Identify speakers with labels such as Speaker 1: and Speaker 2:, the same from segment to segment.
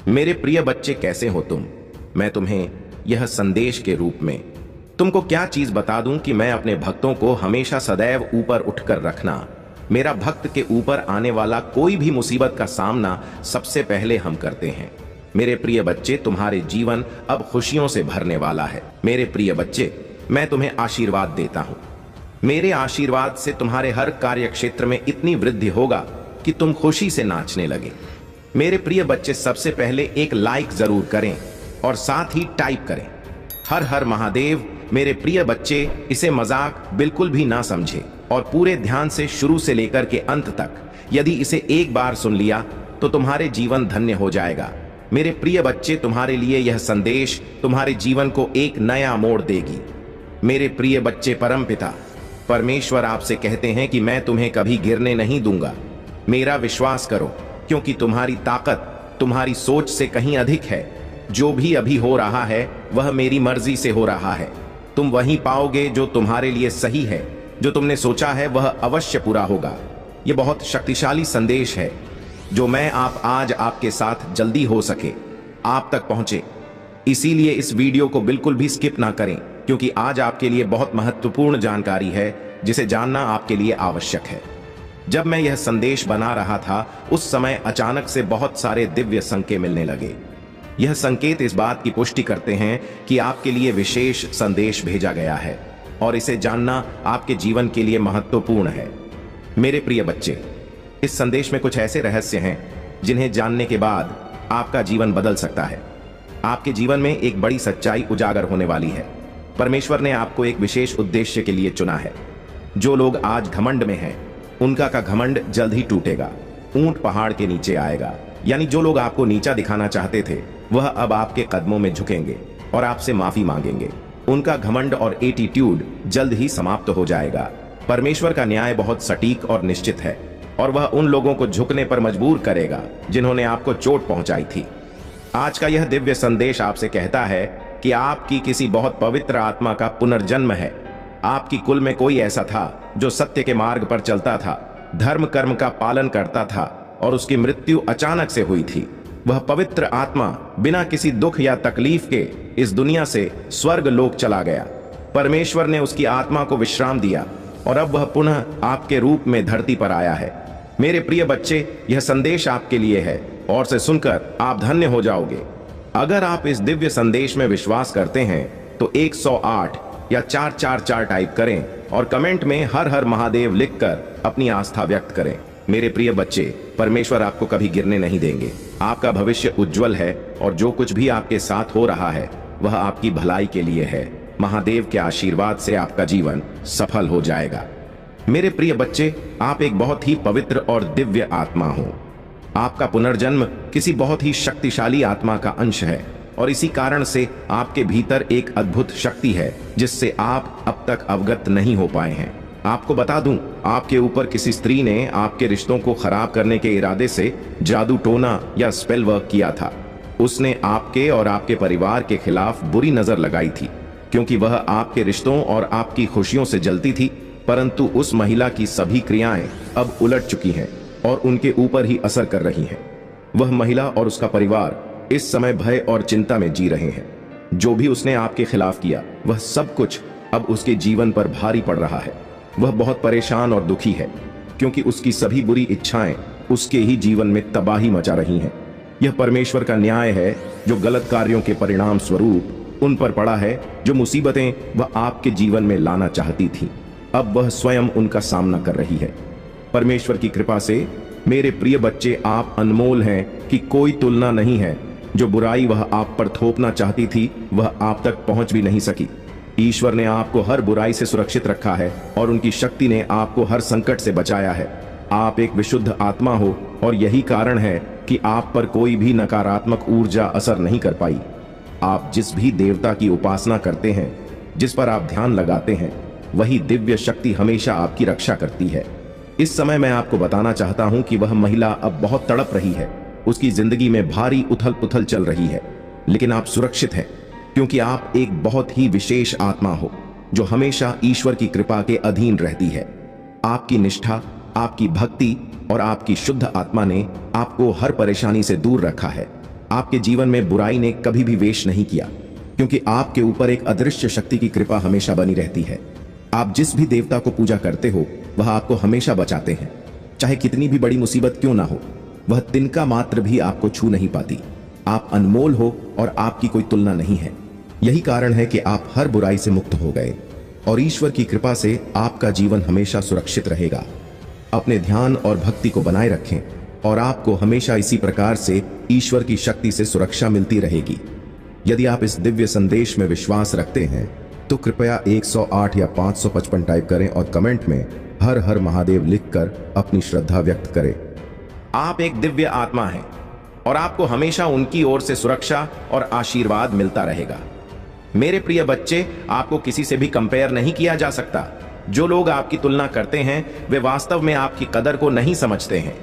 Speaker 1: मेरे प्रिय बच्चे, कैसे हो तुम? मैं तुम्हें यह संदेश के रूप में तुमको क्या चीज बता दूं कि मैं अपने भक्तों को हमेशा सदैव ऊपर उठकर रखना। मेरा भक्त के ऊपर आने वाला कोई भी मुसीबत का सामना सबसे पहले हम करते हैं। मेरे प्रिय बच्चे, तुम्हारे जीवन अब खुशियों से भरने वाला है। मेरे प्रिय बच्चे, मैं तुम्हें आशीर्वाद देता हूं। मेरे आशीर्वाद से तुम्हारे हर कार्य क्षेत्र में इतनी वृद्धि होगा कि तुम खुशी से नाचने लगे। मेरे प्रिय बच्चे, सबसे पहले एक लाइक जरूर करें और साथ ही टाइप करें हर हर महादेव। मेरे प्रिय बच्चे, इसे मजाक बिल्कुल भी ना समझे और पूरे ध्यान से शुरू से लेकर के अंत तक यदि इसे एक बार सुन लिया तो तुम्हारे जीवन धन्य हो जाएगा। मेरे प्रिय बच्चे, तुम्हारे लिए यह संदेश तुम्हारे जीवन को एक नया मोड़ देगी। मेरे प्रिय बच्चे, परमपिता परमेश्वर आपसे कहते हैं कि मैं तुम्हें कभी गिरने नहीं दूंगा। मेरा विश्वास करो, क्योंकि तुम्हारी ताकत तुम्हारी सोच से कहीं अधिक है। जो भी अभी हो रहा है वह मेरी मर्जी से हो रहा है। तुम वही पाओगे जो तुम्हारे लिए सही है। जो तुमने सोचा है वह अवश्य पूरा होगा। यह बहुत शक्तिशाली संदेश है जो मैं आज आपके साथ जल्दी हो सके आप तक पहुंचे। इसीलिए इस वीडियो को बिल्कुल भी स्किप ना करें, क्योंकि आज आपके लिए बहुत महत्वपूर्ण जानकारी है जिसे जानना आपके लिए आवश्यक है। जब मैं यह संदेश बना रहा था उस समय अचानक से बहुत सारे दिव्य संकेत मिलने लगे। यह संकेत इस बात की पुष्टि करते हैं कि आपके लिए विशेष संदेश भेजा गया है और इसे जानना आपके जीवन के लिए महत्वपूर्ण है। मेरे प्रिय बच्चे, इस संदेश में कुछ ऐसे रहस्य हैं जिन्हें जानने के बाद आपका जीवन बदल सकता है। आपके जीवन में एक बड़ी सच्चाई उजागर होने वाली है। परमेश्वर ने आपको एक विशेष उद्देश्य के लिए चुना है। जो लोग आज घमंड में हैं, उनका का घमंड जल्द ही टूटेगा, ऊंट पहाड़ के नीचे आएगा। यानी जो लोग आपको नीचा दिखाना चाहते थे वह अब आपके कदमों में झुकेंगे और आपसे माफी मांगेंगे। उनका घमंड और एटीट्यूड जल्द ही समाप्त हो जाएगा। परमेश्वर का न्याय बहुत सटीक और निश्चित है और वह उन लोगों को झुकने पर मजबूर करेगा जिन्होंने आपको चोट पहुंचाई थी। आज का यह दिव्य संदेश आपसे कहता है कि आपकी किसी बहुत पवित्र आत्मा का पुनर्जन्म है। आपकी कुल में कोई ऐसा था जो सत्य के मार्ग पर चलता था, धर्म कर्म का पालन करता था और उसकी मृत्यु अचानक से हुई थी। वह पवित्र आत्मा बिना किसी दुख या तकलीफ के इस दुनिया से स्वर्ग लोक चला गया। परमेश्वर ने उसकी आत्मा को विश्राम दिया और अब वह पुनः आपके रूप में धरती पर आया है। मेरे प्रिय बच्चे, यह संदेश आपके लिए है और इसे सुनकर आप धन्य हो जाओगे। अगर आप इस दिव्य संदेश में विश्वास करते हैं तो 108 या 444 टाइप करें और कमेंट में हर हर महादेव लिखकर अपनी आस्था व्यक्त करें। मेरे प्रिय बच्चे, परमेश्वर आपको कभी गिरने नहीं देंगे। आपका भविष्य उज्जवल है और जो कुछ भी आपके साथ हो रहा है वह आपकी भलाई के लिए है। महादेव के आशीर्वाद से आपका जीवन सफल हो जाएगा। मेरे प्रिय बच्चे, आप एक बहुत ही पवित्र और दिव्य आत्मा हो। आपका पुनर्जन्म किसी बहुत ही शक्तिशाली आत्मा का अंश है और इसी कारण से आपके भीतर एक अद्भुत शक्ति है जिससे आप अब तक अवगत नहीं हो पाए हैं। आपको बता दूं, आपके ऊपर किसी स्त्री ने आपके रिश्तों को खराब करने के इरादे से जादू टोना या स्पेल वर्क किया था। उसने आपके और आपके परिवार के खिलाफ बुरी नजर लगाई थी, क्योंकि वह आपके रिश्तों और आपकी खुशियों से जलती थी। परंतु उस महिला की सभी क्रियाएं अब उलट चुकी हैं और उनके ऊपर ही असर कर रही हैं। वह महिला और उसका परिवार इस समय भय और चिंता में जी रहे हैं। जो भी उसने आपके खिलाफ किया वह सब कुछ अब उसके जीवन पर भारी पड़ रहा है। वह बहुत परेशान और दुखी है, क्योंकि उसकी सभी बुरी इच्छाएं उसके ही जीवन में तबाही मचा रही हैं। यह परमेश्वर का न्याय है जो गलत कार्यों के परिणाम स्वरूप उन पर पड़ा है। जो मुसीबतें वह आपके जीवन में लाना चाहती थी, अब वह स्वयं उनका सामना कर रही है। परमेश्वर की कृपा से मेरे प्रिय बच्चे, आप अनमोल हैं कि कोई तुलना नहीं है। जो बुराई वह आप पर थोपना चाहती थी वह आप तक पहुंच भी नहीं सकी। ईश्वर ने आपको हर बुराई से सुरक्षित रखा है और उनकी शक्ति ने आपको हर संकट से बचाया है। आप एक विशुद्ध आत्मा हो और यही कारण है कि आप पर कोई भी नकारात्मक ऊर्जा असर नहीं कर पाई। आप जिस भी देवता की उपासना करते हैं, जिस पर आप ध्यान लगाते हैं, वही दिव्य शक्ति हमेशा आपकी रक्षा करती है। इस समय मैं आपको बताना चाहता हूं कि वह महिला अब बहुत तड़प रही है। उसकी जिंदगी में भारी उथल पुथल चल रही है, लेकिन आप सुरक्षित हैं, क्योंकि आप एक बहुत ही विशेष आत्मा हो जो हमेशा ईश्वर की कृपा के अधीन रहती है। आपकी निष्ठा, आपकी भक्ति और आपकी शुद्ध आत्मा ने आपको हर परेशानी से दूर रखा है। आपके जीवन में बुराई ने कभी भी वेश नहीं किया, क्योंकि आपके ऊपर एक अदृश्य शक्ति की कृपा हमेशा बनी रहती है। आप जिस भी देवता को पूजा करते हो वह आपको हमेशा बचाते हैं। चाहे कितनी भी बड़ी मुसीबत क्यों ना हो, वह तिनका मात्र भी आपको छू नहीं पाती। आप अनमोल हो और आपकी कोई तुलना नहीं है। यही कारण है कि आप हर बुराई से मुक्त हो गए और ईश्वर की कृपा से आपका जीवन हमेशा सुरक्षित रहेगा। अपने ध्यान और भक्ति को बनाए रखें और आपको हमेशा इसी प्रकार से ईश्वर की शक्ति से सुरक्षा मिलती रहेगी। यदि आप इस दिव्य संदेश में विश्वास रखते हैं तो कृपया 108 या 555 टाइप करें और कमेंट में हर हर महादेव लिखकर अपनी श्रद्धा व्यक्त करें। आप एक दिव्य आत्मा हैं और आपको हमेशा उनकी ओर से सुरक्षा और आशीर्वाद मिलता रहेगा। मेरे प्रिय बच्चे, आपको किसी से भी कंपेयर नहीं किया जा सकता। जो लोग आपकी तुलना करते हैं वे वास्तव में आपकी कदर को नहीं समझते हैं।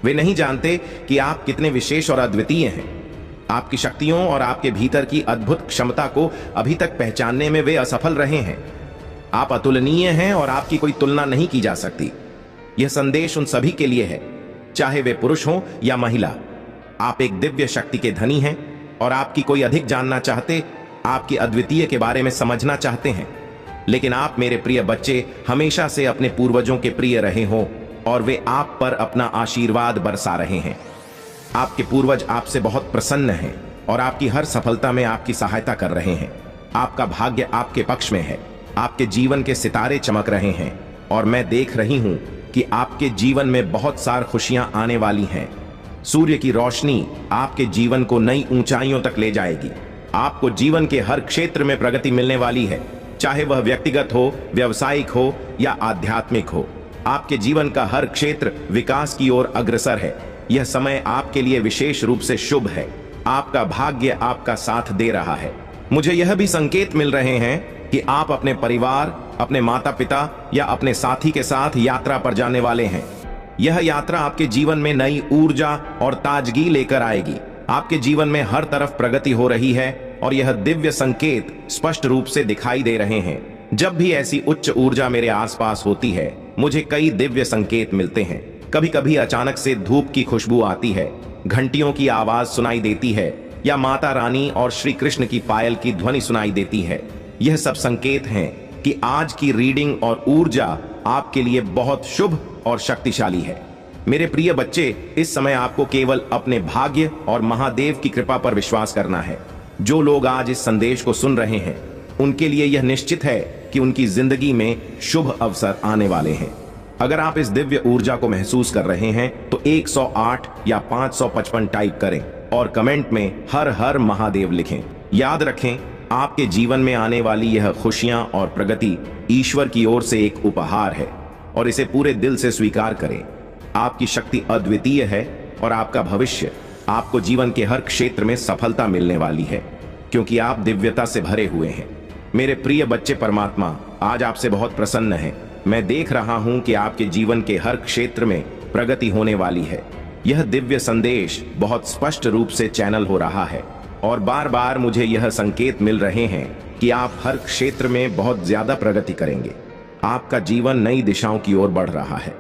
Speaker 1: वे नहीं जानते कि आप कितने विशेष और अद्वितीय हैं। आपकी शक्तियों और आपके भीतर की अद्भुत क्षमता को अभी तक पहचानने में वे असफल रहे हैं। आप अतुलनीय हैं और आपकी कोई तुलना नहीं की जा सकती। यह संदेश उन सभी के लिए है, चाहे वे पुरुष हों या महिला। आप एक दिव्य शक्ति के धनी हैं और आपकी कोई अधिक जानना चाहते, आपकी अद्वितीय के बारे में समझना चाहते हैं। लेकिन आप मेरे प्रिय बच्चे हमेशा से अपने पूर्वजों के प्रिय रहे हों और वे आप पर अपना आशीर्वाद बरसा रहे हैं। आपके पूर्वज आपसे बहुत प्रसन्न हैं और आपकी हर सफलता में आपकी सहायता कर रहे हैं। आपका भाग्य आपके पक्ष में है। आपके जीवन के सितारे चमक रहे हैं और मैं देख रही हूं कि आपके जीवन में बहुत सारी खुशियां आने वाली हैं। सूर्य की रोशनी आपके जीवन को नई ऊंचाइयों तक ले जाएगी। आपको जीवन के हर क्षेत्र में प्रगति मिलने वाली है, चाहे वह व्यक्तिगत हो, व्यावसायिक हो या आध्यात्मिक हो। आपके जीवन का हर क्षेत्र विकास की ओर अग्रसर है। यह समय आपके लिए विशेष रूप से शुभ है। आपका भाग्य आपका साथ दे रहा है। मुझे यह भी संकेत मिल रहे हैं कि आप अपने परिवार, अपने माता पिता या अपने साथी के साथ यात्रा पर जाने वाले हैं। यह यात्रा आपके जीवन में नई ऊर्जा और ताजगी लेकर आएगी। आपके जीवन में हर तरफ प्रगति हो रही है और यह दिव्य संकेत स्पष्ट रूप से दिखाई दे रहे हैं। जब भी ऐसी उच्च ऊर्जा मेरे आसपास होती है, मुझे कई दिव्य संकेत मिलते हैं। कभी कभी अचानक से धूप की खुशबू आती है, घंटियों की आवाज सुनाई देती है या माता रानी और श्री कृष्ण की पायल की ध्वनि सुनाई देती है। यह सब संकेत हैं कि आज की रीडिंग और ऊर्जा आपके लिए बहुत शुभ और शक्तिशाली है। मेरे प्रिय बच्चे, इस समय आपको केवल अपने भाग्य और महादेव की कृपा पर विश्वास करना है। जो लोग आज इस संदेश को सुन रहे हैं उनके लिए यह निश्चित है कि उनकी जिंदगी में शुभ अवसर आने वाले हैं। अगर आप इस दिव्य ऊर्जा को महसूस कर रहे हैं तो 108 या 555 टाइप करें और कमेंट में हर हर महादेव लिखें। याद रखें, आपके जीवन में आने वाली यह खुशियां और प्रगति ईश्वर की ओर से एक उपहार है और इसे पूरे दिल से स्वीकार करें। आपकी शक्ति अद्वितीय है और आपका भविष्य, आपको जीवन के हर क्षेत्र में सफलता मिलने वाली है, क्योंकि आप दिव्यता से भरे हुए हैं। मेरे प्रिय बच्चे, परमात्मा आज आपसे बहुत प्रसन्न है। मैं देख रहा हूं कि आपके जीवन के हर क्षेत्र में प्रगति होने वाली है। यह दिव्य संदेश बहुत स्पष्ट रूप से चैनल हो रहा है और बार बार मुझे यह संकेत मिल रहे हैं कि आप हर क्षेत्र में बहुत ज्यादा प्रगति करेंगे। आपका जीवन नई दिशाओं की ओर बढ़ रहा है।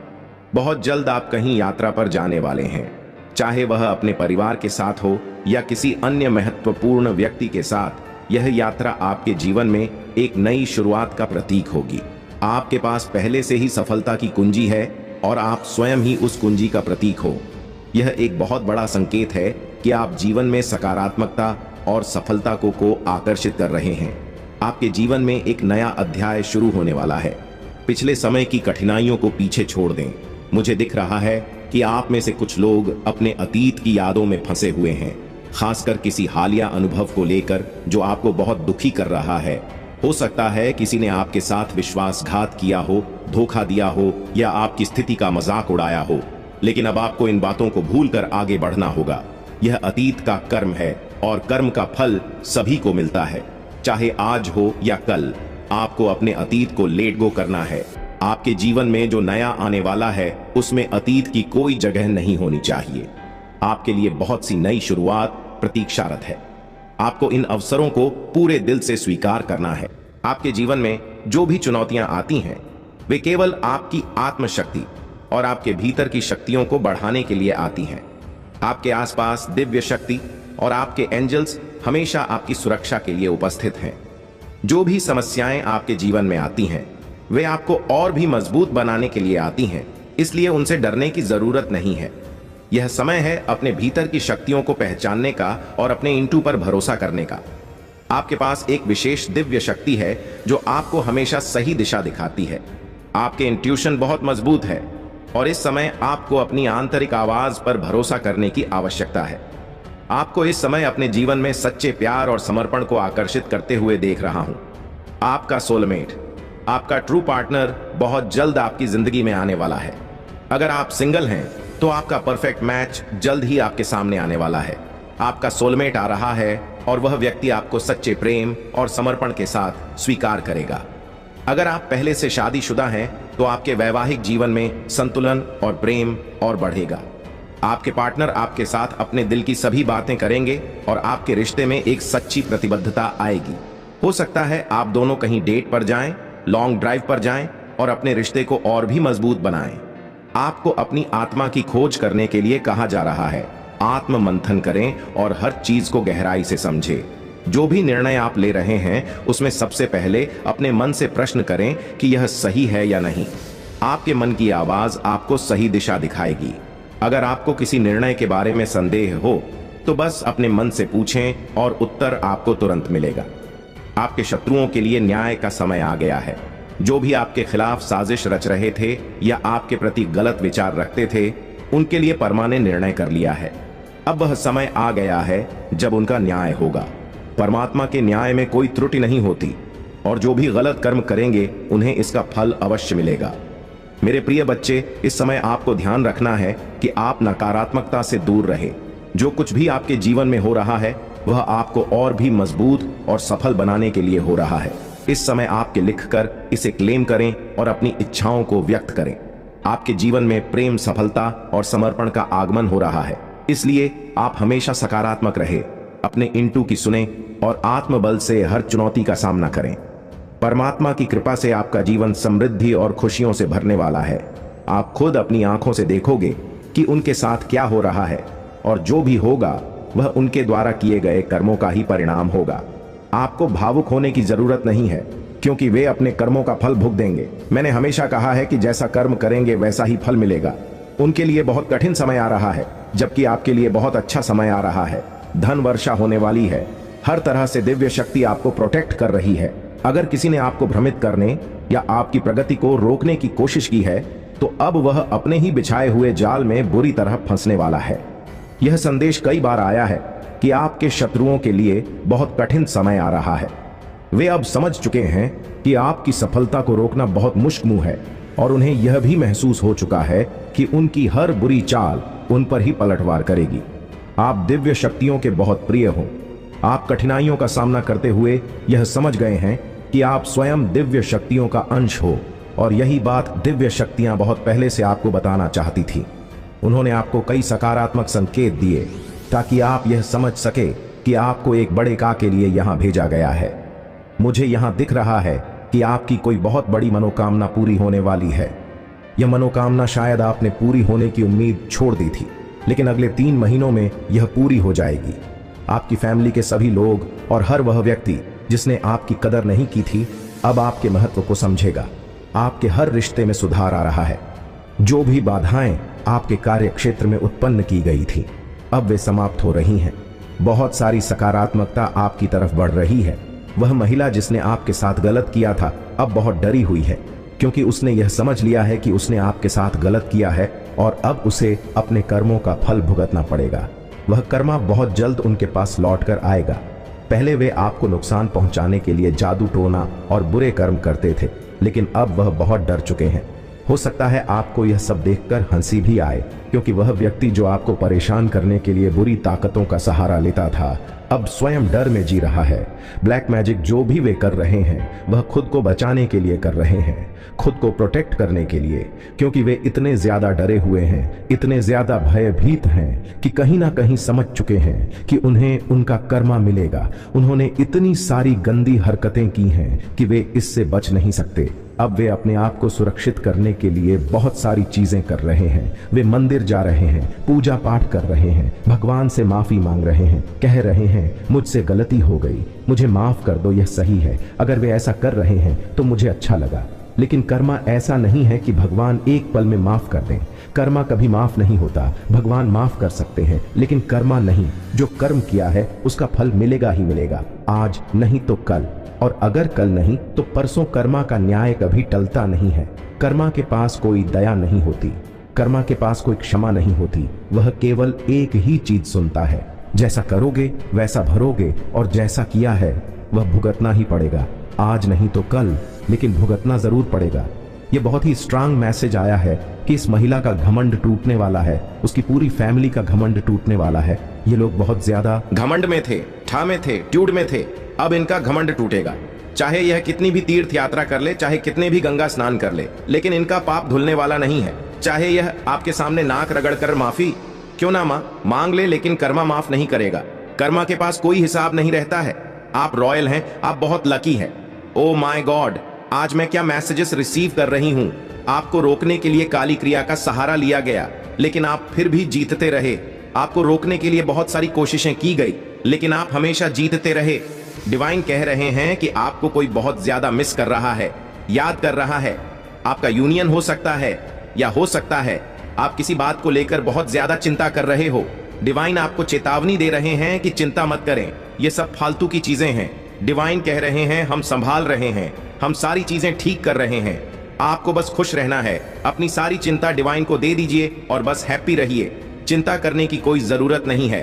Speaker 1: बहुत जल्द आप कहीं यात्रा पर जाने वाले हैं, चाहे वह अपने परिवार के साथ हो या किसी अन्य महत्वपूर्ण व्यक्ति के साथ। यह यात्रा आपके जीवन में एक नई शुरुआत का प्रतीक होगी। आपके पास पहले से ही सफलता की कुंजी है और आप स्वयं ही उस कुंजी का प्रतीक हो। यह एक बहुत बड़ा संकेत है कि आप जीवन में सकारात्मकता और सफलता को आकर्षित कर रहे हैं। आपके जीवन में एक नया अध्याय शुरू होने वाला है। पिछले समय की कठिनाइयों को पीछे छोड़ दें। मुझे दिख रहा है कि आप में से कुछ लोग अपने अतीत की यादों में फंसे हुए हैं, खासकर किसी हालिया अनुभव को लेकर जो आपको बहुत दुखी कर रहा है। हो सकता है किसी ने आपके साथ विश्वासघात किया हो, धोखा दिया हो या आपकी स्थिति का मजाक उड़ाया हो। लेकिन अब आपको इन बातों को भूलकर आगे बढ़ना होगा। यह अतीत का कर्म है और कर्म का फल सभी को मिलता है, चाहे आज हो या कल। आपको अपने अतीत को लेट गो करना है। आपके जीवन में जो नया आने वाला है उसमें अतीत की कोई जगह नहीं होनी चाहिए। आपके लिए बहुत सी नई शुरुआत प्रतीक्षारत है। आपको इन अवसरों को पूरे दिल से स्वीकार करना है। आपके जीवन में जो भी चुनौतियां आती हैं वे केवल आपकी आत्मशक्ति और आपके भीतर की शक्तियों को बढ़ाने के लिए आती हैं। आपके आसपास दिव्य शक्ति और आपके एंजल्स हमेशा आपकी सुरक्षा के लिए उपस्थित हैं। जो भी समस्याएं आपके जीवन में आती हैं, वे आपको और भी मजबूत बनाने के लिए आती हैं, इसलिए उनसे डरने की जरूरत नहीं है। यह समय है अपने भीतर की शक्तियों को पहचानने का और अपने इंटू पर भरोसा करने का। आपके पास एक विशेष दिव्य शक्ति है जो आपको हमेशा सही दिशा दिखाती है। आपके इंट्यूशन बहुत मजबूत है और इस समय आपको अपनी आंतरिक आवाज पर भरोसा करने की आवश्यकता है। आपको इस समय अपने जीवन में सच्चे प्यार और समर्पण को आकर्षित करते हुए देख रहा हूं। आपका सोलमेट, आपका ट्रू पार्टनर बहुत जल्द आपकी जिंदगी में आने वाला है। अगर आप सिंगल हैं तो आपका परफेक्ट मैच जल्द ही आपके सामने आने वाला है। आपका सोलमेट आ रहा है और वह व्यक्ति आपको सच्चे प्रेम और समर्पण के साथ स्वीकार करेगा। अगर आप पहले से शादीशुदा हैं तो आपके वैवाहिक जीवन में संतुलन और प्रेम और बढ़ेगा। आपके पार्टनर आपके साथ अपने दिल की सभी बातें करेंगे और आपके रिश्ते में एक सच्ची प्रतिबद्धता आएगी। हो सकता है आप दोनों कहीं डेट पर जाएं, लॉन्ग ड्राइव पर जाएं और अपने रिश्ते को और भी मजबूत बनाएं। आपको अपनी आत्मा की खोज करने के लिए कहा जा रहा है। आत्म मंथन करें और हर चीज को गहराई से समझें। जो भी निर्णय आप ले रहे हैं उसमें सबसे पहले अपने मन से प्रश्न करें कि यह सही है या नहीं। आपके मन की आवाज आपको सही दिशा दिखाएगी। अगर आपको किसी निर्णय के बारे में संदेह हो तो बस अपने मन से पूछें और उत्तर आपको तुरंत मिलेगा। आपके शत्रुओं के लिए न्याय का समय आ गया है। जो भी आपके खिलाफ साजिश रच रहे थे या आपके प्रति गलत विचार रखते थे, उनके लिए परमा ने निर्णय कर लिया है। अब वह समय आ गया है जब उनका न्याय होगा। परमात्मा के न्याय में कोई त्रुटि नहीं होती और जो भी गलत कर्म करेंगे उन्हें इसका फल अवश्य मिलेगा। मेरे प्रिय बच्चे, इस समय आपको ध्यान रखना है कि आप नकारात्मकता से दूर रहे। जो कुछ भी आपके जीवन में हो रहा है वह आपको और भी मजबूत और सफल बनाने के लिए हो रहा है। इस समय आपके लिखकर इसे क्लेम करें और अपनी इच्छाओं को व्यक्त करें। आपके जीवन में प्रेम, सफलता और समर्पण का आगमन हो रहा है। इसलिए आप हमेशा सकारात्मक रहे, अपने इंटू की सुने और आत्मबल से हर चुनौती का सामना करें। परमात्मा की कृपा से आपका जीवन समृद्धि और खुशियों से भरने वाला है। आप खुद अपनी आंखों से देखोगे कि उनके साथ क्या हो रहा है और जो भी होगा वह उनके द्वारा किए गए कर्मों का ही परिणाम होगा। आपको भावुक होने की जरूरत नहीं है क्योंकि वे अपने कर्मों का फल भुगत देंगे। मैंने हमेशा कहा है कि जैसा कर्म करेंगे वैसा ही फल मिलेगा। उनके लिए बहुत कठिन समय आ रहा है जबकि आपके लिए बहुत अच्छा समय आ रहा है। धन वर्षा होने वाली है। हर तरह से दिव्य शक्ति आपको प्रोटेक्ट कर रही है। अगर किसी ने आपको भ्रमित करने या आपकी प्रगति को रोकने की कोशिश की है तो अब वह अपने ही बिछाए हुए जाल में बुरी तरह फंसने वाला है। यह संदेश कई बार आया है कि आपके शत्रुओं के लिए बहुत कठिन समय आ रहा है। वे अब समझ चुके हैं कि आपकी सफलता को रोकना बहुत मुश्किल है और उन्हें यह भी महसूस हो चुका है कि उनकी हर बुरी चाल उन पर ही पलटवार करेगी। आप दिव्य शक्तियों के बहुत प्रिय हो। आप कठिनाइयों का सामना करते हुए यह समझ गए हैं कि आप स्वयं दिव्य शक्तियों का अंश हो और यही बात दिव्य शक्तियां बहुत पहले से आपको बताना चाहती थी। उन्होंने आपको कई सकारात्मक संकेत दिए ताकि आप यह समझ सके कि आपको एक बड़े काम के लिए यहां भेजा गया है। मुझे यहां दिख रहा है कि आपकी कोई बहुत बड़ी मनोकामना पूरी होने वाली है। यह मनोकामना शायद आपने पूरी होने की उम्मीद छोड़ दी थी, लेकिन अगले 3 महीनों में यह पूरी हो जाएगी। आपकी फैमिली के सभी लोग और हर वह व्यक्ति जिसने आपकी कदर नहीं की थी अब आपके महत्व को समझेगा। आपके हर रिश्ते में सुधार आ रहा है। जो भी बाधाएं आपके कार्य क्षेत्र में उत्पन्न की गई थी अब वे समाप्त हो रही हैं। बहुत सारी सकारात्मकता आपकी तरफ बढ़ रही है। वह महिला जिसने आपके साथ गलत किया था अब बहुत डरी हुई है क्योंकि उसने यह समझ लिया है कि उसने आपके साथ गलत किया है और अब उसे अपने कर्मों का फल भुगतना पड़ेगा। वह कर्मा बहुत जल्द उनके पास लौट कर आएगा। पहले वे आपको नुकसान पहुंचाने के लिए जादू टोना और बुरे कर्म करते थे, लेकिन अब वह बहुत डर चुके हैं। हो सकता है आपको यह सब देखकर हंसी भी आए क्योंकि वह व्यक्ति जो आपको परेशान करने के लिए बुरी ताकतों का सहारा लेता था अब स्वयं डर में जी रहा है। ब्लैक मैजिक जो भी वे कर रहे हैं वह खुद को बचाने के लिए कर रहे हैं, खुद को प्रोटेक्ट करने के लिए, क्योंकि वे इतने ज्यादा डरे हुए हैं, इतने ज्यादा भयभीत हैं कि कहीं ना कहीं समझ चुके हैं कि उन्हें उनका कर्मा मिलेगा। उन्होंने इतनी सारी गंदी हरकतें की हैं कि वे इससे बच नहीं सकते। अब वे अपने आप को सुरक्षित करने के लिए बहुत सारी चीजें कर रहे हैं। वे मंदिर
Speaker 2: मंदिर जा रहे हैं, पूजा पाठ कर रहे हैं, भगवान से माफी मांग रहे हैं, कह रहे हैं मुझसे गलती हो गई, मुझे माफ कर दो, यह सही है। अगर वे ऐसा कर रहे हैं तो मुझे अच्छा लगा। लेकिन कर्मा ऐसा नहीं है कि भगवान एक पल में माफ कर दें। कर्मा कभी माफ नहीं होता। भगवान माफ कर सकते हैं लेकिन कर्मा नहीं। जो कर्म किया है उसका फल मिलेगा ही मिलेगा, आज नहीं तो कल, और अगर कल नहीं तो परसों। कर्मा का न्याय कभी टलता नहीं है। कर्मा के पास कोई दया नहीं होती, कर्मा के पास कोई क्षमा नहीं होती। वह केवल एक ही चीज सुनता है, जैसा करोगे वैसा भरोगे, और जैसा किया है वह भुगतना ही पड़ेगा। आज नहीं तो कल, लेकिन भुगतना जरूर पड़ेगा। यह बहुत ही स्ट्रांग मैसेज आया है कि इस महिला का घमंड टूटने वाला है, उसकी पूरी फैमिली का घमंड टूटने वाला है। ये लोग बहुत ज्यादा
Speaker 1: घमंड में थे, ठा में थे, ट्यूड में थे। अब इनका घमंड टूटेगा। चाहे यह कितनी भी तीर्थ यात्रा कर ले, चाहे कितने भी गंगा स्नान कर ले, लेकिन इनका पाप धुलने वाला नहीं है। चाहे यह आपके सामने नाक रगड़ कर माफी क्यों ना मांग ले, लेकिन कर्मा माफ नहीं करेगा। कर्मा के पास कोई हिसाब नहीं रहता है। आप रॉयल हैं, आप बहुत लकी हैं। ओ माय गॉड, आज मैं क्या मैसेजेस रिसीव कर रही हूं। आपको रोकने के लिए काली क्रिया का सहारा लिया गया, लेकिन आप फिर भी जीतते रहे। आपको रोकने के लिए बहुत सारी कोशिशें की गई, लेकिन आप हमेशा जीतते रहे। डिवाइन कह रहे हैं कि आपको कोई बहुत ज्यादा मिस कर रहा है, याद कर रहा है। आपका यूनियन हो सकता है, या हो सकता है आप किसी बात को लेकर बहुत ज्यादा चिंता कर रहे हो। डिवाइन आपको चेतावनी दे रहे हैं कि चिंता मत करें, ये सब फालतू की चीजें हैं। डिवाइन कह रहे हैं हम संभाल रहे हैं, हम सारी चीजें ठीक कर रहे हैं। आपको बस खुश रहना है। अपनी सारी चिंता डिवाइन को दे दीजिए और बस हैप्पी रहिए। चिंता करने की कोई जरूरत नहीं है।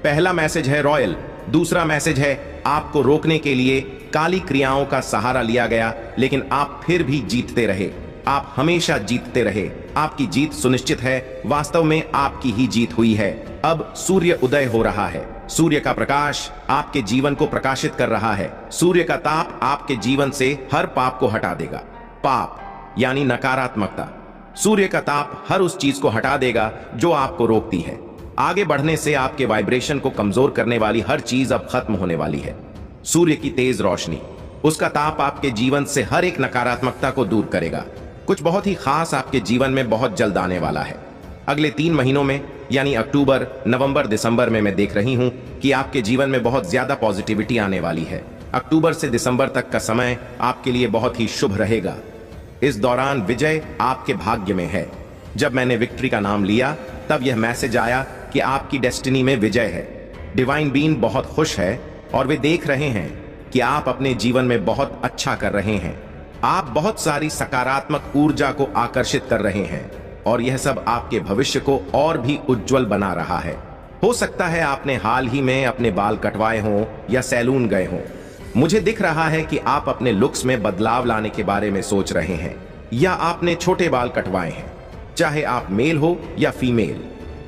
Speaker 1: पहला मैसेज है रॉयल। दूसरा मैसेज है आपको रोकने के लिए काली क्रियाओं का सहारा लिया गया, लेकिन आप फिर भी जीतते रहे। आप हमेशा जीतते रहे। आपकी जीत सुनिश्चित है। वास्तव में आपकी ही जीत हुई है। अब सूर्य उदय हो रहा है। सूर्य का प्रकाश आपके जीवन को प्रकाशित कर रहा है। सूर्य का ताप आपके जीवन से हर पाप को हटा देगा। पाप यानी नकारात्मकता। सूर्य का ताप हर उस चीज को हटा देगा जो आपको रोकती है। आगे बढ़ने से आपके वाइब्रेशन को कमजोर करने वाली हर चीज अब खत्म होने वाली है। सूर्य की तेज रोशनी, उसका ताप आपके जीवन से हर एक नकारात्मकता को दूर करेगा। कुछ बहुत ही खास आपके जीवन में बहुत जल्द आने वाला है। अगले 3 महीनों में, यानी अक्टूबर, नवंबर, दिसंबर में मैं देख रही हूं कि आपके जीवन में बहुत ज्यादा पॉजिटिविटी आने वाली है। अक्टूबर से दिसंबर तक का समय आपके लिए बहुत ही शुभ रहेगा। इस दौरान विजय आपके भाग्य में है। जब मैंने विक्ट्री का नाम लिया तब यह मैसेज आया कि आपकी डेस्टिनी में विजय है। डिवाइन बीइंग बहुत खुश है और वे देख रहे हैं कि आप अपने जीवन में बहुत अच्छा कर रहे हैं। आप बहुत सारी सकारात्मक ऊर्जा को आकर्षित कर रहे हैं और यह सब आपके भविष्य को और भी उज्जवल बना रहा है। हो सकता है आपने हाल ही में अपने बाल कटवाए हों या सैलून गए हों। मुझे दिख रहा है कि आप अपने लुक्स में बदलाव लाने के बारे में सोच रहे हैं, या आपने छोटे बाल कटवाए हैं। चाहे आप मेल हो या फीमेल,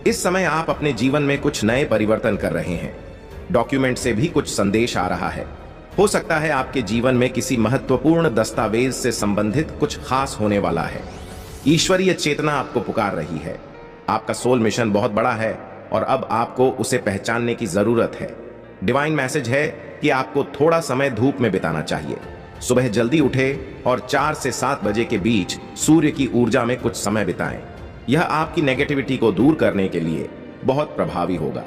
Speaker 1: इस समय आप अपने जीवन में कुछ नए परिवर्तन कर रहे हैं। डॉक्यूमेंट से भी कुछ संदेश आ रहा है। हो सकता है आपके जीवन में किसी महत्वपूर्ण दस्तावेज से संबंधित कुछ खास होने वाला है। ईश्वरीय चेतना आपको पुकार रही है। आपका सोल मिशन बहुत बड़ा है और अब आपको उसे पहचानने की जरूरत है। डिवाइन मैसेज है कि आपको थोड़ा समय धूप में बिताना चाहिए। सुबह जल्दी उठे और 4 से 7 बजे के बीच सूर्य की ऊर्जा में कुछ समय बिताएं। यह आपकी नेगेटिविटी को दूर करने के लिए बहुत प्रभावी होगा।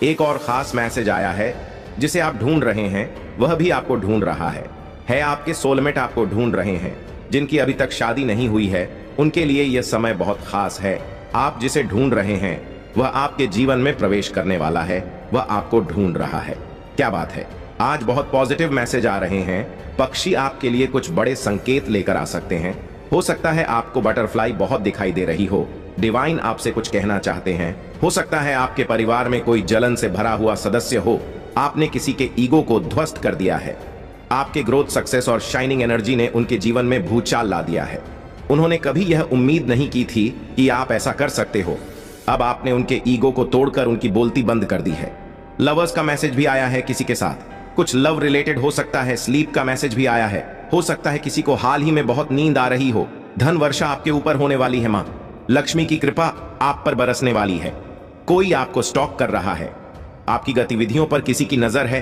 Speaker 1: एक और खास मैसेज आया है, जिसे आप ढूंढ रहे हैं वह भी आपको ढूंढ रहा है। आपके सोलमेट आपको ढूंढ रहे हैं। जिनकी अभी तक शादी नहीं हुई है उनके लिए यह समय बहुत खास है। आप जिसे ढूंढ रहे हैं वह आपके जीवन में प्रवेश करने वाला है। वह आपको ढूंढ रहा है। क्या बात है, आज बहुत पॉजिटिव मैसेज आ रहे हैं। पक्षी आपके लिए कुछ बड़े संकेत लेकर आ सकते हैं। हो सकता है आपको बटरफ्लाई बहुत दिखाई दे रही हो। डिवाइन आपसे कुछ कहना चाहते हैं। हो सकता है आपके परिवार में कोई जलन से भरा हुआ सदस्य हो। आपने किसी के ईगो को ध्वस्त कर दिया है। आपके ग्रोथ, सक्सेस और शाइनिंग एनर्जी ने उनके जीवन में भूचाल ला दिया है। उन्होंने कभी यह उम्मीद नहीं की थी कि आप ऐसा कर सकते हो। अब आपने उनके ईगो को तोड़कर उनकी बोलती बंद कर दी है। लवर्स का मैसेज भी आया है किसी के साथ। कुछ लव रिलेटेड हो सकता है। स्लीप का मैसेज भी आया है। हो सकता है किसी को हाल ही में बहुत नींद आ रही हो। धन वर्षा आपके ऊपर होने वाली है। मां लक्ष्मी की कृपा आप पर बरसने वाली है। कोई आपको स्टॉक कर रहा है। आपकी गतिविधियों पर किसी की नजर है।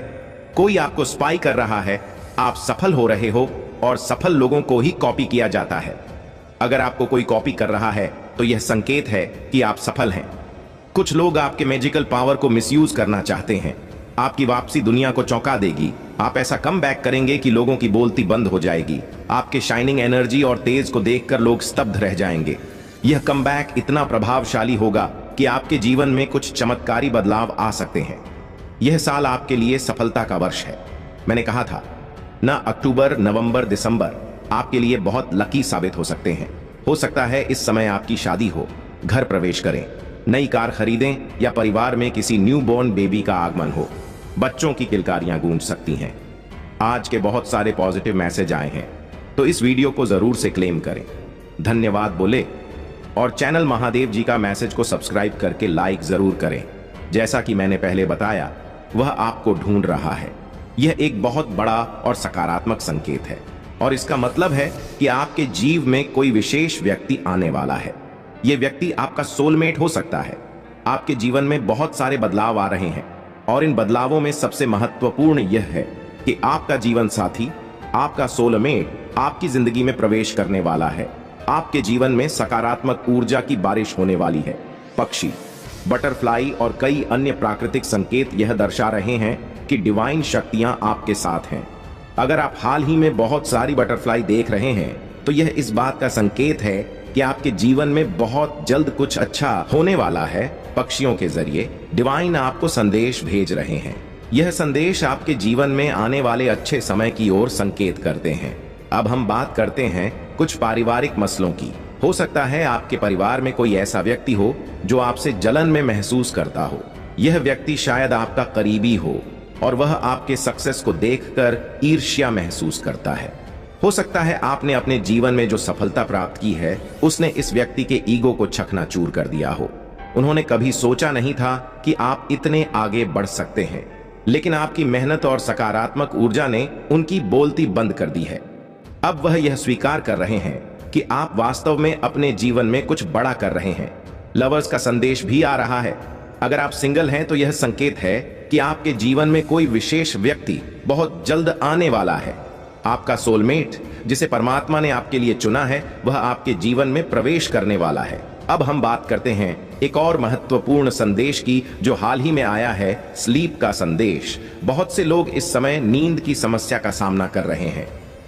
Speaker 1: कोई आपको स्पाई कर रहा है। आप सफल हो रहे हो और सफल लोगों को ही कॉपी किया जाता है। अगर आपको कोई कॉपी कर रहा है तो यह संकेत है कि आप सफल हैं। कुछ लोग आपके मैजिकल पावर को मिसयूज करना चाहते हैं। आपकी वापसी दुनिया को चौंका देगी। आप ऐसा कम बैक करेंगे कि लोगों की बोलती बंद हो जाएगी। आपके शाइनिंग एनर्जी और तेज को देखकर लोग स्तब्ध रह जाएंगे। यह कमबैक इतना प्रभावशाली होगा कि आपके जीवन में कुछ चमत्कारी बदलाव आ सकते हैं। यह साल आपके लिए सफलता का वर्ष है। मैंने कहा था ना, अक्टूबर, नवंबर, दिसंबर आपके लिए बहुत लकी साबित हो सकते हैं। हो सकता है इस समय आपकी शादी हो, घर प्रवेश करें, नई कार खरीदें या परिवार में किसी न्यूबॉर्न बेबी का आगमन हो। बच्चों की किलकारियां गूंज सकती हैं। आज के बहुत सारे पॉजिटिव मैसेज आए हैं, तो इस वीडियो को जरूर से क्लेम करें, धन्यवाद बोले और चैनल महादेव जी का मैसेज को सब्सक्राइब करके लाइक जरूर करें। जैसा कि मैंने पहले बताया, वह आपको ढूंढ रहा है। यह एक बहुत बड़ा और सकारात्मक संकेत है और इसका मतलब है कि आपके जीव में कोई विशेष व्यक्ति आने वाला है। यह व्यक्ति आपका सोलमेट हो सकता है। आपके जीवन में बहुत सारे बदलाव आ रहे हैं और इन बदलावों में सबसे महत्वपूर्ण यह है कि आपका जीवन साथी, आपका सोलमेट आपकी जिंदगी में प्रवेश करने वाला है। आपके जीवन में सकारात्मक ऊर्जा की बारिश होने वाली है। पक्षी, बटरफ्लाई और कई अन्य प्राकृतिक संकेत यह दर्शा रहे हैं कि डिवाइन शक्तियां आपके साथ हैं। अगर आप हाल ही में बहुत सारी बटरफ्लाई देख रहे हैं तो यह इस बात का संकेत है कि आपके जीवन में बहुत जल्द कुछ अच्छा होने वाला है। पक्षियों के जरिए डिवाइन आपको संदेश भेज रहे हैं। यह संदेश आपके जीवन में आने वाले अच्छे समय की ओर संकेत करते हैं। अब हम बात करते हैं कुछ पारिवारिक मसलों की। हो सकता है आपके परिवार में कोई ऐसा व्यक्ति हो जो आपसे जलन में महसूस करता हो। यह व्यक्ति शायद आपका करीबी हो और वह आपके सक्सेस को देखकर ईर्ष्या महसूस करता है। हो सकता है आपने अपने जीवन में जो सफलता प्राप्त की है उसने इस व्यक्ति के ईगो को चकनाचूर कर दिया हो। उन्होंने कभी सोचा नहीं था कि आप इतने आगे बढ़ सकते हैं, लेकिन आपकी मेहनत और सकारात्मक ऊर्जा ने उनकी बोलती बंद कर दी है। अब वह यह स्वीकार कर रहे हैं कि आप वास्तव में अपने जीवन में कुछ बड़ा कर रहे हैं। लवर्स का संदेश भी आ रहा है। अगर आप सिंगल हैं तो यह संकेत है कि आपके जीवन में कोई विशेष व्यक्ति बहुत जल्द आने वाला है। आपका सोलमेट, जिसे परमात्मा ने आपके लिए चुना है, वह आपके जीवन में प्रवेश करने वाला है। अब हम बात करते हैं एक और महत्वपूर्ण संदेश की जो हाल ही में आया है, स्लीप का संदेश। बहुत से लोग इस समय नींद की समस्या का सामना कर रहे हैं।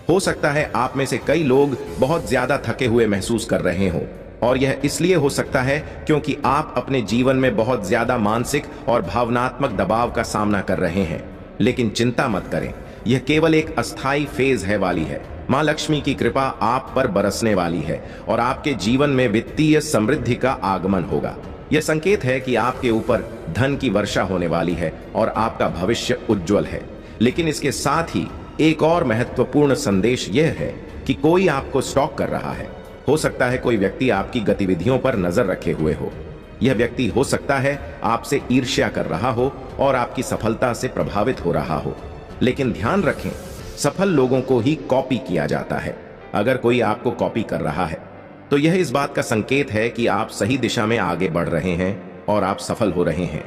Speaker 1: हो सकता है आप में से कई लोग बहुत ज्यादा थके हुए महसूस कर रहे हो और यह इसलिए हो सकता है क्योंकि आप अपने जीवन में बहुत ज्यादा मानसिक और भावनात्मक दबाव का सामना कर रहे हैं। लेकिन चिंता मत करें, यह केवल एक अस्थायी फेज है वाली है। मां लक्ष्मी की कृपा आप पर बरसने वाली है और आपके जीवन में वित्तीय समृद्धि का आगमन होगा। यह संकेत है कि आपके ऊपर धन की वर्षा होने वाली है और आपका भविष्य उज्जवल है। लेकिन इसके साथ ही एक और महत्वपूर्ण संदेश यह है कि कोई आपको स्टॉक कर रहा है। हो सकता है कोई व्यक्ति आपकी गतिविधियों पर नजर रखे हुए हो। यह व्यक्ति हो सकता है आपसे ईर्ष्या कर रहा हो और आपकी सफलता से प्रभावित हो रहा हो। लेकिन ध्यान रखें, सफल लोगों को ही कॉपी किया जाता है। अगर कोई आपको कॉपी कर रहा है तो यह इस बात का संकेत है कि आप सही दिशा में आगे बढ़ रहे हैं और आप सफल हो रहे हैं।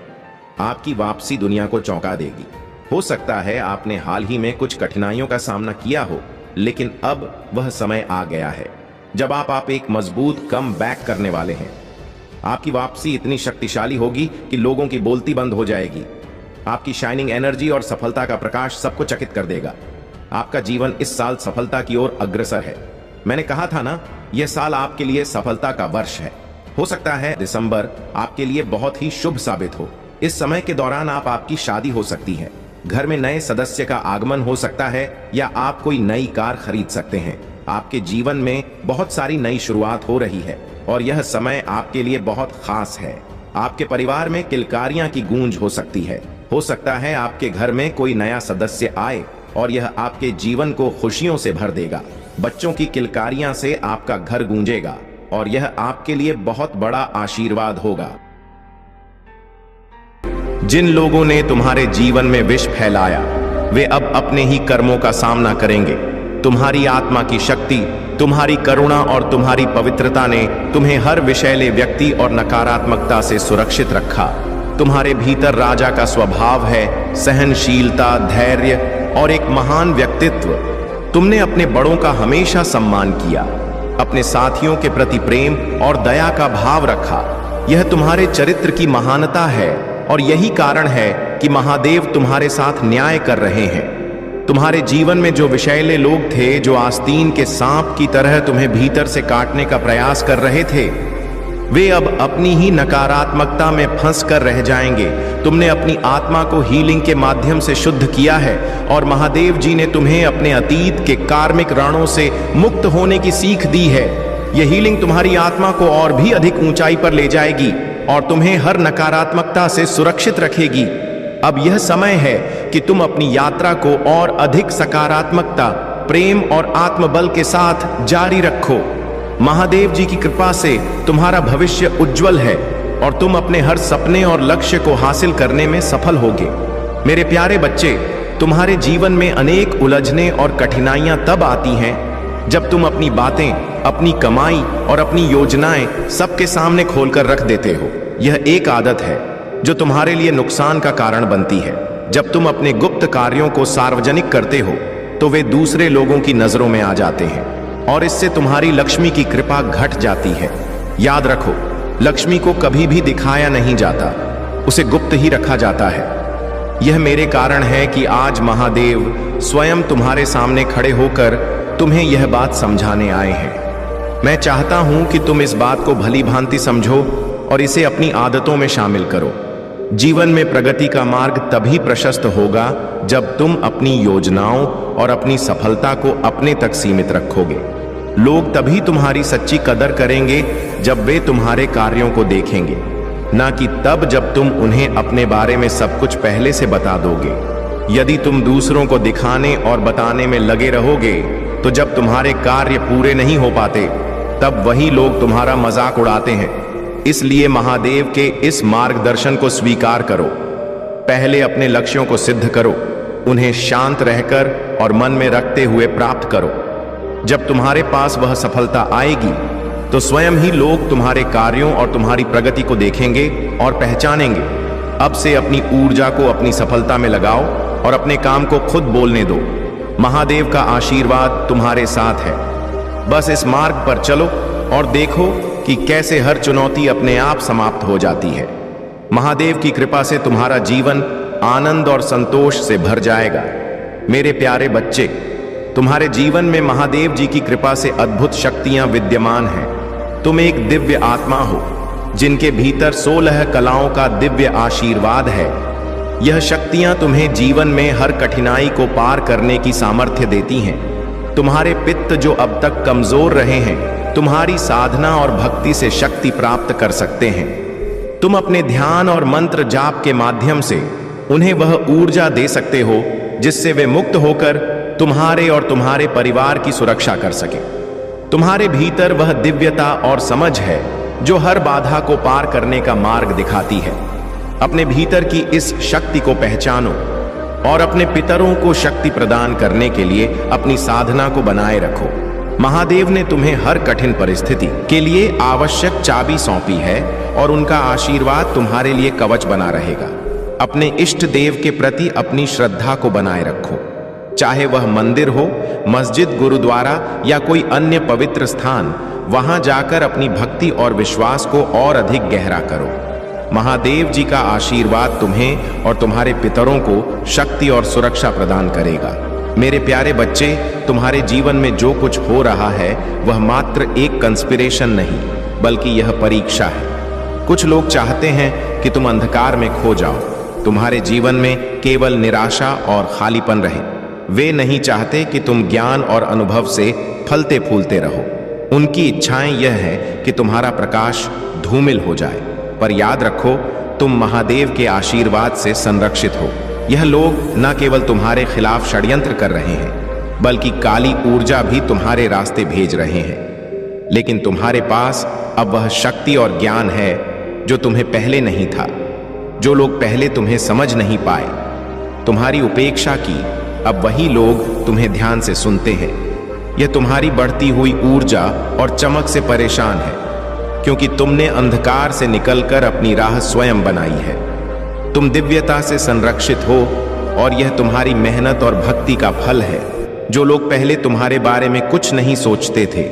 Speaker 1: आपकी वापसी दुनिया को चौंका देगी। हो सकता है आपने हाल ही में कुछ कठिनाइयों का सामना किया हो, लेकिन अब वह समय आ गया है जब आप एक मजबूत कम बैक करने वाले हैं। आपकी वापसी इतनी शक्तिशाली होगी कि लोगों की बोलती बंद हो जाएगी। आपकी शाइनिंग एनर्जी और सफलता का प्रकाश सबको चकित कर देगा। आपका जीवन इस साल सफलता की ओर अग्रसर है। मैंने कहा था ना, यह साल आपके लिए सफलता का वर्ष है। हो सकता है दिसंबर आपके लिए बहुत ही शुभ साबित हो। इस समय के दौरान आपकी शादी हो सकती है, घर में नए सदस्य का आगमन हो सकता है या आप कोई नई कार खरीद सकते हैं। आपके जीवन में बहुत सारी नई शुरुआत हो रही है और यह समय आपके लिए बहुत खास है। आपके परिवार में किलकारियां की गूंज हो सकती है। हो सकता है आपके घर में कोई नया सदस्य आए और यह आपके जीवन को खुशियों से भर देगा। बच्चों की किलकारियां से आपका घर गूंजेगा और यह आपके लिए बहुत बड़ा आशीर्वाद होगा। जिन लोगों ने तुम्हारे जीवन में विष फैलाया, वे अब अपने ही कर्मों का सामना करेंगे। तुम्हारी आत्मा की शक्ति, तुम्हारी करुणा और तुम्हारी पवित्रता ने तुम्हें हर विषैले व्यक्ति और नकारात्मकता से सुरक्षित रखा। तुम्हारे भीतर राजा का स्वभाव है, सहनशीलता, धैर्य और एक महान व्यक्तित्व। तुमने अपने बड़ों का हमेशा सम्मान किया। अपने साथियों के प्रति प्रेम और दया का भाव रखा। यह तुम्हारे चरित्र की महानता है और यही कारण है कि महादेव तुम्हारे साथ न्याय कर रहे हैं। तुम्हारे जीवन में जो विषैले लोग थे, जो आस्तीन के सांप की तरह तुम्हें भीतर से काटने का प्रयास कर रहे थे, वे अब अपनी ही नकारात्मकता में फंस कर रह जाएंगे। तुमने अपनी आत्मा को हीलिंग के माध्यम से शुद्ध किया है और महादेव जी ने तुम्हें अपने अतीत के कार्मिक रणों से मुक्त होने की सीख दी है। यह हीलिंग तुम्हारी आत्मा को और भी अधिक ऊंचाई पर ले जाएगी और तुम्हें हर नकारात्मकता से सुरक्षित रखेगी। अब यह समय है कि तुम अपनी यात्रा को और अधिक सकारात्मकता, प्रेम और आत्मबल के साथ जारी रखो। महादेव जी की कृपा से तुम्हारा भविष्य उज्जवल है और तुम अपने हर सपने और लक्ष्य को हासिल करने में सफल होगे। मेरे प्यारे बच्चे, तुम्हारे जीवन में अनेक उलझनें और कठिनाइयां तब आती हैं जब तुम अपनी बातें, अपनी कमाई और अपनी योजनाएं सबके सामने खोलकर रख देते हो। यह एक आदत है जो तुम्हारे लिए नुकसान का कारण बनती है। जब तुम अपने गुप्त कार्यों को सार्वजनिक करते हो तो वे दूसरे लोगों की नजरों में आ जाते हैं और इससे तुम्हारी लक्ष्मी की कृपा घट जाती है। याद रखो, लक्ष्मी को कभी भी दिखाया नहीं जाता, उसे गुप्त ही रखा जाता है। यह मेरे कारण है कि आज महादेव स्वयं तुम्हारे सामने खड़े होकर तुम्हें यह बात समझाने आए हैं। मैं चाहता हूं कि तुम इस बात को भली भांति समझो और इसे अपनी आदतों में शामिल करो। जीवन में प्रगति का मार्ग तभी प्रशस्त होगा जब तुम अपनी योजनाओं और अपनी सफलता को अपने तक सीमित रखोगे। लोग तभी तुम्हारी सच्ची कदर करेंगे जब वे तुम्हारे कार्यों को देखेंगे, ना कि तब जब तुम उन्हें अपने बारे में सब कुछ पहले से बता दोगे। यदि तुम दूसरों को दिखाने और बताने में लगे रहोगे तो जब तुम्हारे कार्य पूरे नहीं हो पाते तब वही लोग तुम्हारा मजाक उड़ाते हैं। इसलिए महादेव के इस मार्गदर्शन को स्वीकार करो। पहले अपने लक्ष्यों को सिद्ध करो, उन्हें शांत रहकर और मन में रखते हुए प्राप्त करो। जब तुम्हारे पास वह सफलता आएगी तो स्वयं ही लोग तुम्हारे कार्यों और तुम्हारी प्रगति को देखेंगे और पहचानेंगे। अब से अपनी ऊर्जा को अपनी सफलता में लगाओ और अपने काम को खुद बोलने दो। महादेव का आशीर्वाद तुम्हारे साथ है। बस इस मार्ग पर चलो और देखो कि कैसे हर चुनौती अपने आप समाप्त हो जाती है। महादेव की कृपा से तुम्हारा जीवन आनंद और संतोष से भर जाएगा। मेरे प्यारे बच्चे, तुम्हारे जीवन में महादेव जी की कृपा से अद्भुत शक्तियां विद्यमान हैं। तुम एक दिव्य आत्मा हो जिनके भीतर 16 कलाओं का दिव्य आशीर्वाद है। यह शक्तियां तुम्हें जीवन में हर कठिनाई को पार करने की सामर्थ्य देती हैं। तुम्हारे पित्त जो अब तक कमजोर रहे हैं, तुम्हारी साधना और भक्ति से शक्ति प्राप्त कर सकते हैं। तुम अपने ध्यान और मंत्र जाप के माध्यम से उन्हें वह ऊर्जा दे सकते हो जिससे वे मुक्त होकर तुम्हारे और तुम्हारे परिवार की सुरक्षा कर सके। तुम्हारे भीतर वह दिव्यता और समझ है जो हर बाधा को पार करने का मार्ग दिखाती है। अपने भीतर की इस शक्ति को पहचानो और अपने पितरों को शक्ति प्रदान करने के लिए अपनी साधना को बनाए रखो। महादेव ने तुम्हें हर कठिन परिस्थिति के लिए आवश्यक चाबी सौंपी है और उनका आशीर्वाद तुम्हारे लिए कवच बना रहेगा। अपने इष्ट देव के प्रति अपनी श्रद्धा को बनाए रखो, चाहे वह मंदिर हो, मस्जिद, गुरुद्वारा या कोई अन्य पवित्र स्थान। वहां जाकर अपनी भक्ति और विश्वास को और अधिक गहरा करो। महादेव जी का आशीर्वाद तुम्हें और तुम्हारे पितरों को शक्ति और सुरक्षा प्रदान करेगा। मेरे प्यारे बच्चे, तुम्हारे जीवन में जो कुछ हो रहा है वह मात्र एक कंस्पिरेशन नहीं, बल्कि यह परीक्षा है। कुछ लोग चाहते हैं कि तुम अंधकार में खो जाओ, तुम्हारे जीवन में केवल निराशा और खालीपन रहे। वे नहीं चाहते कि तुम ज्ञान और अनुभव से फलते फूलते रहो। उनकी इच्छाएं यह है कि तुम्हारा प्रकाश धूमिल हो जाए। पर याद रखो, तुम महादेव के आशीर्वाद से संरक्षित हो। यह लोग न केवल तुम्हारे खिलाफ षड्यंत्र कर रहे हैं, बल्कि काली ऊर्जा भी तुम्हारे रास्ते भेज रहे हैं। लेकिन तुम्हारे पास अब वह शक्ति और ज्ञान है जो तुम्हें पहले नहीं था। जो लोग पहले तुम्हें समझ नहीं पाए, तुम्हारी उपेक्षा की, अब वही लोग तुम्हें ध्यान से सुनते हैं। यह तुम्हारी बढ़ती हुई ऊर्जा और चमक से परेशान है, क्योंकि तुमने अंधकार से निकलकर अपनी राह स्वयं बनाई है। तुम दिव्यता से संरक्षित हो और यह तुम्हारी मेहनत और भक्ति का फल है। जो लोग पहले तुम्हारे बारे में कुछ नहीं सोचते थे,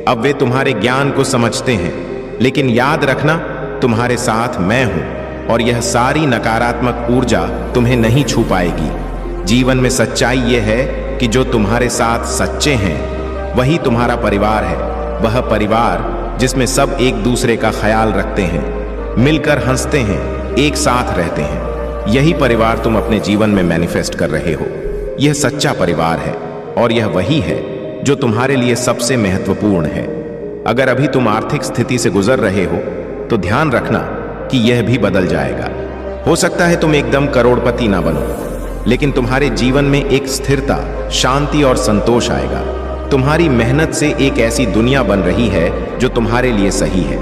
Speaker 1: अब वे तुम्हारे ज्ञान को समझते हैं, लेकिन याद रखना तुम्हारे साथ मैं हूं और यह सारी नकारात्मक ऊर्जा तुम्हें नहीं छू पाएगी। जीवन में सच्चाई यह है कि जो तुम्हारे साथ सच्चे हैं वही तुम्हारा परिवार है। वह परिवार जिसमें सब एक दूसरे का ख्याल रखते हैं, मिलकर हंसते हैं, एक साथ रहते हैं, यही परिवार तुम अपने जीवन में मैनिफेस्ट कर रहे हो। यह सच्चा परिवार है और यह वही है जो तुम्हारे लिए सबसे महत्वपूर्ण है। अगर अभी तुम आर्थिक स्थिति से गुजर रहे हो तो ध्यान रखना कि यह भी बदल जाएगा। हो सकता है तुम एकदम करोड़पति ना बनो, लेकिन तुम्हारे जीवन में एक स्थिरता, शांति और संतोष आएगा। तुम्हारी मेहनत से एक ऐसी दुनिया बन रही है जो तुम्हारे लिए सही है,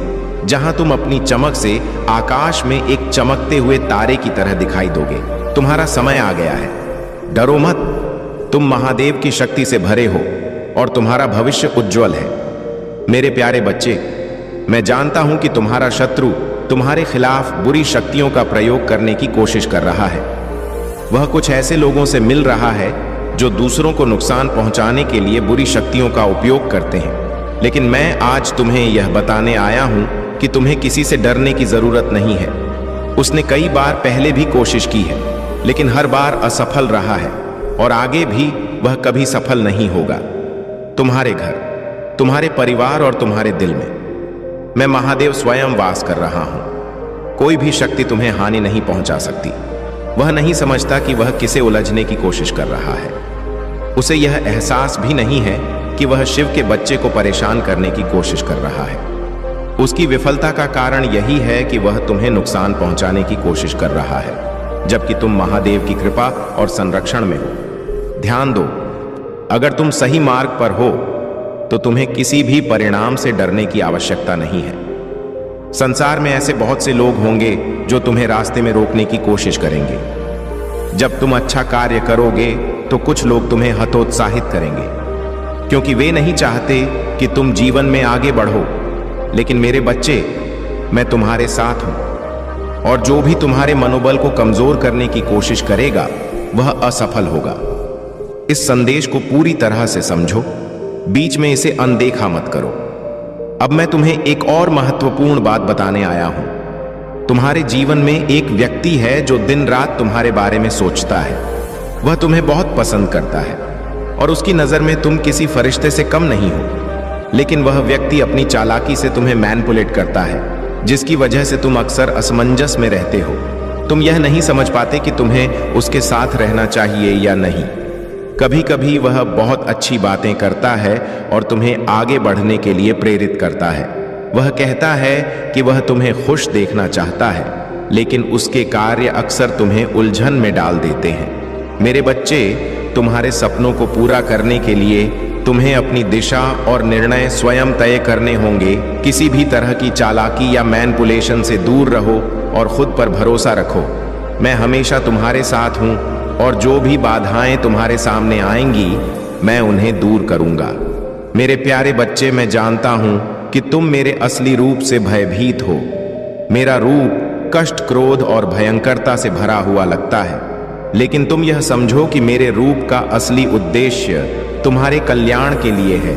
Speaker 1: जहां तुम अपनी चमक से आकाश में एक चमकते हुए तारे की तरह दिखाई दोगे। तुम्हारा समय आ गया है, डरो मत। तुम महादेव की शक्ति से भरे हो और तुम्हारा भविष्य उज्जवल है। मेरे प्यारे बच्चे, मैं जानता हूं कि तुम्हारा शत्रु तुम्हारे खिलाफ बुरी शक्तियों का प्रयोग करने की कोशिश कर रहा है। वह कुछ ऐसे लोगों से मिल रहा है जो दूसरों को नुकसान पहुंचाने के लिए बुरी शक्तियों का उपयोग करते हैं। लेकिन मैं आज तुम्हें यह बताने आया हूं कि तुम्हें किसी से डरने की जरूरत नहीं है। उसने कई बार पहले भी कोशिश की है, लेकिन हर बार असफल रहा है और आगे भी वह कभी सफल नहीं होगा। तुम्हारे घर, तुम्हारे परिवार और तुम्हारे दिल में मैं महादेव स्वयं वास कर रहा हूं। कोई भी शक्ति तुम्हें हानि नहीं पहुंचा सकती। वह नहीं समझता कि वह किसे उलझने की कोशिश कर रहा है। उसे यह एहसास भी नहीं है कि वह शिव के बच्चे को परेशान करने की कोशिश कर रहा है। उसकी विफलता का कारण यही है कि वह तुम्हें नुकसान पहुंचाने की कोशिश कर रहा है, जबकि तुम महादेव की कृपा और संरक्षण में हो। ध्यान दो, अगर तुम सही मार्ग पर हो तो तुम्हें किसी भी परिणाम से डरने की आवश्यकता नहीं है। संसार में ऐसे बहुत से लोग होंगे जो तुम्हें रास्ते में रोकने की कोशिश करेंगे। जब तुम अच्छा कार्य करोगे तो कुछ लोग तुम्हें हतोत्साहित करेंगे, क्योंकि वे नहीं चाहते कि तुम जीवन में आगे बढ़ो। लेकिन मेरे बच्चे, मैं तुम्हारे साथ हूं और जो भी तुम्हारे मनोबल को कमजोर करने की कोशिश करेगा वह असफल होगा। इस संदेश को पूरी तरह से समझो, बीच में इसे अनदेखा मत करो। अब मैं तुम्हें एक और महत्वपूर्ण बात बताने आया हूं। तुम्हारे जीवन में एक व्यक्ति है जो दिन रात तुम्हारे बारे में सोचता है। वह तुम्हें बहुत पसंद करता है और उसकी नजर में तुम किसी फरिश्ते से कम नहीं हो। लेकिन वह व्यक्ति अपनी चालाकी से तुम्हें मैनिपुलेट करता है, जिसकी वजह से तुम अक्सर असमंजस में रहते हो। तुम यह नहीं समझ पाते कि तुम्हें उसके साथ रहना चाहिए या नहीं। कभी कभी वह बहुत अच्छी बातें करता है और तुम्हें आगे बढ़ने के लिए प्रेरित करता है। वह कहता है कि वह तुम्हें खुश देखना चाहता है, लेकिन उसके कार्य अक्सर तुम्हें उलझन में डाल देते हैं। मेरे बच्चे, तुम्हारे सपनों को पूरा करने के लिए तुम्हें अपनी दिशा और निर्णय स्वयं तय करने होंगे। किसी भी तरह की चालाकी या मैनिपुलेशन से दूर रहो और खुद पर भरोसा रखो। मैं हमेशा तुम्हारे साथ हूं और जो भी बाधाएं तुम्हारे सामने आएंगी मैं उन्हें दूर करूंगा। मेरे प्यारे बच्चे, मैं जानता हूं कि तुम मेरे असली रूप से भयभीत हो। मेरा रूप कष्ट, क्रोध और भयंकरता से भरा हुआ लगता है, लेकिन तुम यह समझो कि मेरे रूप का असली उद्देश्य तुम्हारे कल्याण के लिए है।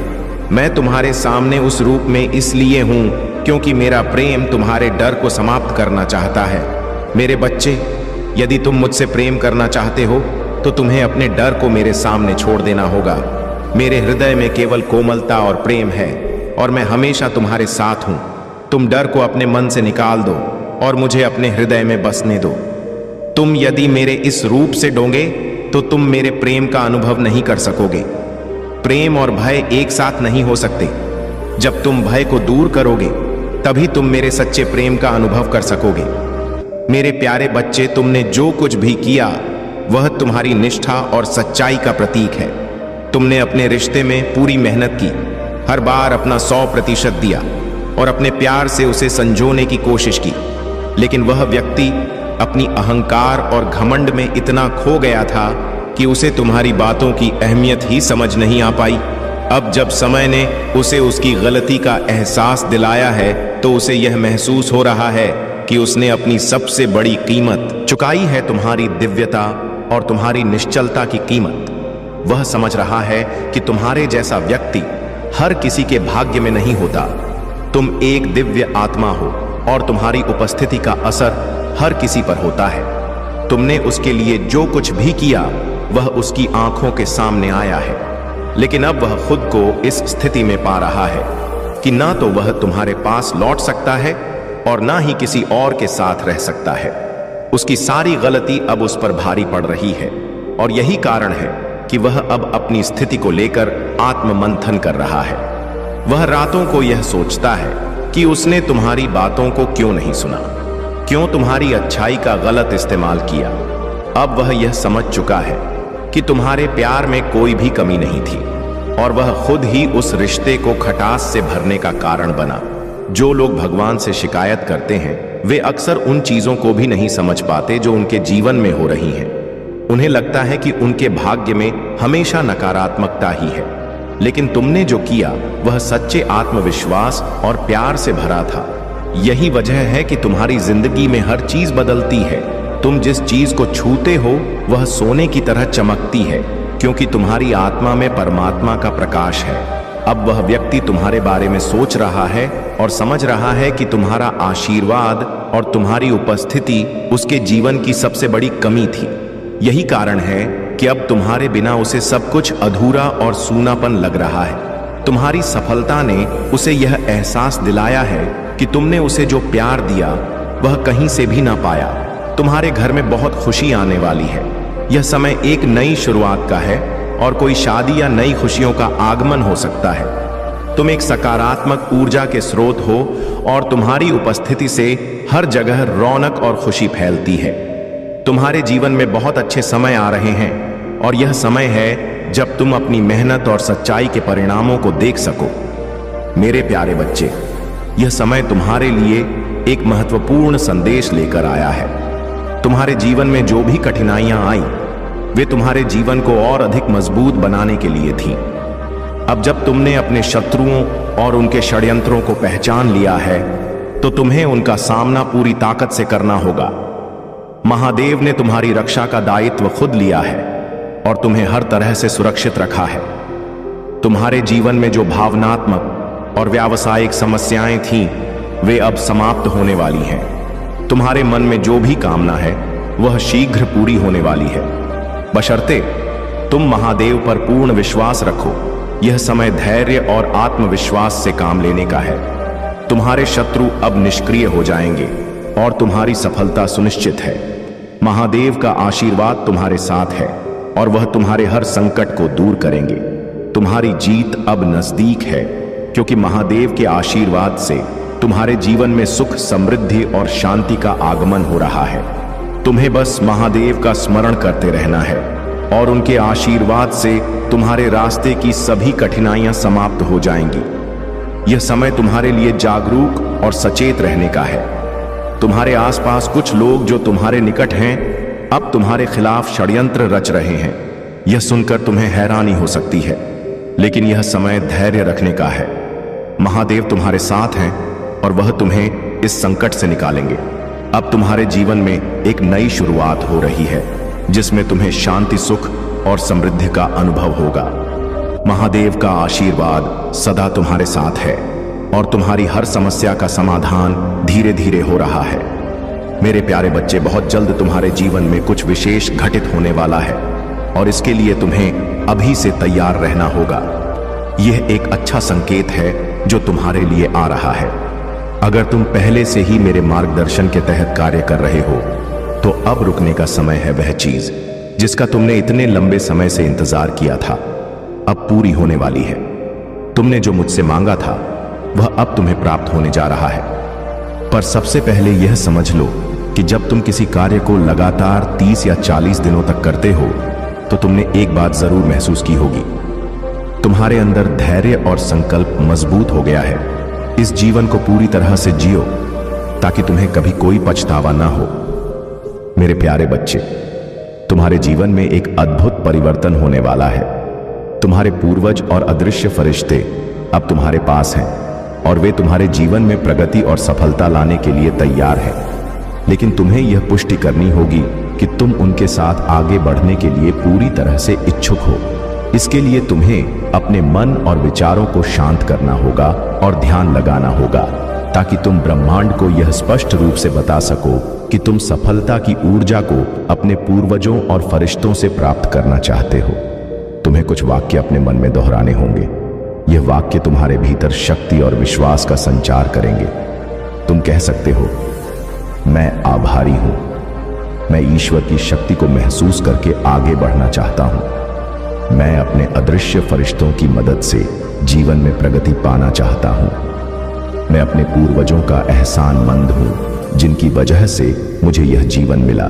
Speaker 1: मैं तुम्हारे सामने उस रूप में इसलिए हूं क्योंकि मेरा प्रेम तुम्हारे डर को समाप्त करना चाहता है। मेरे बच्चे, यदि तुम मुझसे प्रेम करना चाहते हो तो तुम्हें अपने डर को मेरे सामने छोड़ देना होगा। मेरे हृदय में केवल कोमलता और प्रेम है और मैं हमेशा तुम्हारे साथ हूं। तुम डर को अपने मन से निकाल दो और मुझे अपने हृदय में बसने दो। तुम यदि मेरे इस रूप से डोंगे तो तुम मेरे प्रेम का अनुभव नहीं कर सकोगे। प्रेम और भय एक साथ नहीं हो सकते। जब तुम भय को दूर करोगे तभी तुम मेरे सच्चे प्रेम का अनुभव कर सकोगे। मेरे प्यारे बच्चे, तुमने जो कुछ भी किया वह तुम्हारी निष्ठा और सच्चाई का प्रतीक है। तुमने अपने रिश्ते में पूरी मेहनत की, हर बार अपना 100% दिया और अपने प्यार से उसे संजोने की कोशिश की। लेकिन वह व्यक्ति अपनी अहंकार और घमंड में इतना खो गया था कि उसे तुम्हारी बातों की अहमियत ही समझ नहीं आ पाई। अब जब समय ने उसे उसकी गलती का एहसास दिलाया है तो उसे यह महसूस हो रहा है कि उसने अपनी सबसे बड़ी कीमत चुकाई है, तुम्हारी दिव्यता और तुम्हारी निश्चलता की कीमत। वह समझ रहा है कि तुम्हारे जैसा व्यक्ति हर किसी के भाग्य में नहीं होता। तुम एक दिव्य आत्मा हो और तुम्हारी उपस्थिति का असर हर किसी पर होता है। तुमने उसके लिए जो कुछ भी किया वह उसकी आंखों के सामने आया है, लेकिन अब वह खुद को इस स्थिति में पा रहा है कि ना तो वह तुम्हारे पास लौट सकता है और ना ही किसी और के साथ रह सकता है। उसकी सारी गलती अब उस पर भारी पड़ रही है और यही कारण है कि वह अब अपनी स्थिति को लेकर आत्ममंथन कर रहा है। वह रातों को यह सोचता है कि उसने तुम्हारी बातों को क्यों नहीं सुना, क्यों तुम्हारी अच्छाई का गलत इस्तेमाल किया। अब वह यह समझ चुका है कि तुम्हारे प्यार में कोई भी कमी नहीं थी और वह खुद ही उस रिश्ते को खटास से भरने का कारण बना। जो लोग भगवान से शिकायत करते हैं वे अक्सर उन चीजों को भी नहीं समझ पाते जो उनके जीवन में हो रही हैं। उन्हें लगता है कि उनके भाग्य में हमेशा नकारात्मकता ही है, लेकिन तुमने जो किया वह सच्चे आत्मविश्वास और प्यार से भरा था। यही वजह है कि तुम्हारी जिंदगी में हर चीज बदलती है। तुम जिस चीज को छूते हो वह सोने की तरह चमकती है, क्योंकि तुम्हारी आत्मा में परमात्मा का प्रकाश है। अब वह व्यक्ति तुम्हारे बारे में सोच रहा है और समझ रहा है कि तुम्हारा आशीर्वाद और तुम्हारी उपस्थिति उसके जीवन की सबसे बड़ी कमी थी। यही कारण है कि अब तुम्हारे बिना उसे सब कुछ अधूरा और सूनापन लग रहा है। तुम्हारी सफलता ने उसे यह एहसास दिलाया है कि तुमने उसे जो प्यार दिया वह कहीं से भी ना पाया। तुम्हारे घर में बहुत खुशी आने वाली है। यह समय एक नई शुरुआत का है और कोई शादी या नई खुशियों का आगमन हो सकता है। तुम एक सकारात्मक ऊर्जा के स्रोत हो और तुम्हारी उपस्थिति से हर जगह रौनक और खुशी फैलती है। तुम्हारे जीवन में बहुत अच्छे समय आ रहे हैं और यह समय है जब तुम अपनी मेहनत और सच्चाई के परिणामों को देख सको। मेरे प्यारे बच्चे, यह समय तुम्हारे लिए एक महत्वपूर्ण संदेश लेकर आया है। तुम्हारे जीवन में जो भी कठिनाइयां आई वे तुम्हारे जीवन को और अधिक मजबूत बनाने के लिए थीं। अब जब तुमने अपने शत्रुओं और उनके षड्यंत्रों को पहचान लिया है तो तुम्हें उनका सामना पूरी ताकत से करना होगा। महादेव ने तुम्हारी रक्षा का दायित्व खुद लिया है और तुम्हें हर तरह से सुरक्षित रखा है। तुम्हारे जीवन में जो भावनात्मक और व्यावसायिक समस्याएं थीं वे अब समाप्त होने वाली हैं। तुम्हारे मन में जो भी कामना है वह शीघ्र पूरी होने वाली है, बशर्ते तुम महादेव पर पूर्ण विश्वास रखो। यह समय धैर्य और आत्मविश्वास से काम लेने का है। तुम्हारे शत्रु अब निष्क्रिय हो जाएंगे और तुम्हारी सफलता सुनिश्चित है। महादेव का आशीर्वाद तुम्हारे साथ है और वह तुम्हारे हर संकट को दूर करेंगे। तुम्हारी जीत अब नजदीक है, क्योंकि महादेव के आशीर्वाद से तुम्हारे जीवन में सुख, समृद्धि और शांति का आगमन हो रहा है। तुम्हें बस महादेव का स्मरण करते रहना है और उनके आशीर्वाद से तुम्हारे रास्ते की सभी कठिनाइयां समाप्त हो जाएंगी। यह समय तुम्हारे लिए जागरूक और सचेत रहने का है। तुम्हारे आसपास कुछ लोग जो तुम्हारे निकट हैं अब तुम्हारे खिलाफ षड्यंत्र रच रहे हैं। यह सुनकर तुम्हें हैरानी हो सकती है, लेकिन यह समय धैर्य रखने का है। महादेव तुम्हारे साथ हैं और वह तुम्हें इस संकट से निकालेंगे। अब तुम्हारे जीवन में एक नई शुरुआत हो रही है जिसमें तुम्हें शांति, सुख और समृद्धि का अनुभव होगा। महादेव का आशीर्वाद सदा तुम्हारे साथ है और तुम्हारी हर समस्या का समाधान धीरे धीरे हो रहा है। मेरे प्यारे बच्चे, बहुत जल्द तुम्हारे जीवन में कुछ विशेष घटित होने वाला है और इसके लिए तुम्हें अभी से तैयार रहना होगा। यह एक अच्छा संकेत है जो तुम्हारे लिए आ रहा है। अगर तुम पहले से ही मेरे मार्गदर्शन के तहत कार्य कर रहे हो तो अब रुकने का समय है। वह चीज जिसका तुमने इतने लंबे समय से इंतजार किया था अब पूरी होने वाली है। तुमने जो मुझसे मांगा था वह अब तुम्हें प्राप्त होने जा रहा है। पर सबसे पहले यह समझ लो कि जब तुम किसी कार्य को लगातार 30 या 40 दिनों तक करते हो तो तुमने एक बात जरूर महसूस की होगी। तुम्हारे अंदर धैर्य और संकल्प मजबूत हो गया है। इस जीवन को पूरी तरह से जियो ताकि तुम्हें कभी कोई पछतावा ना हो। मेरे प्यारे बच्चे, तुम्हारे जीवन में एक अद्भुत परिवर्तन होने वाला है। तुम्हारे पूर्वज और अदृश्य फरिश्ते अब तुम्हारे पास हैं और वे तुम्हारे जीवन में प्रगति और सफलता लाने के लिए तैयार हैं। लेकिन तुम्हें यह पुष्टि करनी होगी कि तुम उनके साथ आगे बढ़ने के लिए पूरी तरह से इच्छुक हो।
Speaker 2: इसके लिए तुम्हें अपने मन और विचारों को शांत करना होगा और ध्यान लगाना होगा, ताकि तुम ब्रह्मांड को यह स्पष्ट रूप से बता सको कि तुम सफलता की ऊर्जा को अपने पूर्वजों और फरिश्तों से प्राप्त करना चाहते हो। तुम्हें कुछ वाक्य अपने मन में दोहराने होंगे। यह वाक्य तुम्हारे भीतर शक्ति और विश्वास का संचार करेंगे। तुम कह सकते हो, मैं आभारी हूं, मैं ईश्वर की शक्ति को महसूस करके आगे बढ़ना चाहता हूं, मैं अपने अदृश्य फरिश्तों की मदद से जीवन में प्रगति पाना चाहता हूं, मैं अपने पूर्वजों का एहसानमंद हूं जिनकी वजह से मुझे यह जीवन मिला।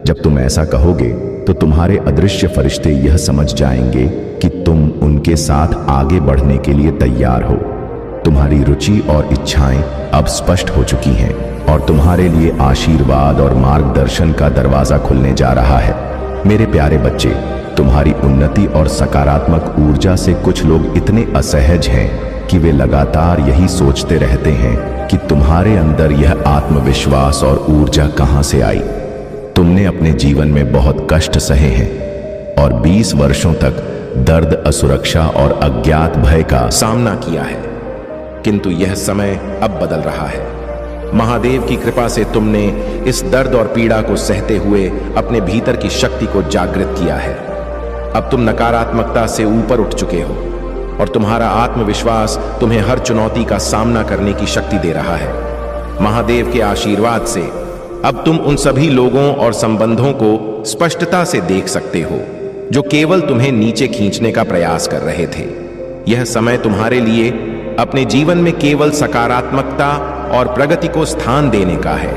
Speaker 2: जब तुम ऐसा कहोगे तो तुम्हारे अदृश्य फरिश्ते यह समझ जाएंगे कि तुम उनके साथ आगे बढ़ने के लिए तैयार हो। तुम्हारी रुचि और इच्छाएं अब स्पष्ट हो चुकी हैं और तुम्हारे लिए आशीर्वाद और मार्गदर्शन का दरवाजा खुलने जा रहा है। मेरे प्यारे बच्चे, तुम्हारी उन्नति और सकारात्मक ऊर्जा से कुछ लोग इतने असहज हैं कि वे लगातार यही सोचते रहते हैं कि तुम्हारे अंदर यह आत्मविश्वास और ऊर्जा कहां से आई। तुमने अपने जीवन में बहुत कष्ट सहे हैं और 20 वर्षों तक दर्द, असुरक्षा और अज्ञात भय का
Speaker 1: सामना किया है, किंतु यह समय अब बदल रहा है। महादेव की कृपा से तुमने इस दर्द और पीड़ा को सहते हुए अपने भीतर की शक्ति को जागृत किया है। अब तुम नकारात्मकता से ऊपर उठ चुके हो और तुम्हारा आत्मविश्वास तुम्हें हर चुनौती का सामना करने की शक्ति दे रहा है। महादेव के आशीर्वाद से अब तुम उन सभी लोगों और संबंधों को स्पष्टता से देख सकते हो जो केवल तुम्हें नीचे खींचने का प्रयास कर रहे थे। यह समय तुम्हारे लिए अपने जीवन में केवल सकारात्मकता और प्रगति को स्थान देने का है।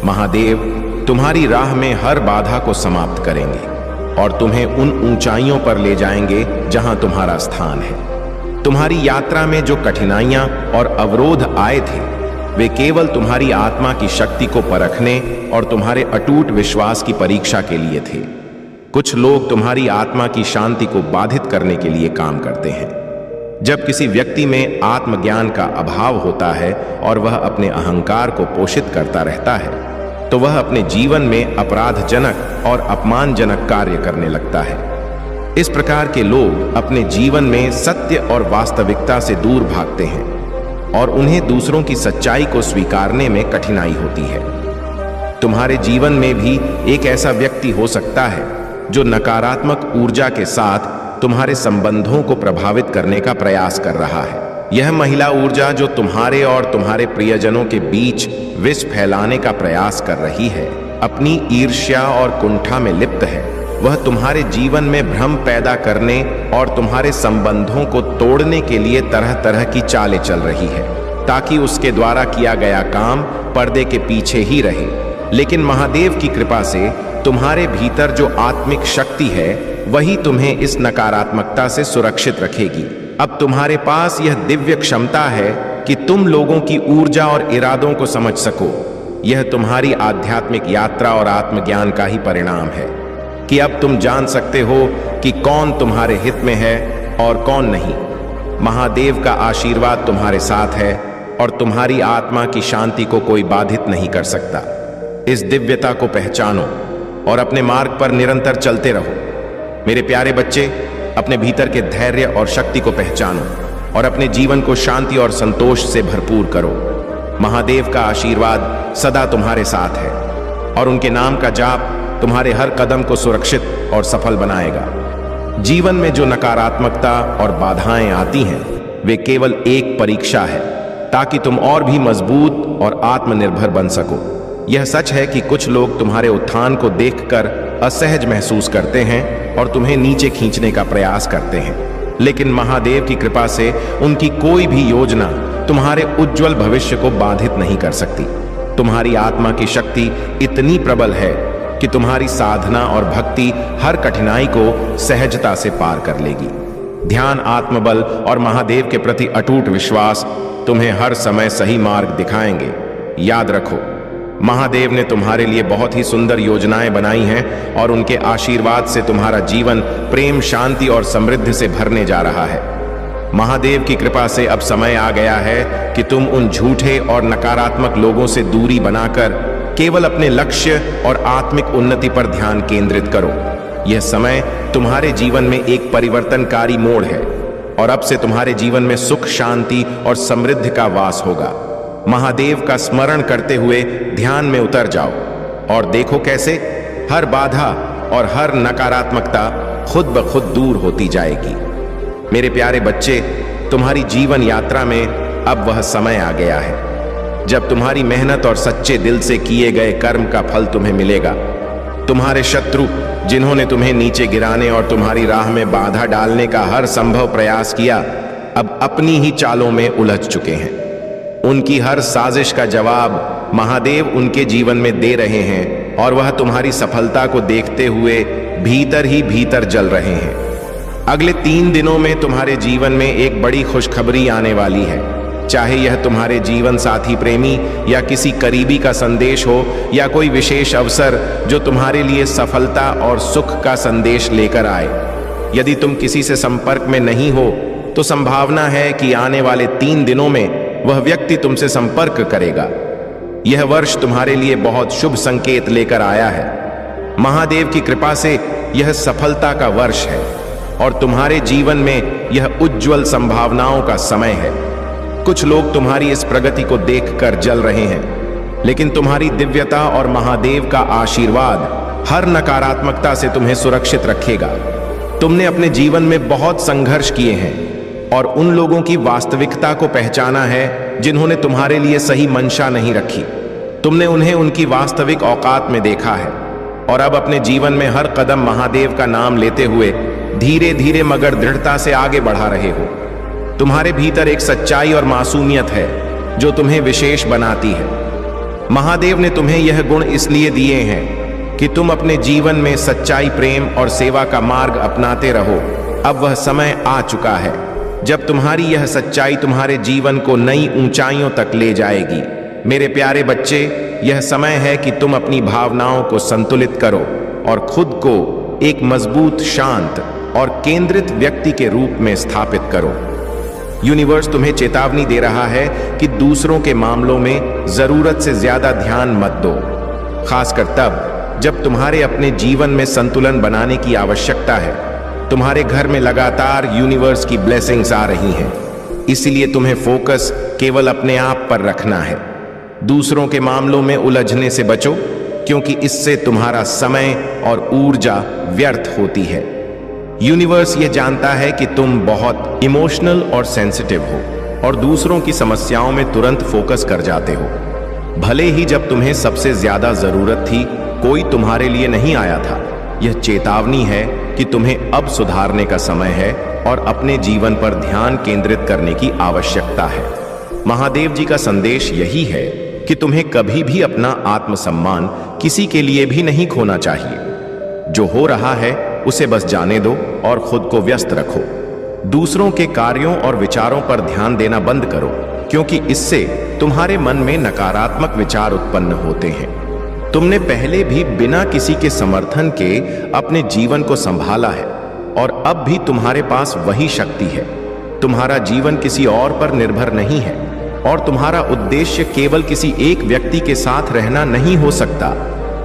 Speaker 1: महादेव तुम्हारी राह में हर बाधा को समाप्त करेंगे और तुम्हें उन ऊंचाइयों पर ले जाएंगे जहां तुम्हारा स्थान है। तुम्हारी यात्रा में जो कठिनाइयां और अवरोध आए थे, वे केवल तुम्हारी आत्मा की शक्ति को परखने और तुम्हारे अटूट विश्वास की परीक्षा के लिए थे। कुछ लोग तुम्हारी आत्मा की शांति को बाधित करने के लिए काम करते हैं। जब किसी व्यक्ति में आत्मज्ञान का अभाव होता है और वह अपने अहंकार को पोषित करता रहता है, तो वह अपने जीवन में अपराधजनक और अपमानजनक कार्य करने लगता है। इस प्रकार के लोग अपने जीवन में सत्य और वास्तविकता से दूर भागते हैं और उन्हें दूसरों की सच्चाई को स्वीकारने में कठिनाई होती है। तुम्हारे जीवन में भी एक ऐसा व्यक्ति हो सकता है जो नकारात्मक ऊर्जा के साथ तुम्हारे संबंधों को प्रभावित करने का प्रयास कर रहा है। यह महिला ऊर्जा जो तुम्हारे और तुम्हारे प्रियजनों के बीच विष फैलाने का प्रयास कर रही है, अपनी ईर्ष्या और कुंठा में लिप्त है। वह तुम्हारे जीवन में भ्रम पैदा करने और तुम्हारे संबंधों को तोड़ने के लिए तरह तरह की चालें चल रही है, ताकि उसके द्वारा किया गया काम पर्दे के पीछे ही रहे। लेकिन महादेव की कृपा से तुम्हारे भीतर जो आत्मिक शक्ति है, वही तुम्हें इस नकारात्मकता से सुरक्षित रखेगी। अब तुम्हारे पास यह दिव्य क्षमता है कि तुम लोगों की ऊर्जा और इरादों को समझ सको। यह तुम्हारी आध्यात्मिक यात्रा और आत्मज्ञान का ही परिणाम है कि अब तुम जान सकते हो कि कौन तुम्हारे हित में है और कौन नहीं। महादेव का आशीर्वाद तुम्हारे साथ है और तुम्हारी आत्मा की शांति को कोई बाधित नहीं कर सकता। इस दिव्यता को पहचानो और अपने मार्ग पर निरंतर चलते रहो। मेरे प्यारे बच्चे, अपने भीतर के धैर्य और शक्ति को पहचानो और अपने जीवन को शांति और संतोष से भरपूर करो। महादेव का आशीर्वाद सदा तुम्हारे साथ है और उनके नाम का जाप तुम्हारे हर कदम को सुरक्षित और सफल बनाएगा। जीवन में जो नकारात्मकता और बाधाएं आती हैं, वे केवल एक परीक्षा है, ताकि तुम और भी मजबूत और आत्मनिर्भर बन सको। यह सच है कि कुछ लोग तुम्हारे उत्थान को देखकर असहज महसूस करते हैं और तुम्हें नीचे खींचने का प्रयास करते हैं, लेकिन महादेव की कृपा से उनकी कोई भी योजना तुम्हारे उज्जवल भविष्य को बाधित नहीं कर सकती। तुम्हारी आत्मा की शक्ति इतनी प्रबल है कि तुम्हारी साधना और भक्ति हर कठिनाई को सहजता से पार कर लेगी। ध्यान, आत्मबल और महादेव के प्रति अटूट विश्वास तुम्हें हर समय सही मार्ग दिखाएंगे। याद रखो, महादेव ने तुम्हारे लिए बहुत ही सुंदर योजनाएं बनाई हैं और उनके आशीर्वाद से तुम्हारा जीवन प्रेम, शांति और समृद्धि से भरने जा रहा है। महादेव की कृपा से अब समय आ गया है कि तुम उन झूठे और नकारात्मक लोगों से दूरी बनाकर केवल अपने लक्ष्य और आत्मिक उन्नति पर ध्यान केंद्रित करो। यह समय तुम्हारे जीवन में एक परिवर्तनकारी मोड़ है और अब से तुम्हारे जीवन में सुख, शांति और समृद्धि का वास होगा। महादेव का स्मरण करते हुए ध्यान में उतर जाओ और देखो कैसे हर बाधा और हर नकारात्मकता खुद ब खुद दूर होती जाएगी। मेरे प्यारे बच्चे, तुम्हारी जीवन यात्रा में अब वह समय आ गया है जब तुम्हारी मेहनत और सच्चे दिल से किए गए कर्म का फल तुम्हें मिलेगा। तुम्हारे शत्रु जिन्होंने तुम्हें नीचे गिराने और तुम्हारी राह में बाधा डालने का हर संभव प्रयास किया, अब अपनी ही चालों में उलझ चुके हैं। उनकी हर साजिश का जवाब महादेव उनके जीवन में दे रहे हैं और वह तुम्हारी सफलता को देखते हुए भीतर ही भीतर जल रहे हैं। अगले 3 दिनों में तुम्हारे जीवन में एक बड़ी खुशखबरी आने वाली है। चाहे यह तुम्हारे जीवन साथी, प्रेमी या किसी करीबी का संदेश हो या कोई विशेष अवसर जो तुम्हारे लिए सफलता और सुख का संदेश लेकर आए। यदि तुम किसी से संपर्क में नहीं हो तो संभावना है कि आने वाले 3 दिनों में वह व्यक्ति तुमसे संपर्क करेगा। यह वर्ष तुम्हारे लिए बहुत शुभ संकेत लेकर आया है। महादेव की कृपा से यह सफलता का वर्ष है और तुम्हारे जीवन में यह उज्जवल संभावनाओं का समय है। कुछ लोग तुम्हारी इस प्रगति को देखकर जल रहे हैं, लेकिन तुम्हारी दिव्यता और महादेव का आशीर्वाद हर नकारात्मकता से तुम्हें सुरक्षित रखेगा। तुमने अपने जीवन में बहुत संघर्ष किए हैं और उन लोगों की वास्तविकता को पहचाना है जिन्होंने तुम्हारे लिए सही मंशा नहीं रखी। तुमने उन्हें उनकी वास्तविक औकात में देखा है और अब अपने जीवन में हर कदम महादेव का नाम लेते हुए धीरे धीरे मगर दृढ़ता से आगे बढ़ा रहे हो। तुम्हारे भीतर एक सच्चाई और मासूमियत है जो तुम्हें विशेष बनाती है। महादेव ने तुम्हें यह गुण इसलिए दिए हैं कि तुम अपने जीवन में सच्चाई, प्रेम और सेवा का मार्ग अपनाते रहो। अब वह समय आ चुका है जब तुम्हारी यह सच्चाई तुम्हारे जीवन को नई ऊंचाइयों तक ले जाएगी। मेरे प्यारे बच्चे, यह समय है कि तुम अपनी भावनाओं को संतुलित करो और खुद को एक मजबूत, शांत और केंद्रित व्यक्ति के रूप में स्थापित करो। यूनिवर्स तुम्हें चेतावनी दे रहा है कि दूसरों के मामलों में जरूरत से ज्यादा ध्यान मत दो, खासकर तब जब तुम्हारे अपने जीवन में संतुलन बनाने की आवश्यकता है। तुम्हारे घर में लगातार यूनिवर्स की ब्लेसिंग्स आ रही हैं, इसलिए तुम्हें फोकस केवल अपने आप पर रखना है। दूसरों के मामलों में उलझने से बचो, क्योंकि इससे तुम्हारा समय और ऊर्जा व्यर्थ होती है। यूनिवर्स ये जानता है कि तुम बहुत इमोशनल और सेंसिटिव हो और दूसरों की समस्याओं में तुरंत फोकस कर जाते हो। भले ही जब तुम्हें सबसे ज्यादा जरूरत थी कोई तुम्हारे लिए नहीं आया था। यह चेतावनी है कि तुम्हें अब सुधारने का समय है और अपने जीवन पर ध्यान केंद्रित करने की आवश्यकता है। महादेव जी का संदेश यही है कि तुम्हें कभी भी अपना आत्मसम्मान किसी के लिए भी नहीं खोना चाहिए। जो हो रहा है उसे बस जाने दो और खुद को व्यस्त रखो। दूसरों के कार्यों और विचारों पर ध्यान देना बंद करो, क्योंकि इससे तुम्हारे मन में नकारात्मक विचार उत्पन्न होते हैं। तुमने पहले भी बिना किसी के समर्थन के अपने जीवन को संभाला है और अब भी तुम्हारे पास वही शक्ति है। तुम्हारा जीवन किसी और पर निर्भर नहीं है और तुम्हारा उद्देश्य केवल किसी एक व्यक्ति के साथ रहना नहीं हो सकता।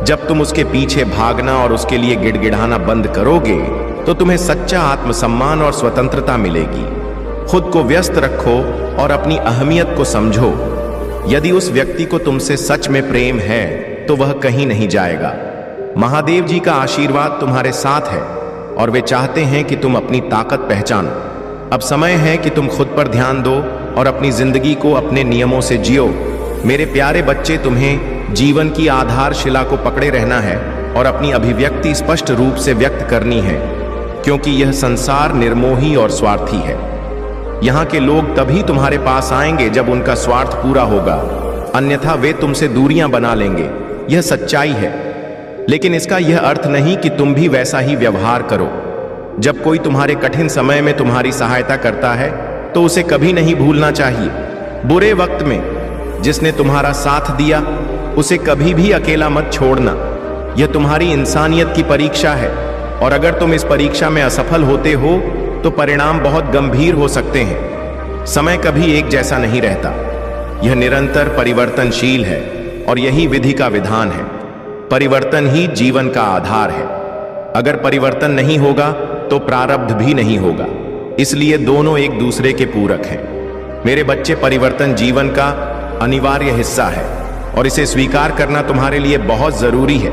Speaker 1: जब तुम उसके पीछे भागना और उसके लिए गिड़गिड़ाना बंद करोगे तो तुम्हें सच्चा आत्मसम्मान और स्वतंत्रता मिलेगी। खुद को व्यस्त रखो और अपनी अहमियत को समझो। यदि उस व्यक्ति को तुमसे सच में प्रेम है तो वह कहीं नहीं जाएगा। महादेव जी का आशीर्वाद तुम्हारे साथ है और वे चाहते हैं कि तुम अपनी ताकत पहचानो। अब समय है कि तुम खुद पर ध्यान दो और अपनी जिंदगी को अपने नियमों से जियो। मेरे प्यारे बच्चे, तुम्हें जीवन की आधारशिला को पकड़े रहना है और अपनी अभिव्यक्ति स्पष्ट रूप से व्यक्त करनी है, क्योंकि यह संसार निर्मोही और स्वार्थी है। यहाँ के लोग तभी तुम्हारे पास आएंगे जब उनका स्वार्थ पूरा होगा, अन्यथा वे तुमसे दूरियां बना लेंगे। यह सच्चाई है, लेकिन इसका यह अर्थ नहीं कि तुम भी वैसा ही व्यवहार करो। जब कोई तुम्हारे कठिन समय में तुम्हारी सहायता करता है तो उसे कभी नहीं भूलना चाहिए। बुरे वक्त में जिसने तुम्हारा साथ दिया उसे कभी भी अकेला मत छोड़ना। यह तुम्हारी इंसानियत की परीक्षा है और अगर तुम इस परीक्षा में असफल होते हो तो परिणाम बहुत गंभीर हो सकते हैं। समय कभी एक जैसा नहीं रहता, यह निरंतर परिवर्तनशील है और यही विधि का विधान है। परिवर्तन ही जीवन का आधार है। अगर परिवर्तन नहीं होगा तो प्रारब्ध भी नहीं होगा। इसलिए दोनों एक दूसरे के पूरक हैं। मेरे बच्चे, परिवर्तन जीवन का अनिवार्य हिस्सा है और इसे स्वीकार करना तुम्हारे लिए बहुत जरूरी है।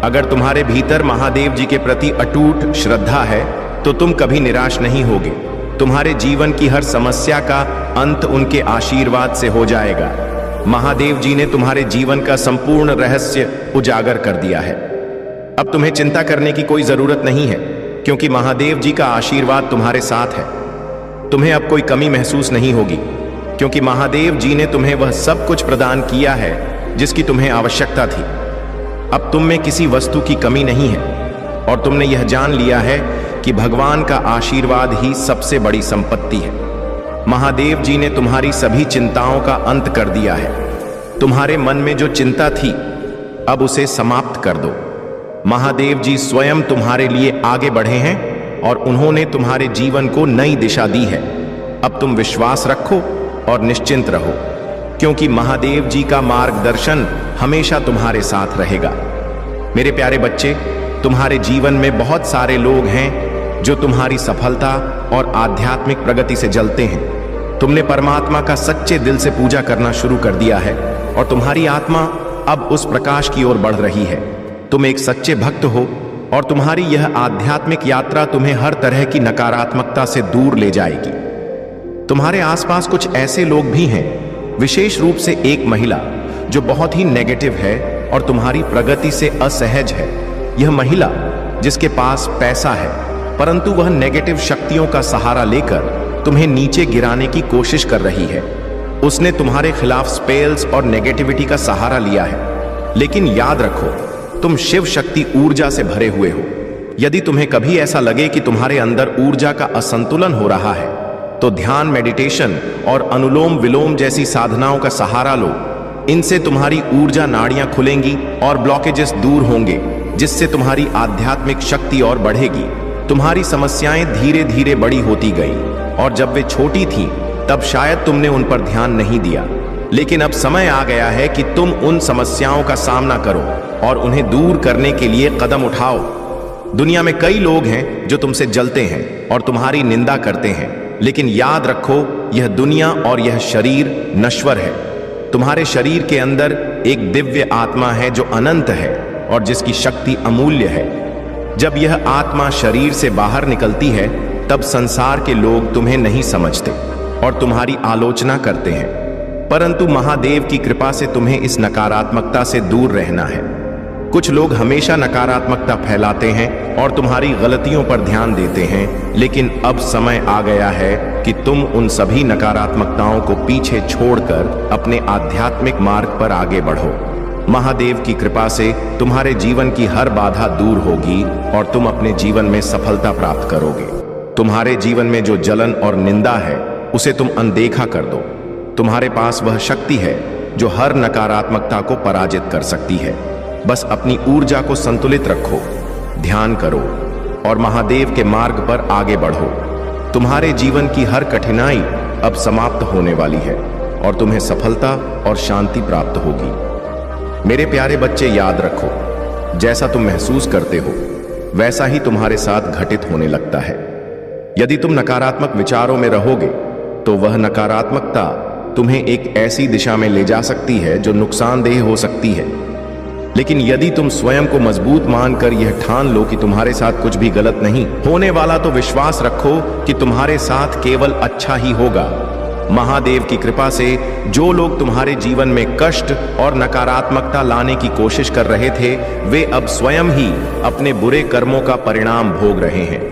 Speaker 1: अगर तुम्हारे भीतर महादेव जी के प्रति अटूट श्रद्धा है तो तुम कभी निराश नहीं होगे। तुम्हारे जीवन की हर समस्या का अंत उनके आशीर्वाद से हो जाएगा। महादेव जी ने तुम्हारे जीवन का संपूर्ण रहस्य उजागर कर दिया है। अब तुम्हें चिंता करने की कोई जरूरत नहीं है, क्योंकि महादेव जी का आशीर्वाद तुम्हारे साथ है। तुम्हें अब कोई कमी महसूस नहीं होगी, क्योंकि महादेव जी ने तुम्हें वह सब कुछ प्रदान किया है जिसकी तुम्हें आवश्यकता थी। अब तुम में किसी वस्तु की कमी नहीं है और तुमने यह जान लिया है कि भगवान का आशीर्वाद ही सबसे बड़ी संपत्ति है। महादेव जी ने तुम्हारी सभी चिंताओं का अंत कर दिया है। तुम्हारे मन में जो चिंता थी, अब उसे समाप्त कर दो। महादेव जी स्वयं तुम्हारे लिए आगे बढ़े हैं और उन्होंने तुम्हारे जीवन को नई दिशा दी है। अब तुम विश्वास रखो और निश्चिंत रहो, क्योंकि महादेव जी का मार्गदर्शन हमेशा तुम्हारे साथ रहेगा। मेरे प्यारे बच्चे, तुम्हारे जीवन में बहुत सारे लोग हैं जो तुम्हारी सफलता और आध्यात्मिक प्रगति से जलते हैं। तुमने परमात्मा का सच्चे दिल से पूजा करना शुरू कर दिया है और तुम्हारी आत्मा अब उस प्रकाश की ओर बढ़ रही है। तुम एक सच्चे भक्त हो और तुम्हारी यह आध्यात्मिक यात्रा तुम्हें हर तरह की नकारात्मकता से दूर ले जाएगी। तुम्हारे आसपास कुछ ऐसे लोग भी हैं, विशेष रूप से एक महिला जो बहुत ही नेगेटिव है और तुम्हारी प्रगति से असहज है। यह महिला जिसके पास पैसा है, परंतु वह नेगेटिव शक्तियों का सहारा लेकर तुम्हें नीचे गिराने की कोशिश कर रही है। उसने तुम्हारे खिलाफ स्पेल्स और नेगेटिविटी का सहारा लिया है। लेकिन याद रखो, तुम शिव शक्ति ऊर्जा से भरे हुए हो। यदि तुम्हें कभी ऐसा लगे कि तुम्हारे अंदर ऊर्जा का असंतुलन हो रहा है, तो ध्यान, मेडिटेशन और अनुलोम विलोम जैसी साधनाओं का सहारा लो। इनसे तुम्हारी ऊर्जा नाड़ियां खुलेंगी और ब्लॉकेजेस दूर होंगे, जिससे तुम्हारी आध्यात्मिक शक्ति और बढ़ेगी। तुम्हारी समस्याएं धीरे धीरे बड़ी होती गई और जब वे छोटी थीं, तब शायद तुमने उन पर ध्यान नहीं दिया। लेकिन अब समय आ गया है कि तुम उन समस्याओं का सामना करो और उन्हें दूर करने के लिए कदम उठाओ। दुनिया में कई लोग हैं जो तुमसे जलते हैं और तुम्हारी निंदा करते हैं, लेकिन याद रखो, यह दुनिया और यह शरीर नश्वर है। तुम्हारे शरीर के अंदर एक दिव्य आत्मा है जो अनंत है और जिसकी शक्ति अमूल्य है। जब यह आत्मा शरीर से बाहर निकलती है, तब संसार के लोग तुम्हें नहीं समझते और तुम्हारी आलोचना करते हैं, परंतु महादेव की कृपा से तुम्हें इस नकारात्मकता से दूर रहना है। कुछ लोग हमेशा नकारात्मकता फैलाते हैं और तुम्हारी गलतियों पर ध्यान देते हैं, लेकिन अब समय आ गया है कि तुम उन सभी नकारात्मकताओं को पीछे छोड़कर अपने आध्यात्मिक मार्ग पर आगे बढ़ो। महादेव की कृपा से तुम्हारे जीवन की हर बाधा दूर होगी और तुम अपने जीवन में सफलता प्राप्त करोगे। तुम्हारे जीवन में जो जलन और निंदा है, उसे तुम अनदेखा कर दो। तुम्हारे पास वह शक्ति है जो हर नकारात्मकता को पराजित कर सकती है। बस अपनी ऊर्जा को संतुलित रखो, ध्यान करो और महादेव के मार्ग पर आगे बढ़ो। तुम्हारे जीवन की हर कठिनाई अब समाप्त होने वाली है और तुम्हें सफलता और शांति प्राप्त होगी। मेरे प्यारे बच्चे, याद रखो, जैसा तुम महसूस करते हो वैसा ही तुम्हारे साथ घटित होने लगता है। यदि तुम नकारात्मक विचारों में रहोगे तो वह नकारात्मकता तुम्हें एक ऐसी दिशा में ले जा सकती है जो नुकसानदेह हो सकती है। लेकिन यदि तुम स्वयं को मजबूत मानकर यह ठान लो कि तुम्हारे साथ कुछ भी गलत नहीं होने वाला, तो विश्वास रखो कि तुम्हारे साथ केवल अच्छा ही होगा। महादेव की कृपा से जो लोग तुम्हारे जीवन में कष्ट और नकारात्मकता लाने की कोशिश कर रहे थे, वे अब स्वयं ही अपने बुरे कर्मों का परिणाम भोग रहे हैं।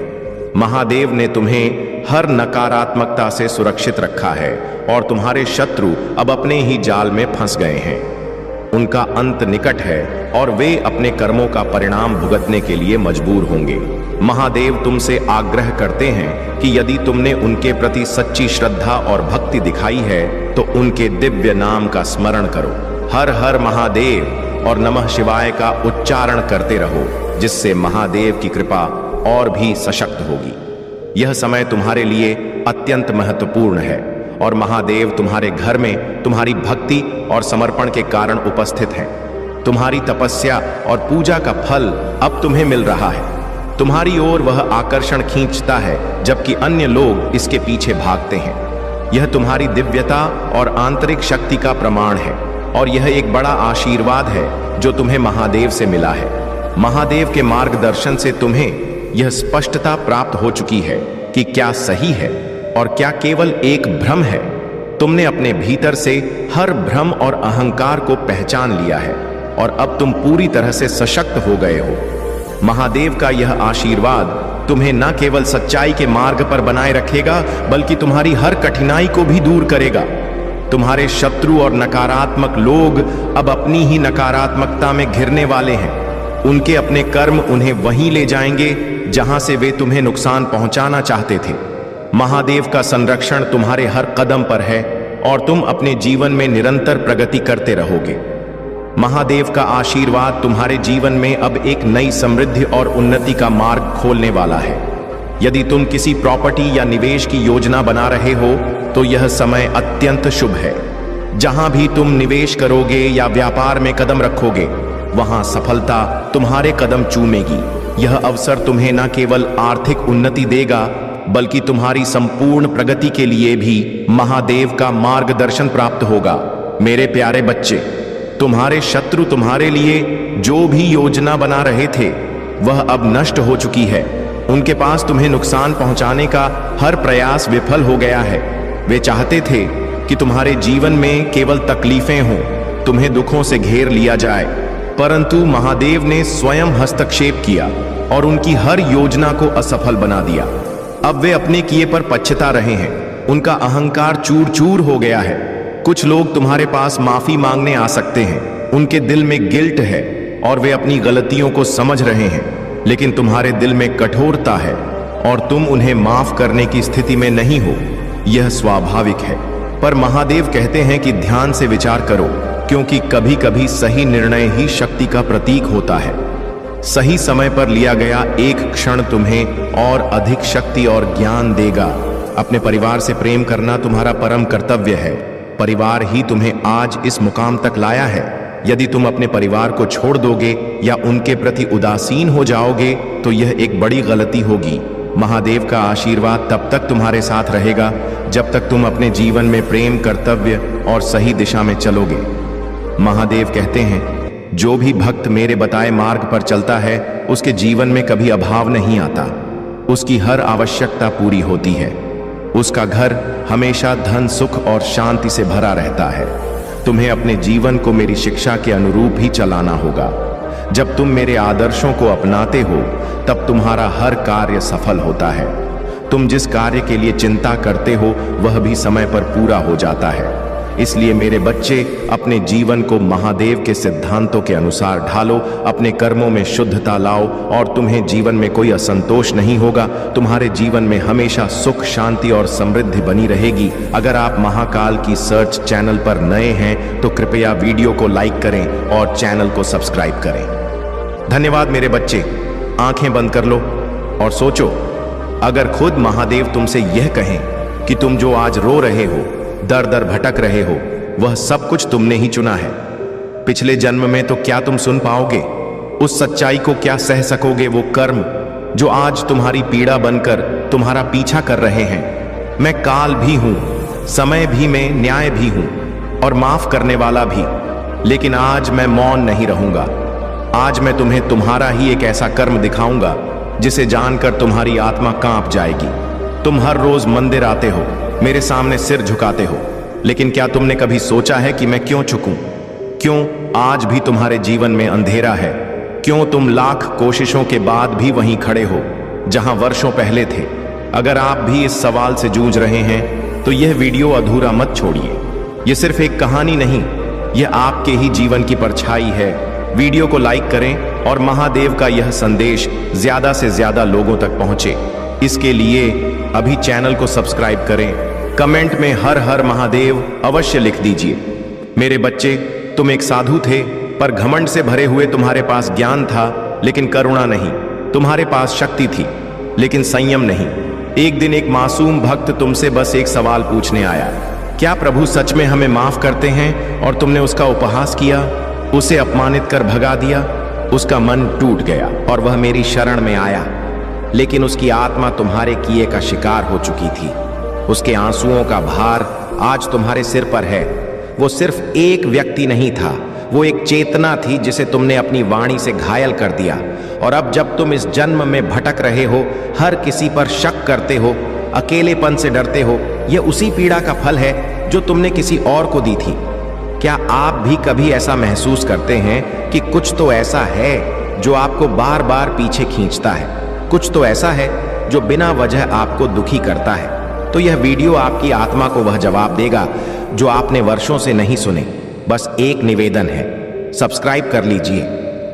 Speaker 1: महादेव ने तुम्हें हर नकारात्मकता से सुरक्षित रखा है और तुम्हारे शत्रु अब अपने ही जाल में फंस गए हैं। उनका अंत निकट है और वे अपने कर्मों का परिणाम भुगतने के लिए मजबूर होंगे। महादेव तुमसे आग्रह करते हैं कि यदि तुमने उनके प्रति सच्ची श्रद्धा और भक्ति दिखाई है तो उनके दिव्य नाम का स्मरण करो। हर हर महादेव और नमः शिवाय का उच्चारण करते रहो, जिससे महादेव की कृपा और भी सशक्त होगी। यह समय तुम्हारे लिए अत्यंत महत्वपूर्ण है और महादेव तुम्हारे घर में तुम्हारी भक्ति और समर्पण के कारण उपस्थित हैं। तुम्हारी तपस्या और पूजा का फल अब तुम्हें मिल रहा है। तुम्हारी ओर वह आकर्षण खींचता है जबकि अन्य लोग इसके पीछे भागते हैं। यह तुम्हारी दिव्यता और आंतरिक शक्ति का प्रमाण है और यह एक बड़ा आशीर्वाद है जो तुम्हें महादेव से मिला है। महादेव के मार्गदर्शन से तुम्हें यह स्पष्टता प्राप्त हो चुकी है कि क्या सही है और क्या केवल एक भ्रम है। तुमने अपने भीतर से हर भ्रम और अहंकार को पहचान लिया है और अब तुम पूरी तरह से सशक्त हो गए हो। महादेव का यह आशीर्वाद तुम्हें न केवल सच्चाई के मार्ग पर बनाए रखेगा बल्कि तुम्हारी हर कठिनाई को भी दूर करेगा। तुम्हारे शत्रु और नकारात्मक लोग अब अपनी ही नकारात्मकता में घिरने वाले हैं। उनके अपने कर्म उन्हें वहीं ले जाएंगे जहां से वे तुम्हें नुकसान पहुंचाना चाहते थे। महादेव का संरक्षण तुम्हारे हर कदम पर है और तुम अपने जीवन में निरंतर प्रगति करते रहोगे। महादेव का आशीर्वाद तुम्हारे जीवन में अब एक नई समृद्धि और उन्नति का मार्ग खोलने वाला है। यदि तुम किसी प्रॉपर्टी या निवेश की योजना बना रहे हो तो यह समय अत्यंत शुभ है। जहां भी तुम निवेश करोगे या व्यापार में कदम रखोगे वहां सफलता तुम्हारे कदम चूमेगी। यह अवसर तुम्हें न केवल आर्थिक उन्नति देगा बल्कि तुम्हारी संपूर्ण प्रगति के लिए भी महादेव का मार्गदर्शन प्राप्त होगा। मेरे प्यारे बच्चे, तुम्हारे शत्रु तुम्हारे लिए जो भी योजना बना रहे थे वह अब नष्ट हो चुकी है। उनके पास तुम्हें नुकसान पहुंचाने का हर प्रयास विफल हो गया है। वे चाहते थे कि तुम्हारे जीवन में केवल तकलीफें हों, तुम्हें दुखों से घेर लिया जाए, परंतु महादेव ने स्वयं हस्तक्षेप किया और उनकी हर योजना को असफल बना दिया। अब वे अपने किए पर पछता रहे हैं। उनका अहंकार चूर चूर हो गया है। कुछ लोग तुम्हारे पास माफी मांगने आ सकते हैं। उनके दिल में गिल्ट है और वे अपनी गलतियों को समझ रहे हैं, लेकिन तुम्हारे दिल में कठोरता है और तुम उन्हें माफ करने की स्थिति में नहीं हो। यह स्वाभाविक है, पर महादेव कहते हैं कि ध्यान से विचार करो, क्योंकि कभी कभी सही निर्णय ही शक्ति का प्रतीक होता है। सही समय पर लिया गया एक क्षण तुम्हें और अधिक शक्ति और ज्ञान देगा। अपने परिवार से प्रेम करना तुम्हारा परम कर्तव्य है। परिवार ही तुम्हें आज इस मुकाम तक लाया है। यदि तुम अपने परिवार को छोड़ दोगे या उनके प्रति उदासीन हो जाओगे तो यह एक बड़ी गलती होगी। महादेव का आशीर्वाद तब तक तुम्हारे साथ रहेगा जब तक तुम अपने जीवन में प्रेम, कर्तव्य और सही दिशा में चलोगे। महादेव कहते हैं, जो भी भक्त मेरे बताए मार्ग पर चलता है उसके जीवन में कभी अभाव नहीं आता। उसकी हर आवश्यकता पूरी होती है। उसका घर हमेशा धन, सुख और शांति से भरा रहता है। तुम्हें अपने जीवन को मेरी शिक्षा के अनुरूप ही चलाना होगा। जब तुम मेरे आदर्शों को अपनाते हो तब तुम्हारा हर कार्य सफल होता है। तुम जिस कार्य के लिए चिंता करते हो वह भी समय पर पूरा हो जाता है। इसलिए मेरे बच्चे, अपने जीवन को महादेव के सिद्धांतों के अनुसार ढालो, अपने कर्मों में शुद्धता लाओ और तुम्हें जीवन में कोई असंतोष नहीं होगा। तुम्हारे जीवन में हमेशा सुख, शांति और समृद्धि बनी रहेगी। अगर आप महाकाल की सर्च चैनल पर नए हैं तो कृपया वीडियो को लाइक करें और चैनल को सब्सक्राइब करें। धन्यवाद मेरे बच्चे। आंखें बंद कर लो और सोचो, अगर खुद महादेव तुमसे यह कहें कि तुम जो आज रो रहे हो, दर दर भटक रहे हो, वह सब कुछ तुमने ही चुना है। पिछले जन्म में तो क्या तुम सुन पाओगे? उस सच्चाई को क्या सह सकोगे? वो कर्म जो आज तुम्हारी पीड़ा बनकर तुम्हारा पीछा कर रहे हैं। मैं काल भी हूं, समय भी, मैं न्याय भी हूं और माफ करने वाला भी। लेकिन आज मैं मौन नहीं रहूंगा। आज मैं तुम्हें तुम्हारा ही एक ऐसा कर्म दिखाऊंगा जिसे जानकर तुम्हारी आत्मा कांप जाएगी। तुम हर रोज मंदिर आते हो, मेरे सामने सिर झुकाते हो, लेकिन क्या तुमने कभी सोचा है कि मैं क्यों झुकूं? क्यों आज भी तुम्हारे जीवन में अंधेरा है? क्यों तुम लाख कोशिशों के बाद भी वहीं खड़े हो जहां वर्षों पहले थे? अगर आप भी इस सवाल से जूझ रहे हैं तो यह वीडियो अधूरा मत छोड़िए। यह सिर्फ एक कहानी नहीं, यह आपके ही जीवन की परछाई है। वीडियो को लाइक करें और महादेव का यह संदेश ज्यादा से ज्यादा लोगों तक पहुंचे। इसके लिए अभी चैनल को सब्सक्राइब करें। कमेंट में हर हर महादेव अवश्य लिख दीजिए। मेरे बच्चे, तुम एक साधु थे, पर घमंड से भरे हुए तुम्हारे पास ज्ञान था लेकिन करुणा नहीं। तुम्हारे पास शक्ति थी लेकिन संयम नहीं। एक दिन एक मासूम भक्त तुमसे बस एक सवाल पूछने आया, क्या प्रभु सच में हमें माफ करते हैं? और तुमने उसका उपहास किया, उसे अपमानित कर भगा दिया। उसका मन टूट गया और वह मेरी शरण में आया। लेकिन उसकी आत्मा तुम्हारे किए का शिकार हो चुकी थी। उसके आंसुओं का भार आज तुम्हारे सिर पर है। वो सिर्फ एक व्यक्ति नहीं था, वो एक चेतना थी जिसे तुमने अपनी वाणी से घायल कर दिया। और अब जब तुम इस जन्म में भटक रहे हो, हर किसी पर शक करते हो, अकेलेपन से डरते हो, यह उसी पीड़ा का फल है जो तुमने किसी और को दी थी। क्या आप भी कभी ऐसा महसूस करते हैं कि कुछ तो ऐसा है जो आपको बार बार पीछे खींचता है? कुछ तो ऐसा है जो बिना वजह आपको दुखी करता है? तो यह वीडियो आपकी आत्मा को वह जवाब देगा जो आपने वर्षों से नहीं सुने। बस एक निवेदन है, सब्सक्राइब कर लीजिए,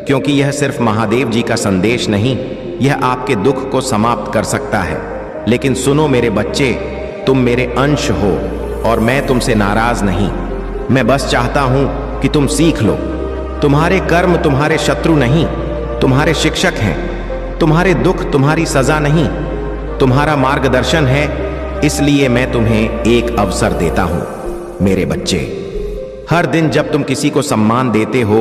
Speaker 1: क्योंकि यह सिर्फ महादेव जी का संदेश नहीं, यह आपके दुख को समाप्त कर सकता है। लेकिन सुनो मेरे बच्चे, तुम मेरे अंश हो और मैं तुमसे नाराज नहीं। मैं बस चाहता हूं कि तुम सीख लो। तुम्हारे कर्म तुम्हारे शत्रु नहीं, तुम्हारे शिक्षक हैं। तुम्हारे दुख तुम्हारी सजा नहीं, तुम्हारा मार्गदर्शन है। इसलिए मैं तुम्हें एक अवसर देता हूं मेरे बच्चे। हर दिन जब तुम किसी को सम्मान देते हो,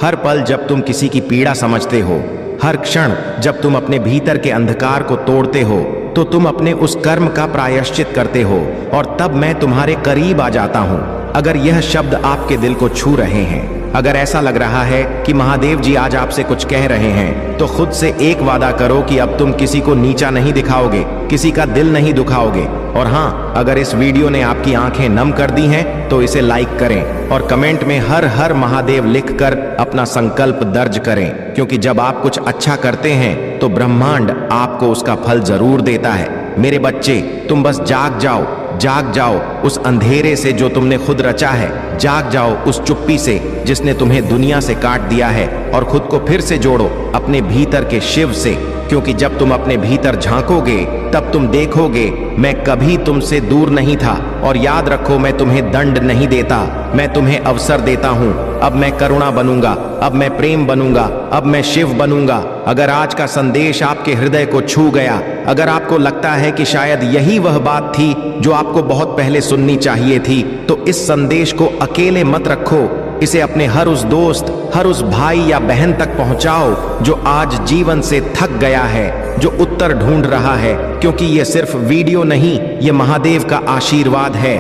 Speaker 1: हर पल जब तुम किसी की पीड़ा समझते हो, हर क्षण जब तुम अपने भीतर के अंधकार को तोड़ते हो, तो तुम अपने उस कर्म का प्रायश्चित करते हो और तब मैं तुम्हारे करीब आ जाता हूं। अगर यह शब्द आपके दिल को छू रहे हैं, अगर ऐसा लग रहा है कि महादेव जी आज आपसे कुछ कह रहे हैं, तो खुद से एक वादा करो कि अब तुम किसी को नीचा नहीं दिखाओगे, किसी का दिल नहीं दुखाओगे। और हाँ, अगर इस वीडियो ने आपकी आंखें नम कर दी हैं तो इसे लाइक करें और कमेंट में हर हर महादेव लिखकर अपना संकल्प दर्ज करें, क्योंकि जब आप कुछ अच्छा करते हैं तो ब्रह्मांड आपको उसका फल जरूर देता है। मेरे बच्चे, तुम बस जाग जाओ, जाग जाओ उस अंधेरे से जो तुमने खुद रचा है। जाग जाओ उस चुप्पी से जिसने तुम्हें दुनिया से काट दिया है और खुद को फिर से जोड़ो अपने भीतर के शिव से, क्योंकि जब तुम अपने भीतर झांकोगे तब तुम देखोगे मैं कभी तुमसे दूर नहीं था। और याद रखो, मैं तुम्हें दंड नहीं देता, मैं तुम्हें अवसर देता हूं। अब मैं करुणा बनूंगा, अब मैं प्रेम बनूंगा, अब मैं शिव बनूंगा। अगर आज का संदेश आपके हृदय को छू गया, अगर आपको लगता है कि शायद यही वह बात थी जो आपको बहुत पहले सुननी चाहिए थी, तो इस संदेश को अकेले मत रखो। इसे अपने हर उस दोस्त, हर उस भाई या बहन तक पहुंचाओ जो आज जीवन से थक गया है, जो उत्तर ढूंढ रहा है, क्योंकि ये सिर्फ वीडियो नहीं, ये महादेव का आशीर्वाद है।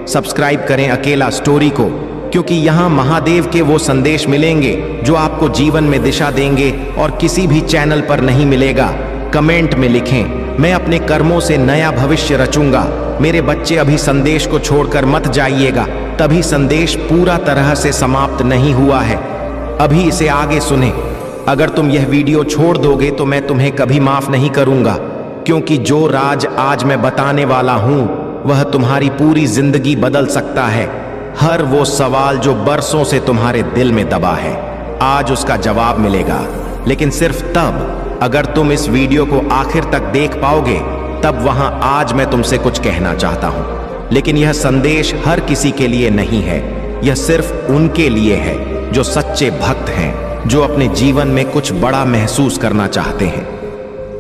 Speaker 1: सब्सक्राइब करें अकेला स्टोरी को, क्योंकि यहाँ महादेव के वो संदेश मिलेंगे जो आपको जीवन में दिशा देंगे और किसी भी चैनल पर नहीं मिलेगा। कमेंट में लिखें, मैं अपने कर्मों से नया भविष्य रचूंगा। मेरे बच्चे, अभी संदेश को छोड़कर मत जाइएगा, तभी संदेश पूरा तरह से समाप्त नहीं हुआ है। अभी इसे आगे सुने। अगर तुम यह वीडियो छोड़ दोगे तो मैं तुम्हें कभी माफ नहीं करूंगा, क्योंकि जो राज आज मैं बताने वाला हूं वह तुम्हारी पूरी जिंदगी बदल सकता है। हर वो सवाल जो बरसों से तुम्हारे दिल में दबा है, आज उसका जवाब मिलेगा। लेकिन सिर्फ तब अगर तुम इस वीडियो को आखिर तक देख पाओगे, तब वहां आज मैं तुमसे कुछ कहना चाहता हूं। लेकिन यह संदेश हर किसी के लिए नहीं है, यह सिर्फ उनके लिए है जो सच्चे भक्त हैं, जो अपने जीवन में कुछ बड़ा महसूस करना चाहते हैं।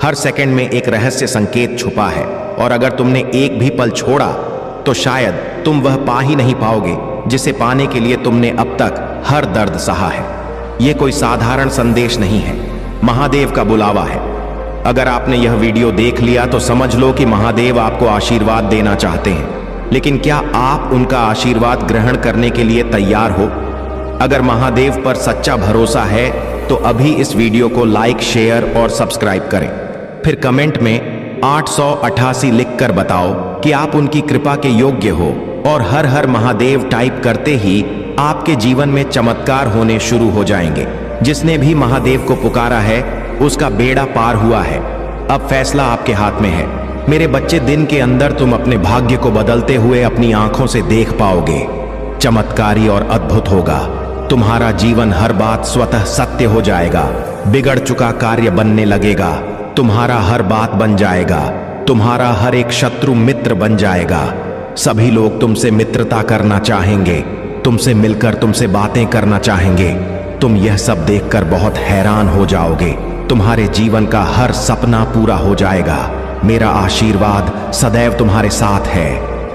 Speaker 1: हर सेकंड में एक रहस्य संकेत छुपा है, और अगर तुमने एक भी पल छोड़ा तो शायद तुम वह पा ही नहीं पाओगे जिसे पाने के लिए तुमने अब तक हर दर्द सहा है। यह कोई साधारण संदेश नहीं है, महादेव का बुलावा है। अगर आपने यह वीडियो देख लिया तो समझ लो कि महादेव आपको आशीर्वाद देना चाहते हैं। लेकिन क्या आप उनका आशीर्वाद ग्रहण करने के लिए तैयार हो? अगर महादेव पर सच्चा भरोसा है तो अभी इस वीडियो को लाइक, शेयर और सब्सक्राइब करें। फिर कमेंट में 888 लिखकर बताओ कि आप उनकी कृपा के योग्य हो, और हर हर महादेव टाइप करते ही आपके जीवन में चमत्कार होने शुरू हो जाएंगे। जिसने भी महादेव को पुकारा है उसका बेड़ा पार हुआ है। अब फैसला आपके हाथ में है। मेरे बच्चे, दिन के अंदर तुम अपने भाग्य को बदलते हुए अपनी आंखों से देख पाओगे। चमत्कारी और अद्भुत होगा। तुम्हारा जीवन, हर बात स्वतः सत्य हो जाएगा। बिगड़ चुका कार्य बनने लगेगा। तुम्हारा हर बात बन जाएगा। तुम्हारा हर एक शत्रु मित्र बन जाएगा। सभी लोग तुमसे मित्रता करना चाहेंगे, तुमसे मिलकर तुमसे बातें करना चाहेंगे। तुम यह सब देखकर बहुत हैरान हो जाओगे। तुम्हारे जीवन का हर सपना पूरा हो जाएगा। मेरा आशीर्वाद सदैव तुम्हारे साथ है।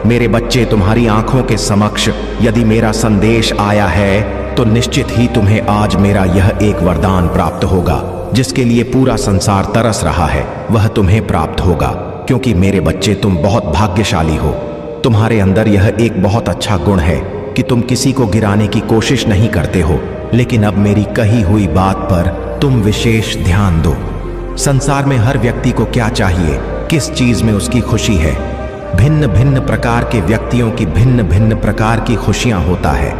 Speaker 1: मेरे बच्चे, तुम्हारी आंखों के समक्ष यदि मेरा संदेश आया है तो निश्चित ही तुम्हें आज मेरा यह एक वरदान प्राप्त होगा। जिसके लिए पूरा संसार तरस रहा है, वह तुम्हें प्राप्त होगा। क्योंकि मेरे बच्चे, तुम बहुत भाग्यशाली हो। तुम्हारे अंदर यह एक बहुत अच्छा गुण है कि तुम किसी को गिराने की कोशिश नहीं करते हो, लेकिन अब मेरी कही हुई बात पर तुम विशेष ध्यान दो। संसार में हर व्यक्ति को क्या चाहिए, किस चीज में उसकी खुशी है। भिन्न भिन्न प्रकार के व्यक्तियों की भिन्न भिन्न प्रकार की खुशियां होता है,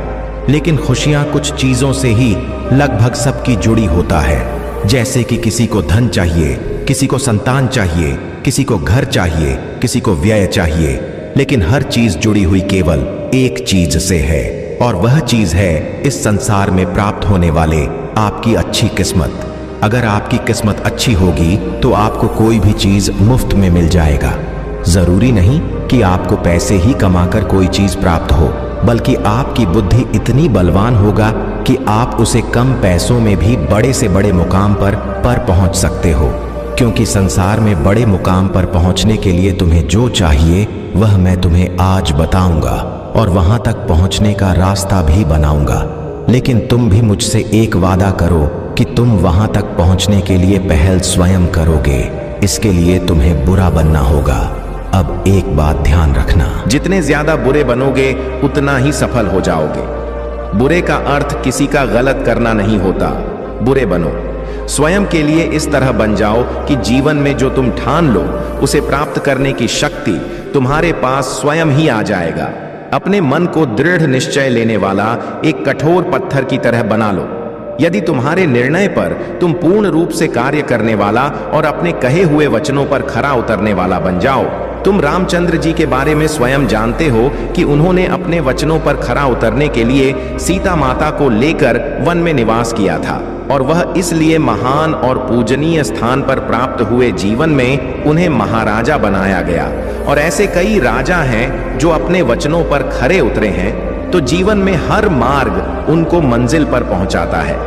Speaker 1: लेकिन खुशियां कुछ चीजों से ही लगभग सबकी जुड़ी होता है। जैसे कि किसी को धन चाहिए, किसी को संतान चाहिए, किसी को घर चाहिए, किसी को व्यय चाहिए, लेकिन हर चीज जुड़ी हुई केवल एक चीज से है, और वह चीज है इस संसार में प्राप्त होने वाले आपकी अच्छी किस्मत। अगर आपकी किस्मत अच्छी होगी तो आपको कोई भी चीज मुफ्त में मिल जाएगा। जरूरी नहीं कि आपको पैसे ही कमाकर कोई चीज प्राप्त हो, बल्कि आपकी बुद्धि इतनी बलवान होगा कि आप उसे कम पैसों में भी बड़े से बड़े मुकाम पर पहुंच सकते हो। क्योंकि संसार में बड़े मुकाम पर पहुंचने के लिए तुम्हें जो चाहिए वह मैं तुम्हें आज बताऊंगा, और वहां तक पहुंचने का रास्ता भी बनाऊंगा। लेकिन तुम भी मुझसे एक वादा करो कि तुम वहां तक पहुंचने के लिए पहल स्वयं करोगे। इसके लिए तुम्हें बुरा बनना होगा। अब एक बात ध्यान रखना,
Speaker 2: जितने ज्यादा बुरे बनोगे उतना ही सफल हो जाओगे। बुरे का अर्थ किसी का गलत करना नहीं होता। बुरे बनो, स्वयं के लिए इस तरह बन जाओ कि जीवन में जो तुम ठान लो उसे प्राप्त करने की शक्ति तुम्हारे पास स्वयं ही आ जाएगा। अपने मन को दृढ़ निश्चय लेने वाला एक कठोर पत्थर की तरह बना लो। यदि तुम्हारे निर्णय पर तुम पूर्ण रूप से कार्य करने वाला और अपने कहे हुए वचनों पर खरा उतरने वाला बन जाओ। तुम रामचंद्र जी के बारे में स्वयं जानते हो कि उन्होंने अपने वचनों पर खरा उतरने के लिए सीता माता को लेकर वन में निवास किया था, और वह इसलिए महान और पूजनीय स्थान पर प्राप्त हुए जीवन में उन्हें महाराजा बनाया गया। और ऐसे कई राजा हैं जो अपने वचनों पर खरे उतरे हैं, तो जीवन में हर मार्ग उनको मंजिल पर पहुंचाता है।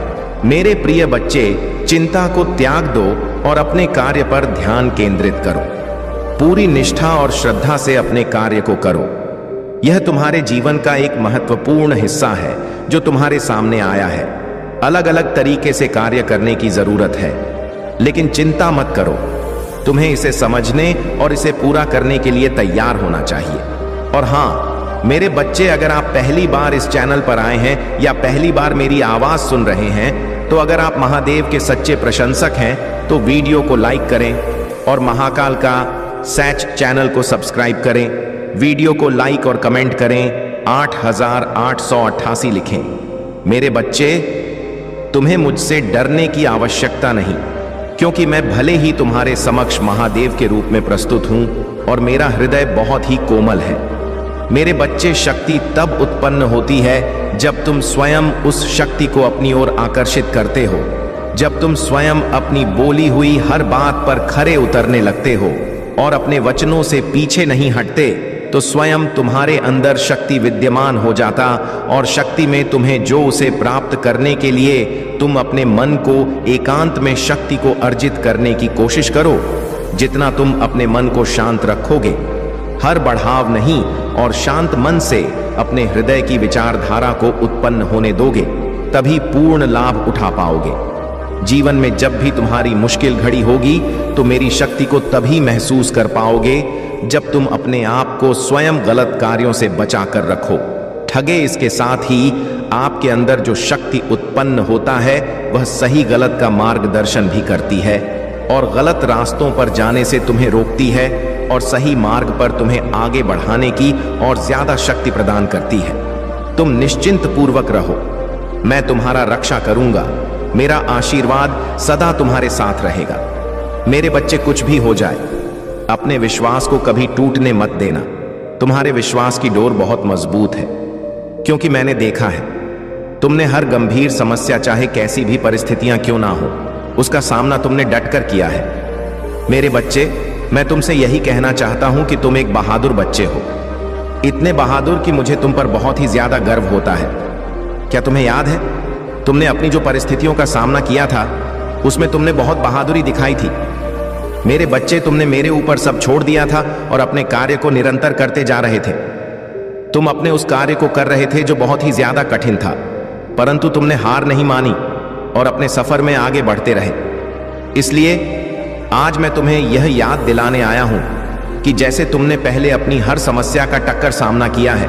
Speaker 2: मेरे प्रिय बच्चे, चिंता को त्याग दो और अपने कार्य पर ध्यान केंद्रित करो। पूरी निष्ठा और श्रद्धा से अपने कार्य को करो। यह तुम्हारे जीवन का एक महत्वपूर्ण हिस्सा है जो तुम्हारे सामने आया है। अलग अलग तरीके से कार्य करने की जरूरत है, लेकिन चिंता मत करो। तुम्हें इसे समझने और इसे पूरा करने के लिए तैयार होना चाहिए। और हाँ मेरे बच्चे, अगर आप पहली बार इस चैनल पर आए हैं या पहली बार मेरी आवाज सुन रहे हैं, तो अगर आप महादेव के सच्चे प्रशंसक हैं तो वीडियो को लाइक करें और महाकाल का सैच चैनल को सब्सक्राइब करें। वीडियो को लाइक और कमेंट करें। 8888 लिखें। मेरे बच्चे, तुम्हें मुझसे डरने की आवश्यकता नहीं, क्योंकि मैं भले ही तुम्हारे समक्ष महादेव के रूप में प्रस्तुत हूं और मेरा हृदय बहुत ही कोमल है। मेरे बच्चे, शक्ति तब उत्पन्न होती है जब तुम स्वयं उस शक्ति को अपनी ओर आकर्षित करते हो। जब तुम स्वयं अपनी बोली हुई हर बात पर खरे उतरने लगते हो और अपने वचनों से पीछे नहीं हटते, तो स्वयं तुम्हारे अंदर शक्ति विद्यमान हो जाता, और शक्ति में तुम्हें जो उसे प्राप्त करने के लिए तुम अपने मन को एकांत में शक्ति को अर्जित करने की कोशिश करो। जितना तुम अपने मन को शांत रखोगे, हर बढ़ाव नहीं और शांत मन से अपने हृदय की विचारधारा को उत्पन्न होने दोगे, तभी पूर्ण लाभ उठा पाओगे। जीवन में जब भी तुम्हारी मुश्किल घड़ी होगी तो मेरी शक्ति को तभी महसूस कर पाओगे जब तुम अपने आप को स्वयं गलत कार्यों से बचा कर रखो। ठगे, इसके साथ ही आपके अंदर जो शक्ति उत्पन्न होता है वह सही गलत का मार्गदर्शन भी करती है, और गलत रास्तों पर जाने से तुम्हें रोकती है, और सही मार्ग पर तुम्हें आगे बढ़ाने की और ज्यादा शक्ति प्रदान करती है। तुम निश्चिंत पूर्वक रहो, मैं तुम्हारा रक्षा करूंगा। मेरा आशीर्वाद सदा तुम्हारे साथ रहेगा। मेरे बच्चे, कुछ भी हो जाए, अपने विश्वास को कभी टूटने मत देना। तुम्हारे विश्वास की डोर बहुत मजबूत है, क्योंकि मैंने देखा है तुमने हर गंभीर समस्या, चाहे कैसी भी परिस्थितियां क्यों ना हो, उसका सामना तुमने डटकर किया है। मेरे बच्चे, मैं तुमसे यही कहना चाहता हूं कि तुम एक बहादुर बच्चे हो, इतने बहादुर कि मुझे तुम पर बहुत ही ज्यादा गर्व होता है। क्या तुम्हें याद है, तुमने अपनी जो परिस्थितियों का सामना किया था उसमें तुमने बहुत बहादुरी दिखाई थी। मेरे बच्चे, तुमने मेरे ऊपर सब छोड़ दिया था और अपने कार्य को निरंतर करते जा रहे थे। तुम अपने उस कार्य को कर रहे थे जो बहुत ही ज्यादा कठिन था, परंतु तुमने हार नहीं मानी और अपने सफर में आगे बढ़ते रहे।
Speaker 1: इसलिए आज मैं तुम्हें यह याद दिलाने आया हूं कि जैसे तुमने पहले अपनी हर समस्या का टक्कर सामना किया है,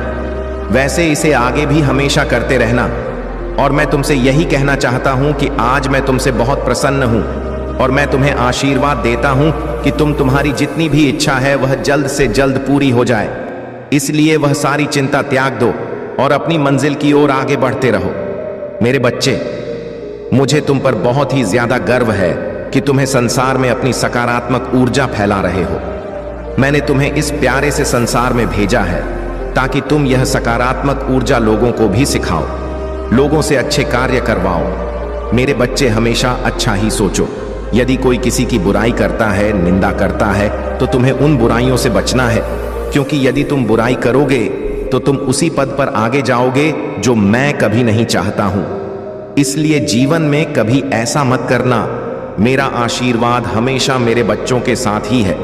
Speaker 1: वैसे इसे आगे भी हमेशा करते रहना। और मैं तुमसे यही कहना चाहता हूं कि आज मैं तुमसे बहुत प्रसन्न हूं और मैं तुम्हें आशीर्वाद देता हूं कि तुम्हारी जितनी भी इच्छा है वह जल्द से जल्द पूरी हो जाए। इसलिए वह सारी चिंता त्याग दो और अपनी मंजिल की ओर आगे बढ़ते रहो। मेरे बच्चे, मुझे तुम पर बहुत ही ज्यादा गर्व है कि तुम्हें संसार में अपनी सकारात्मक ऊर्जा फैला रहे हो। मैंने तुम्हें इस प्यारे से संसार में भेजा है ताकि तुम यह सकारात्मक ऊर्जा लोगों को भी सिखाओ, लोगों से अच्छे कार्य करवाओ। मेरे बच्चे, हमेशा अच्छा ही सोचो। यदि कोई किसी की बुराई करता है, निंदा करता है, तो तुम्हें उन बुराइयों से बचना है, क्योंकि यदि तुम बुराई करोगे तो तुम उसी पद पर आगे जाओगे जो मैं कभी नहीं चाहता हूं। इसलिए जीवन में कभी ऐसा मत करना। मेरा आशीर्वाद हमेशा मेरे बच्चों के साथ ही है।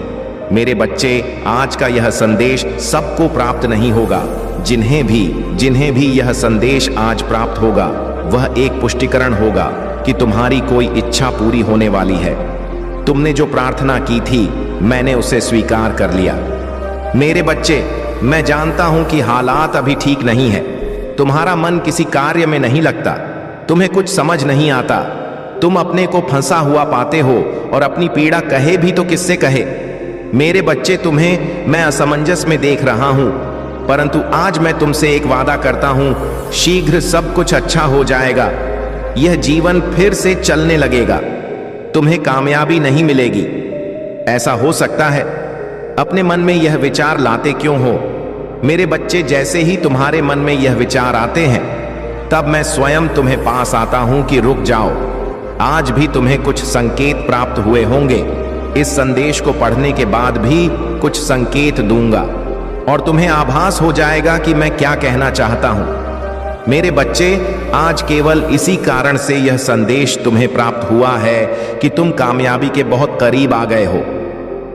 Speaker 1: मेरे बच्चे, आज का यह संदेश सबको प्राप्त नहीं होगा। जिन्हें भी यह संदेश आज प्राप्त होगा, वह एक पुष्टिकरण होगा कि तुम्हारी कोई इच्छा पूरी होने वाली है। तुमने जो प्रार्थना की थी, मैंने उसे स्वीकार कर लिया। मेरे बच्चे, मैं जानता हूं कि हालात अभी ठीक नहीं है। तुम्हारा मन किसी कार्य में नहीं लगता, तुम्हें कुछ समझ नहीं आता, तुम अपने को फंसा हुआ पाते हो और अपनी पीड़ा कहे भी तो किससे कहे। मेरे बच्चे, तुम्हें मैं असमंजस में देख रहा हूं, परंतु आज मैं तुमसे एक वादा करता हूं, शीघ्र सब कुछ अच्छा हो जाएगा। यह जीवन फिर से चलने लगेगा। तुम्हें कामयाबी नहीं मिलेगी। ऐसा हो सकता है अपने मन में यह विचार लाते क्यों हो? मेरे बच्चे, जैसे ही तुम्हारे मन में यह विचार आते हैं, तब मैं स्वयं तुम्हें पास आता हूं कि रुक जाओ। आज भी तुम्हें कुछ संकेत प्राप्त हुए होंगे। इस संदेश को पढ़ने के बाद भी कुछ संकेत दूंगा और तुम्हें आभास हो जाएगा कि मैं क्या कहना चाहता हूं। मेरे बच्चे, आज केवल इसी कारण से यह संदेश तुम्हें प्राप्त हुआ है कि तुम कामयाबी के बहुत करीब आ गए हो।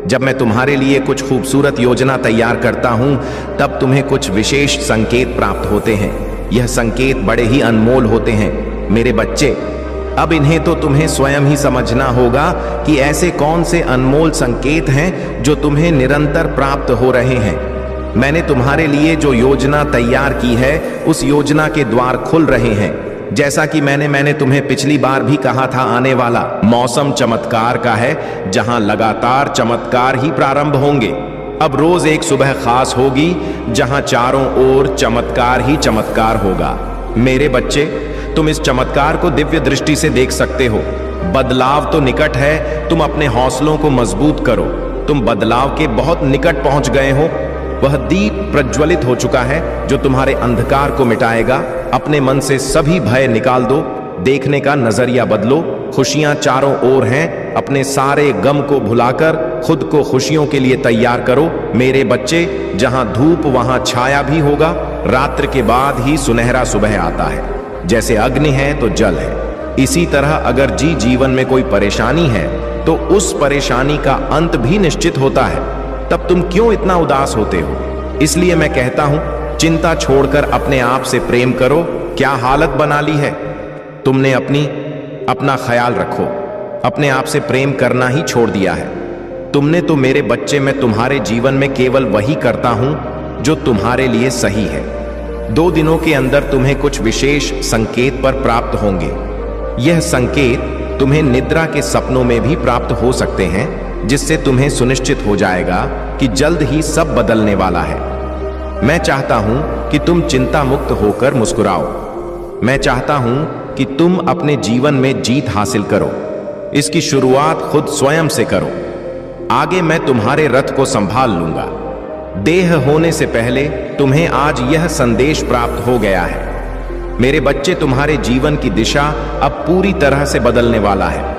Speaker 1: जब मैं तुम्हारे लिए कुछ खूबसूरत योजना तैयार करता हूं, तब तुम्हें कुछ विशेष संकेत प्राप्त होते हैं। यह संकेत बड़े ही अनमोल होते हैं। मेरे बच्चे, अब इन्हें तो तुम्हें स्वयं ही समझना होगा कि ऐसे कौन से अनमोल संकेत हैं जो तुम्हें निरंतर प्राप्त हो रहे हैं। मैंने तुम्हारे लिए जो योजना तैयार की है, उस योजना के द्वार खुल रहे हैं। जैसा कि मैंने तुम्हें पिछली बार भी कहा था, आने वाला मौसम चमत्कार का है, जहां लगातार चमत्कार ही प्रारंभ होंगे। अब रोज एक सुबह खास होगी जहां चारों ओर चमत्कार ही चमत्कार होगा। मेरे बच्चे, तुम इस चमत्कार को दिव्य दृष्टि से देख सकते हो। बदलाव तो निकट है, तुम अपने हौसलों को मजबूत करो। तुम बदलाव के बहुत निकट पहुंच गए हो। वह दीप प्रज्वलित हो चुका है जो तुम्हारे अंधकार को मिटाएगा। अपने मन से सभी भय निकाल दो, देखने का नजरिया बदलो। खुशियां चारों ओर हैं। अपने सारे गम को भुलाकर खुद को खुशियों के लिए तैयार करो। मेरे बच्चे, जहां धूप वहां छाया भी होगा। रात्रि के बाद ही सुनहरा सुबह आता है। जैसे अग्नि है तो जल है, इसी तरह अगर जीवन में कोई परेशानी है तो उस परेशानी का अंत भी निश्चित होता है। तब तुम क्यों इतना उदास होते हो? इसलिए मैं कहता हूं, चिंता छोड़कर अपने आप से प्रेम करो। क्या हालत बना ली है? तुमने अपना ख्याल रखो। अपने आप से प्रेम करना ही छोड़ दिया है तुमने। तो मेरे बच्चे, मैं तुम्हारे जीवन में केवल वही करता हूं जो तुम्हारे लिए सही है। 2 दिनों के अंदर तुम्हें कुछ विशेष संकेत पर प्राप्त होंगे। यह संकेत तुम्हें निद्रा के सपनों में भी प्राप्त हो सकते हैं, जिससे तुम्हें सुनिश्चित हो जाएगा कि जल्द ही सब बदलने वाला है। मैं चाहता हूं कि तुम चिंता मुक्त होकर मुस्कुराओ। मैं चाहता हूं कि तुम अपने जीवन में जीत हासिल करो। इसकी शुरुआत खुद स्वयं से करो। आगे मैं तुम्हारे रथ को संभाल लूंगा। देह होने से पहले तुम्हें आज यह संदेश प्राप्त हो गया है। मेरे बच्चे, तुम्हारे जीवन की दिशा अब पूरी तरह से बदलने वाला है।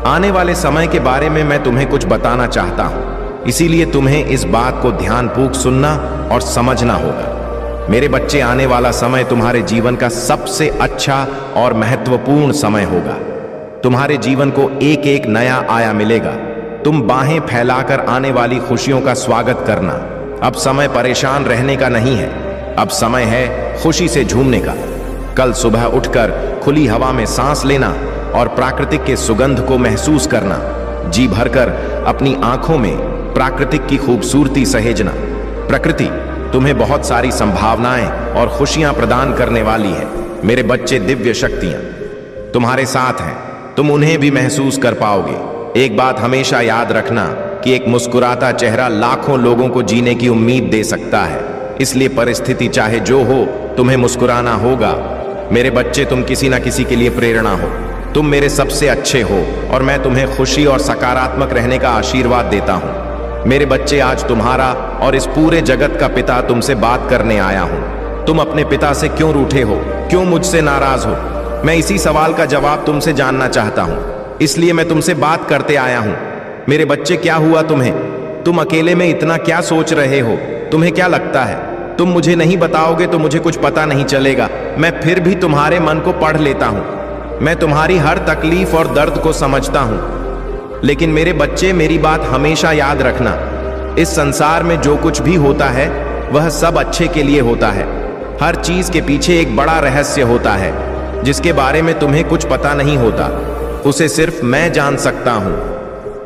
Speaker 1: आने वाले समय के बारे में मैं तुम्हें कुछ बताना चाहता हूं, इसीलिए तुम्हें इस बात को ध्यानपूर्वक सुनना और समझना होगा। मेरे बच्चे, आने वाला समय तुम्हारे जीवन का सबसे अच्छा और महत्वपूर्ण समय होगा। तुम्हारे जीवन को एक एक नया आयाम मिलेगा। तुम बाहें फैलाकर आने वाली खुशियों का स्वागत करना। अब समय परेशान रहने का नहीं है, अब समय है खुशी से झूमने का। कल सुबह उठकर खुली हवा में सांस लेना, और प्राकृतिक के सुगंध को महसूस करना, जी भरकर अपनी आंखों में प्राकृतिक की खूबसूरती सहेजना। प्रकृति तुम्हें बहुत सारी संभावनाएं और खुशियां प्रदान करने वाली है। मेरे बच्चे, दिव्य शक्तियां तुम्हारे साथ हैं, तुम उन्हें भी महसूस कर पाओगे। एक बात हमेशा याद रखना कि एक मुस्कुराता चेहरा लाखों लोगों को जीने की उम्मीद दे सकता है। इसलिए परिस्थिति चाहे जो हो, तुम्हें मुस्कुराना होगा। मेरे बच्चे, तुम किसी ना किसी के लिए प्रेरणा हो। तुम मेरे सबसे अच्छे हो और मैं तुम्हें खुशी और सकारात्मक रहने का आशीर्वाद देता हूं। मेरे बच्चे, आज तुम्हारा और इस पूरे जगत का पिता तुमसे बात करने आया हूं। तुम अपने पिता से क्यों रूठे हो, क्यों मुझसे नाराज हो? मैं इसी सवाल का जवाब तुमसे जानना चाहता हूं, इसलिए मैं तुमसे बात करते आया हूं। मेरे बच्चे, क्या हुआ तुम्हें? तुम अकेले में इतना क्या सोच रहे हो? तुम्हें क्या लगता है तुम मुझे नहीं बताओगे तो मुझे कुछ पता नहीं चलेगा? मैं फिर भी तुम्हारे मन को पढ़ लेता हूं। मैं तुम्हारी हर तकलीफ और दर्द को समझता हूं। लेकिन मेरे बच्चे, मेरी बात हमेशा याद रखना, इस संसार में जो कुछ भी होता है वह सब अच्छे के लिए होता है। हर चीज के पीछे एक बड़ा रहस्य होता है जिसके बारे में तुम्हें कुछ पता नहीं होता। उसे सिर्फ मैं जान सकता हूं।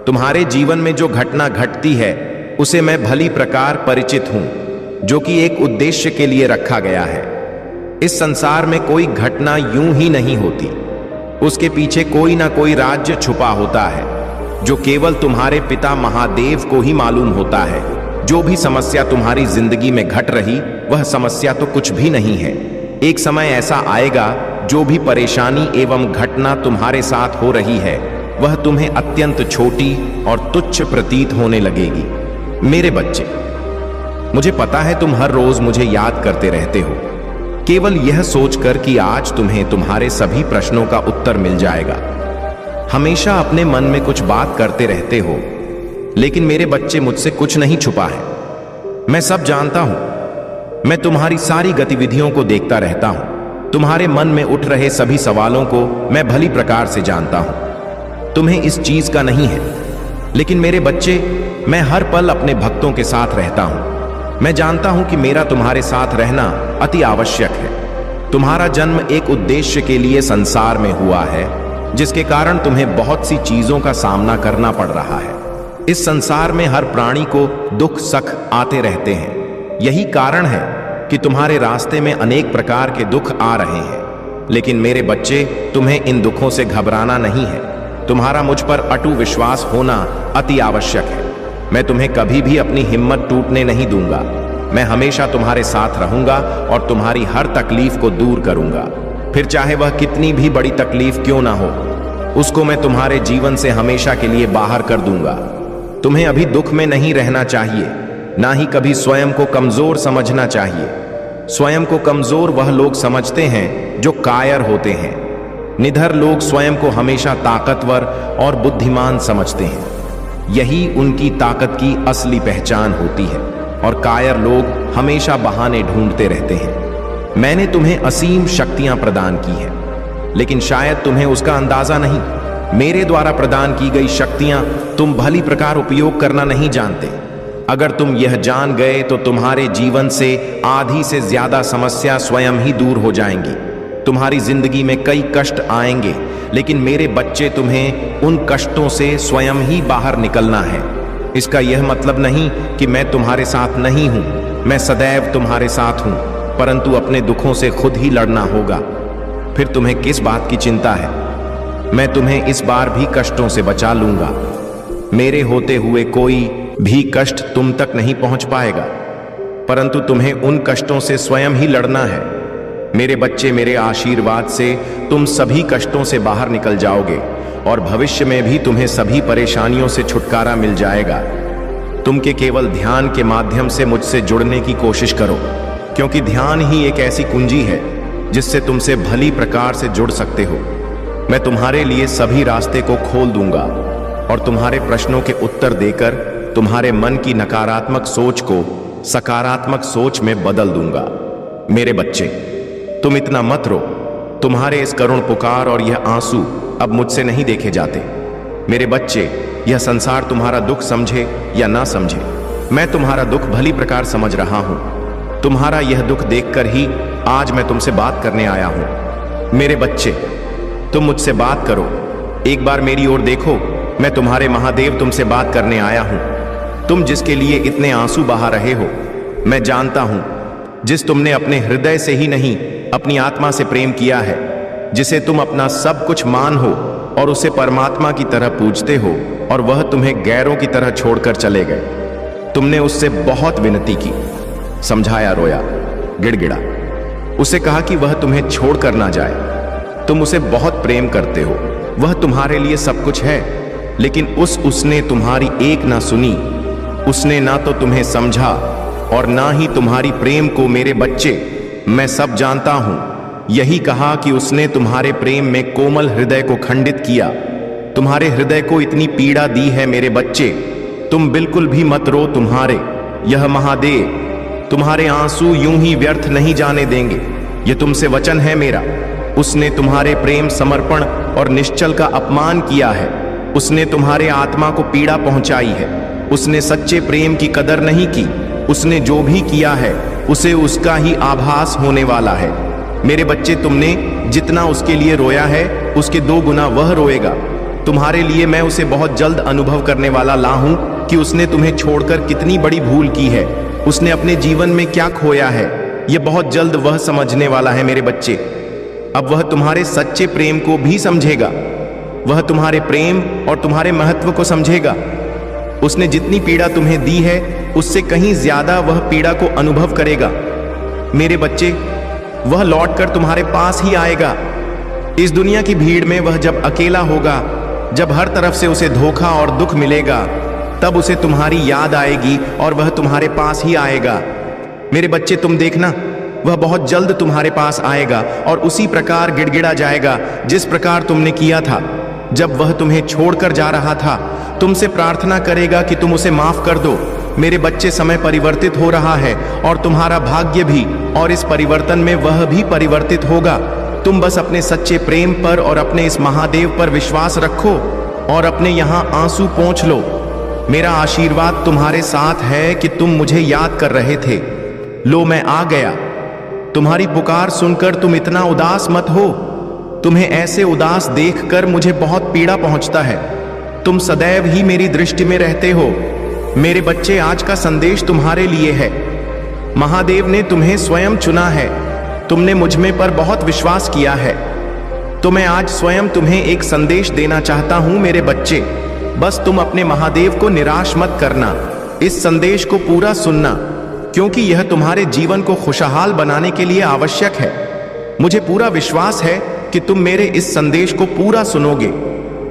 Speaker 1: तुम्हारे जीवन में जो घटना घटती है उसे मैं भली प्रकार परिचित हूं, जो कि एक उद्देश्य के लिए रखा गया है। इस संसार में कोई घटना यूं ही नहीं होती, उसके पीछे कोई ना कोई राज्य छुपा होता है जो केवल तुम्हारे पिता महादेव को ही मालूम होता है। जो भी समस्या तुम्हारी जिंदगी में घट रही, वह समस्या तो कुछ भी नहीं है। एक समय ऐसा आएगा जो भी परेशानी एवं घटना तुम्हारे साथ हो रही है वह तुम्हें अत्यंत छोटी और तुच्छ प्रतीत होने लगेगी। मेरे बच्चे, मुझे पता है तुम हर रोज मुझे याद करते रहते हो, केवल यह सोचकर कि आज तुम्हें तुम्हारे सभी प्रश्नों का उत्तर मिल जाएगा। हमेशा अपने मन में कुछ बात करते रहते हो, लेकिन मेरे बच्चे, मुझसे कुछ नहीं छुपा है। मैं सब जानता हूं। मैं तुम्हारी सारी गतिविधियों को देखता रहता हूं। तुम्हारे मन में उठ रहे सभी सवालों को मैं भली प्रकार से जानता हूं। तुम्हें इस चीज का नहीं है, लेकिन मेरे बच्चे, मैं हर पल अपने भक्तों के साथ रहता हूं। मैं जानता हूं कि मेरा तुम्हारे साथ रहना अति आवश्यक है। तुम्हारा जन्म एक उद्देश्य के लिए संसार में हुआ है, जिसके कारण तुम्हें बहुत सी चीजों का सामना करना पड़ रहा है। इस संसार में हर प्राणी को दुख सख आते रहते हैं। यही कारण है कि तुम्हारे रास्ते में अनेक प्रकार के दुख आ रहे हैं। लेकिन मेरे बच्चे, तुम्हें इन दुखों से घबराना नहीं है। तुम्हारा मुझ पर अटूट विश्वास होना अति आवश्यक है। मैं तुम्हें कभी भी अपनी हिम्मत टूटने नहीं दूंगा। मैं हमेशा तुम्हारे साथ रहूंगा और तुम्हारी हर तकलीफ को दूर करूंगा। फिर चाहे वह कितनी भी बड़ी तकलीफ क्यों ना हो, उसको मैं तुम्हारे जीवन से हमेशा के लिए बाहर कर दूंगा। तुम्हें अभी दुख में नहीं रहना चाहिए, ना ही कभी स्वयं को कमजोर समझना चाहिए। स्वयं को कमजोर वह लोग समझते हैं जो कायर होते हैं। निडर लोग स्वयं को हमेशा ताकतवर और बुद्धिमान समझते हैं। यही उनकी ताकत की असली पहचान होती है, और कायर लोग हमेशा बहाने ढूंढते रहते हैं। मैंने तुम्हें असीम शक्तियां प्रदान की हैं, लेकिन शायद तुम्हें उसका अंदाजा नहीं। मेरे द्वारा प्रदान की गई शक्तियां तुम भली प्रकार उपयोग करना नहीं जानते। अगर तुम यह जान गए तो तुम्हारे जीवन से आधी से ज्यादा समस्या स्वयं ही दूर हो जाएंगी। तुम्हारी जिंदगी में कई कष्ट आएंगे, लेकिन मेरे बच्चे, तुम्हें उन कष्टों से स्वयं ही बाहर निकलना है। इसका यह मतलब नहीं कि मैं तुम्हारे साथ नहीं हूं। मैं सदैव तुम्हारे साथ हूं, परंतु अपने दुखों से खुद ही लड़ना होगा। फिर तुम्हें किस बात की चिंता है? मैं तुम्हें इस बार भी कष्टों से बचा लूंगा। मेरे होते हुए कोई भी कष्ट तुम तक नहीं पहुंच पाएगा, परंतु तुम्हें उन कष्टों से स्वयं ही लड़ना है। मेरे बच्चे, मेरे आशीर्वाद से तुम सभी कष्टों से बाहर निकल जाओगे और भविष्य में भी तुम्हें सभी परेशानियों से छुटकारा मिल जाएगा। तुम के केवल ध्यान के माध्यम से मुझसे जुड़ने की कोशिश करो, क्योंकि ध्यान ही एक ऐसी कुंजी है जिससे तुमसे भली प्रकार से जुड़ सकते हो। मैं तुम्हारे लिए सभी रास्ते को खोल दूंगा और तुम्हारे प्रश्नों के उत्तर देकर तुम्हारे मन की नकारात्मक सोच को सकारात्मक सोच में बदल दूंगा। मेरे बच्चे, तुम इतना मत रो। तुम्हारे इस करुण पुकार और यह आंसू अब मुझसे नहीं देखे जाते। मेरे बच्चे, यह संसार तुम्हारा दुख समझे या ना समझे, मैं तुम्हारा दुख भली प्रकार समझ रहा हूं। तुम्हारा यह दुख देखकर ही आज मैं तुमसे बात करने आया हूं। मेरे बच्चे, तुम मुझसे बात करो, एक बार मेरी ओर देखो। मैं तुम्हारे महादेव तुमसे बात करने आया हूं। तुम जिसके लिए इतने आंसू बहा रहे हो, मैं जानता हूं। जिस तुमने अपने हृदय से ही नहीं, अपनी आत्मा से प्रेम किया है, जिसे तुम अपना सब कुछ मान हो और उसे परमात्मा की तरह पूजते हो, और वह तुम्हें गैरों की तरह छोड़कर चले गए। तुमने उससे बहुत विनती की, समझाया, रोया, गिड़गिड़ा, उसे कहा कि वह तुम्हें छोड़कर ना जाए। तुम उसे बहुत प्रेम करते हो, वह तुम्हारे लिए सब कुछ है, लेकिन उसने तुम्हारी एक ना सुनी। उसने ना तो तुम्हें समझा और ना ही तुम्हारी प्रेम को। मेरे बच्चे, मैं सब जानता हूं। यही कहा कि उसने तुम्हारे प्रेम में कोमल हृदय को खंडित किया, तुम्हारे हृदय को इतनी पीड़ा दी है। मेरे बच्चे, तुम बिल्कुल भी मत रो। तुम्हारे यह महादेव तुम्हारे आंसू यूं ही व्यर्थ नहीं जाने देंगे। यह तुमसे वचन है मेरा। उसने तुम्हारे प्रेम, समर्पण और निश्चल का अपमान किया है। उसने तुम्हारे आत्मा को पीड़ा पहुंचाई है। उसने सच्चे प्रेम की कदर नहीं की। उसने जो भी किया है उसे उसका ही आभास होने वाला है। मेरे बच्चे, तुमने जितना उसके लिए रोया है उसके 2 गुना वह रोएगा। तुम्हारे लिए मैं उसे बहुत जल्द अनुभव करने वाला ला हूं कि उसने तुम्हें छोड़कर कितनी बड़ी भूल की है, उसने अपने जीवन में क्या खोया है। यह बहुत जल्द वह समझने वाला है। मेरे बच्चे, अब वह तुम्हारे सच्चे प्रेम को भी समझेगा। वह तुम्हारे प्रेम और तुम्हारे महत्व को समझेगा। उसने जितनी पीड़ा तुम्हें दी है उससे कहीं ज्यादा वह पीड़ा को अनुभव करेगा। मेरे बच्चे, वह लौटकर तुम्हारे पास ही आएगा। इस दुनिया की भीड़ में वह जब अकेला होगा, जब हर तरफ से उसे धोखा और दुख मिलेगा, तब उसे तुम्हारी याद आएगी और वह तुम्हारे पास ही आएगा। मेरे बच्चे, तुम देखना, वह बहुत जल्द तुम्हारे पास आएगा और उसी प्रकार गिड़गिड़ा जाएगा जिस प्रकार तुमने किया था जब वह तुम्हें छोड़कर जा रहा था। तुमसे प्रार्थना करेगा कि तुम उसे माफ कर दो। मेरे बच्चे, समय परिवर्तित हो रहा है और तुम्हारा भाग्य भी, और इस परिवर्तन में वह भी परिवर्तित होगा। तुम बस अपने सच्चे प्रेम पर और अपने इस महादेव पर विश्वास रखो और अपने यहां आंसू पोंछ लो। मेरा आशीर्वाद तुम्हारे साथ है कि तुम मुझे याद कर रहे थे। लो, मैं आ गया। तुम्हारी पुकार सुनकर तुम इतना उदास मत हो। तुम्हें ऐसे उदास देखकर मुझे बहुत पीड़ा पहुंचता है। तुम सदैव ही मेरी दृष्टि में रहते हो। मेरे बच्चे, आज का संदेश तुम्हारे लिए है। महादेव ने तुम्हें स्वयं चुना है। तुमने मुझ में पर बहुत विश्वास किया है, तो मैं आज स्वयं तुम्हें एक संदेश देना चाहता हूं। मेरे बच्चे, बस तुम अपने महादेव को निराश मत करना। इस संदेश को पूरा सुनना, क्योंकि यह तुम्हारे जीवन को खुशहाल बनाने के लिए आवश्यक है। मुझे पूरा विश्वास है कि तुम मेरे इस संदेश को पूरा सुनोगे।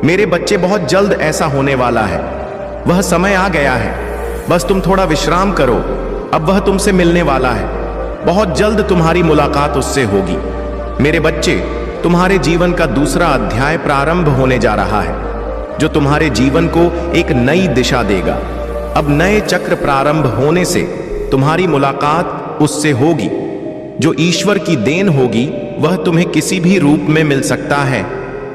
Speaker 1: मेरे बच्चे, बहुत जल्द ऐसा होने वाला है। वह समय आ गया है। बस तुम थोड़ा विश्राम करो। अब वह तुमसे मिलने वाला है। बहुत जल्द तुम्हारी मुलाकात उससे होगी। मेरे बच्चे, तुम्हारे जीवन का दूसरा अध्याय प्रारंभ होने जा रहा है, जो तुम्हारे जीवन को एक नई दिशा देगा। अब नए चक्र प्रारंभ होने से तुम्हारी मुलाकात उससे होगी। जो ईश्वर की देन होगी वह तुम्हें किसी भी रूप में मिल सकता है,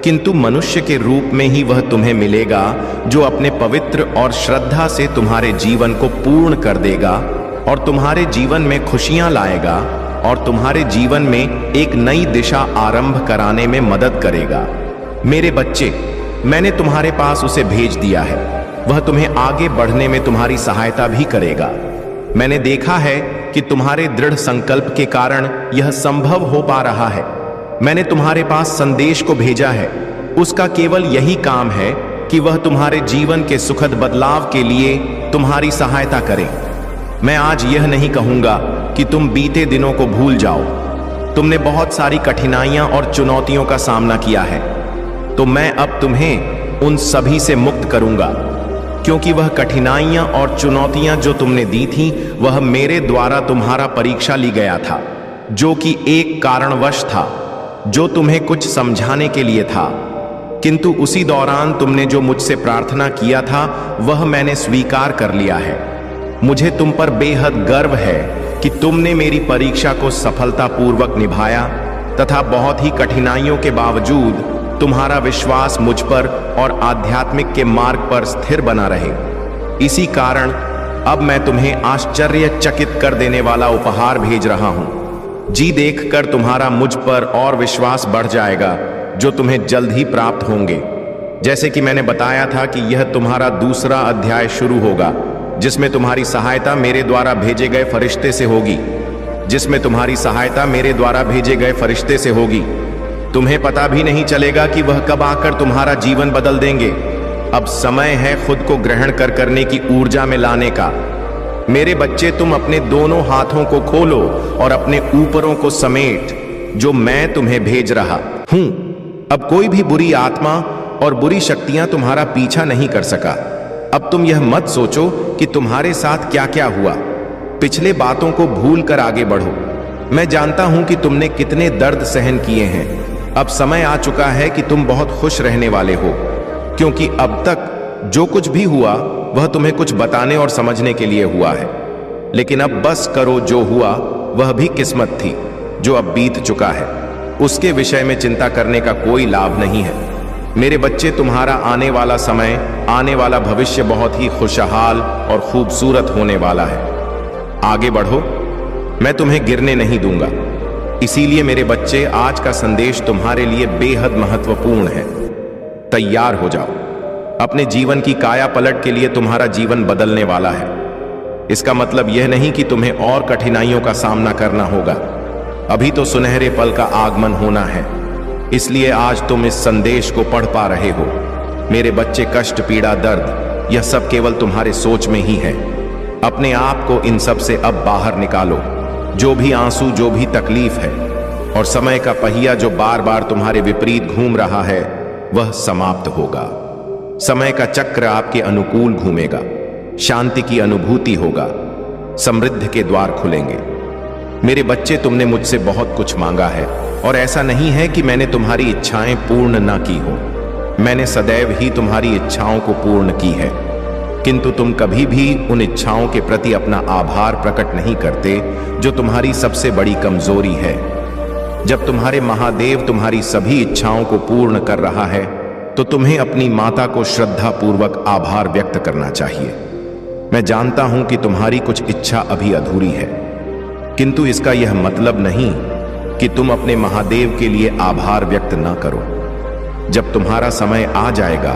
Speaker 1: किंतु मनुष्य के रूप में ही वह तुम्हें मिलेगा, जो अपने पवित्र और श्रद्धा से तुम्हारे जीवन को पूर्ण कर देगा और तुम्हारे जीवन में खुशियां लाएगा और तुम्हारे जीवन में एक नई दिशा आरंभ कराने में मदद करेगा। मेरे बच्चे, मैंने तुम्हारे पास उसे भेज दिया है। वह तुम्हें आगे बढ़ने में तुम्हारी सहायता भी करेगा। मैंने देखा है कि तुम्हारे दृढ़ संकल्प के कारण यह संभव हो पा रहा है। मैंने तुम्हारे पास संदेश को भेजा है। उसका केवल यही काम है कि वह तुम्हारे जीवन के सुखद बदलाव के लिए तुम्हारी सहायता करे। मैं आज यह नहीं कहूंगा कि तुम बीते दिनों को भूल जाओ। तुमने बहुत सारी कठिनाइयां और चुनौतियों का सामना किया है, तो मैं अब तुम्हें उन सभी से मुक्त करूंगा, क्योंकि वह कठिनाइयां और चुनौतियां जो तुमने दी थीं, वह मेरे द्वारा तुम्हारा परीक्षा ली गया था, जो कि एक कारणवश था, जो तुम्हें कुछ समझाने के लिए था। किंतु उसी दौरान तुमने जो मुझसे प्रार्थना किया था वह मैंने स्वीकार कर लिया है। मुझे तुम पर बेहद गर्व है कि तुमने मेरी परीक्षा को सफलतापूर्वक निभाया तथा बहुत ही कठिनाइयों के बावजूद तुम्हारा विश्वास मुझ पर और आध्यात्मिक के मार्ग पर स्थिर बना रहे। इसी कारण अब मैं तुम्हें आश्चर्यचकित कर देने वाला उपहार भेज रहा हूं। जी देखकर तुम्हारा मुझ पर और विश्वास बढ़ जाएगा, जो तुम्हें जल्द ही प्राप्त होंगे। जैसे कि मैंने बताया था कि यह तुम्हारा दूसरा अध्याय शुरू होगा, जिसमें तुम्हारी सहायता मेरे द्वारा भेजे गए फरिश्ते से होगी, तुम्हें पता भी नहीं चलेगा कि वह कब आकर तुम्हारा जीवन बदल देंगे। अब समय है खुद को ग्रहण करने की ऊर्जा में लाने का। मेरे बच्चे, तुम अपने दोनों हाथों को खोलो और अपने ऊपरों को समेट, जो मैं तुम्हें भेज रहा हूं। अब कोई भी बुरी आत्मा और बुरी शक्तियां तुम्हारा पीछा नहीं कर सका। अब तुम यह मत सोचो कि तुम्हारे साथ क्या क्या हुआ। पिछले बातों को भूल कर आगे बढ़ो। मैं जानता हूं कि तुमने कितने दर्द सहन किए हैं। अब समय आ चुका है कि तुम बहुत खुश रहने वाले हो, क्योंकि अब तक जो कुछ भी हुआ वह तुम्हें कुछ बताने और समझने के लिए हुआ है। लेकिन अब बस करो, जो हुआ वह भी किस्मत थी, जो अब बीत चुका है। उसके विषय में चिंता करने का कोई लाभ नहीं है। मेरे बच्चे, तुम्हारा आने वाला समय, आने वाला भविष्य बहुत ही खुशहाल और खूबसूरत होने वाला है। आगे बढ़ो, मैं तुम्हें गिरने नहीं दूंगा। इसीलिए मेरे बच्चे, आज का संदेश तुम्हारे लिए बेहद महत्वपूर्ण है। तैयार हो जाओ। अपने जीवन की काया पलट के लिए तुम्हारा जीवन बदलने वाला है। इसका मतलब यह नहीं कि तुम्हें और कठिनाइयों का सामना करना होगा। अभी तो सुनहरे पल का आगमन होना है। इसलिए आज तुम इस संदेश को पढ़ पा रहे हो। मेरे बच्चे, कष्ट, पीड़ा, दर्द, यह सब केवल तुम्हारे सोच में ही है। अपने आप को इन सब से अब बाहर निकालो। जो भी आंसू, जो भी तकलीफ है, और समय का पहिया जो बार बार तुम्हारे विपरीत घूम रहा है, वह समाप्त होगा। समय का चक्र आपके अनुकूल घूमेगा। शांति की अनुभूति होगा। समृद्धि के द्वार खुलेंगे। मेरे बच्चे, तुमने मुझसे बहुत कुछ मांगा है, और ऐसा नहीं है कि मैंने तुम्हारी इच्छाएं पूर्ण ना की हो। मैंने सदैव ही तुम्हारी इच्छाओं को पूर्ण की है, किंतु तुम कभी भी उन इच्छाओं के प्रति अपना आभार प्रकट नहीं करते, जो तुम्हारी सबसे बड़ी कमजोरी है। जब तुम्हारे महादेव तुम्हारी सभी इच्छाओं को पूर्ण कर रहा है, तो तुम्हें अपनी माता को श्रद्धा पूर्वक आभार व्यक्त करना चाहिए। मैं जानता हूं कि तुम्हारी कुछ इच्छा अभी अधूरी है, किंतु इसका यह मतलब नहीं कि तुम अपने महादेव के लिए आभार व्यक्त ना करो। जब तुम्हारा समय आ जाएगा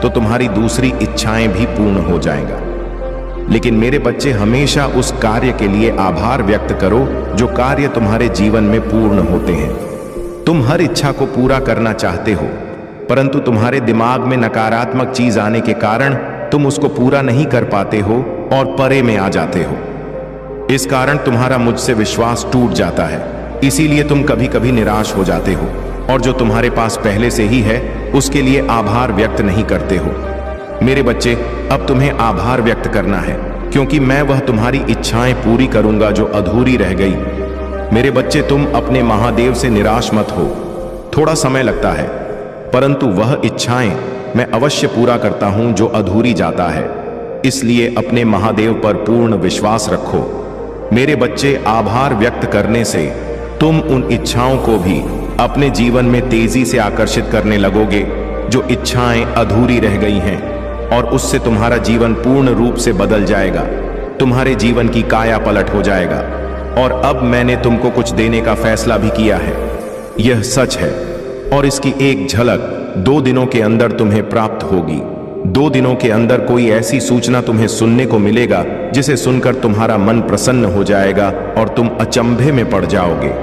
Speaker 1: तो तुम्हारी दूसरी इच्छाएं भी पूर्ण हो जाएगा। लेकिन मेरे बच्चे, हमेशा उस कार्य के लिए आभार व्यक्त करो जो कार्य तुम्हारे जीवन में पूर्ण होते हैं। तुम हर इच्छा को पूरा करना चाहते हो, परंतु तुम्हारे दिमाग में नकारात्मक चीज आने के कारण तुम उसको पूरा नहीं कर पाते हो और परे में आ जाते हो। इस कारण तुम्हारा मुझसे विश्वास टूट जाता है। इसीलिए तुम कभी कभी निराश हो जाते हो, और जो तुम्हारे पास पहले से ही है उसके लिए आभार व्यक्त नहीं करते हो। मेरे बच्चे, अब तुम्हें आभार व्यक्त करना है, क्योंकि मैं वह तुम्हारी इच्छाएं पूरी करूंगा जो अधूरी रह गई। मेरे बच्चे, तुम अपने महादेव से निराश मत हो। थोड़ा समय लगता है, परंतु वह इच्छाएं मैं अवश्य पूरा करता हूं जो अधूरी जाता है। इसलिए अपने महादेव पर पूर्ण विश्वास रखो। मेरे बच्चे, आभार व्यक्त करने से तुम उन इच्छाओं को भी अपने जीवन में तेजी से आकर्षित करने लगोगे जो इच्छाएं अधूरी रह गई हैं, और उससे तुम्हारा जीवन पूर्ण रूप से बदल जाएगा। तुम्हारे जीवन की काया पलट हो जाएगा। और अब मैंने तुमको कुछ देने का फैसला भी किया है। यह सच है, और इसकी एक झलक 2 दिनों के अंदर तुम्हें प्राप्त होगी। 2 दिनों के अंदर कोई ऐसी सूचना तुम्हें सुनने को मिलेगा जिसे सुनकर तुम्हारा मन प्रसन्न हो जाएगा और तुम अचंभे में पड़ जाओगे।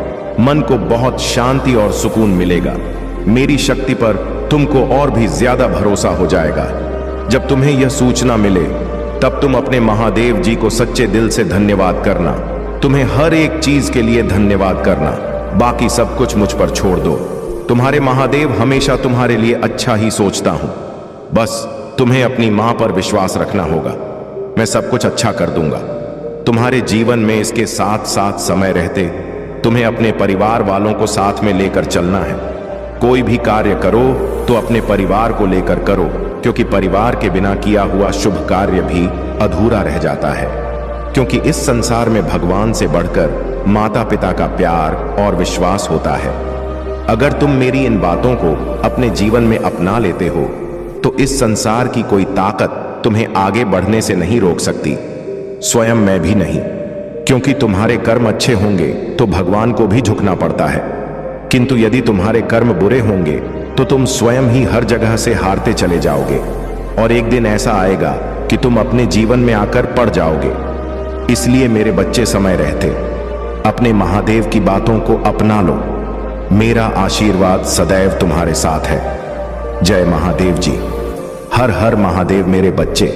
Speaker 1: मन को बहुत शांति और सुकून मिलेगा। मेरी शक्ति पर तुमको और भी ज्यादा भरोसा हो जाएगा। जब तुम्हें यह सूचना मिले, तब तुम अपने महादेव जी को सच्चे दिल से धन्यवाद करना। तुम्हें हर एक चीज के लिए धन्यवाद करना। बाकी सब कुछ मुझ पर छोड़ दो। तुम्हारे महादेव हमेशा तुम्हारे लिए अच्छा ही सोचता हूं। बस तुम्हें अपनी मां पर विश्वास रखना होगा। मैं सब कुछ अच्छा कर दूंगा। तुम्हारे जीवन में इसके साथ साथ समय रहते तुम्हें अपने परिवार वालों को साथ में लेकर चलना है। कोई भी कार्य करो तो अपने परिवार को लेकर करो, क्योंकि परिवार के बिना किया हुआ शुभ कार्य भी अधूरा रह जाता है। क्योंकि इस संसार में भगवान से बढ़कर माता पिता का प्यार और विश्वास होता है। अगर तुम मेरी इन बातों को अपने जीवन में अपना लेते हो, तो इस संसार की कोई ताकत तुम्हें आगे बढ़ने से नहीं रोक सकती, स्वयं मैं भी नहीं। क्योंकि तुम्हारे कर्म अच्छे होंगे तो भगवान को भी झुकना पड़ता है, किंतु यदि तुम्हारे कर्म बुरे होंगे तो तुम स्वयं ही हर जगह से हारते चले जाओगे और एक दिन ऐसा आएगा कि तुम अपने जीवन में आकर पड़ जाओगे। इसलिए मेरे बच्चे, समय रहते अपने महादेव की बातों को अपना लो। मेरा आशीर्वाद सदैव तुम्हारे साथ है। जय महादेव जी। हर हर महादेव। मेरे बच्चे,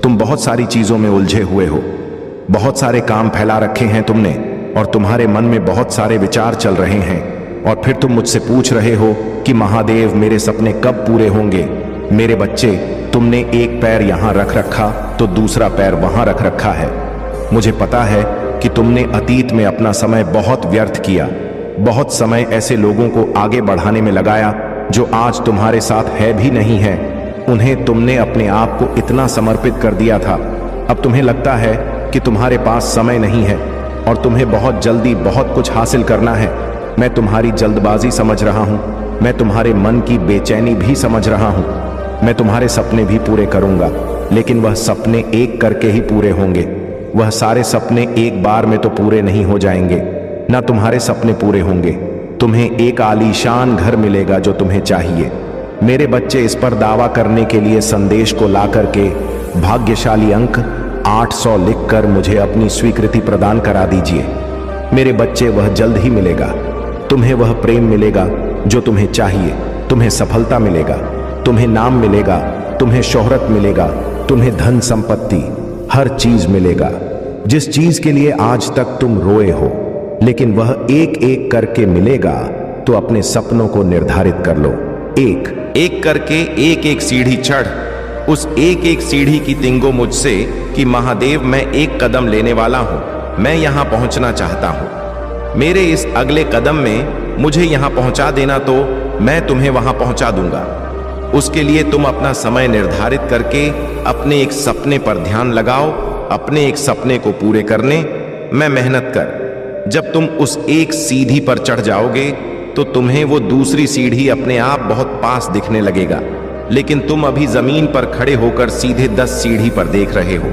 Speaker 1: तुम बहुत सारी चीजों में उलझे हुए हो, बहुत सारे काम फैला रखे हैं तुमने और तुम्हारे मन में बहुत सारे विचार चल रहे हैं और फिर तुम मुझसे पूछ रहे हो कि महादेव मेरे सपने कब पूरे होंगे। मेरे बच्चे, तुमने एक पैर यहां रख रखा तो दूसरा पैर वहां रख रखा है। मुझे पता है कि तुमने अतीत में अपना समय बहुत व्यर्थ किया, बहुत समय ऐसे लोगों को आगे बढ़ाने में लगाया जो आज तुम्हारे साथ है भी नहीं है। उन्हें तुमने अपने आप को इतना समर्पित कर दिया था। अब तुम्हें लगता है कि तुम्हारे पास समय नहीं है और तुम्हें बहुत जल्दी बहुत कुछ हासिल करना है। मैं तुम्हारी जल्दबाजी समझ रहा हूं, मैं तुम्हारे मन की बेचैनी भी समझ रहा हूं। मैं तुम्हारे सपने भी पूरे करूंगा, लेकिन वह सपने एक करके ही पूरे होंगे। वह सारे सपने एक बार में तो पूरे नहीं हो जाएंगे। ना तुम्हारे सपने पूरे होंगे, तुम्हें एक आलीशान घर मिलेगा जो तुम्हें चाहिए। मेरे बच्चे, इस पर दावा करने के लिए संदेश को ला करके भाग्यशाली अंक 800 लिखकर मुझे अपनी स्वीकृति प्रदान करा दीजिए। मेरे बच्चे, वह जल्द ही मिलेगा। तुम्हें वह प्रेम मिलेगा जो तुम्हें चाहिए, तुम्हें सफलता मिलेगा, तुम्हें नाम मिलेगा, तुम्हें शोहरत मिलेगा, तुम्हें धन संपत्ति, हर चीज मिलेगा। जिस चीज के लिए आज तक तुम रोए हो, लेकिन वह एक एक करके मिलेगा। तो अपने सपनों को निर्धारित कर लो। एक एक करके एक एक सीढ़ी चढ़। उस एक एक सीढ़ी की तिंगो मुझसे कि महादेव, मैं एक कदम लेने वाला हूं, मैं यहां पहुंचना चाहता हूं। मेरे इस अगले कदम में मुझे यहां पहुंचा देना तो मैं तुम्हें वहां पहुंचा दूंगा। उसके लिए तुम अपना समय निर्धारित करके अपने एक सपने पर ध्यान लगाओ, अपने एक सपने को पूरे करने में मेहनत कर। जब तुम उस एक सीढ़ी पर चढ़ जाओगे तो तुम्हें वो दूसरी सीढ़ी अपने आप बहुत पास दिखने लगेगा, लेकिन तुम अभी जमीन पर खड़े होकर सीधे 10 सीढ़ी पर देख रहे हो।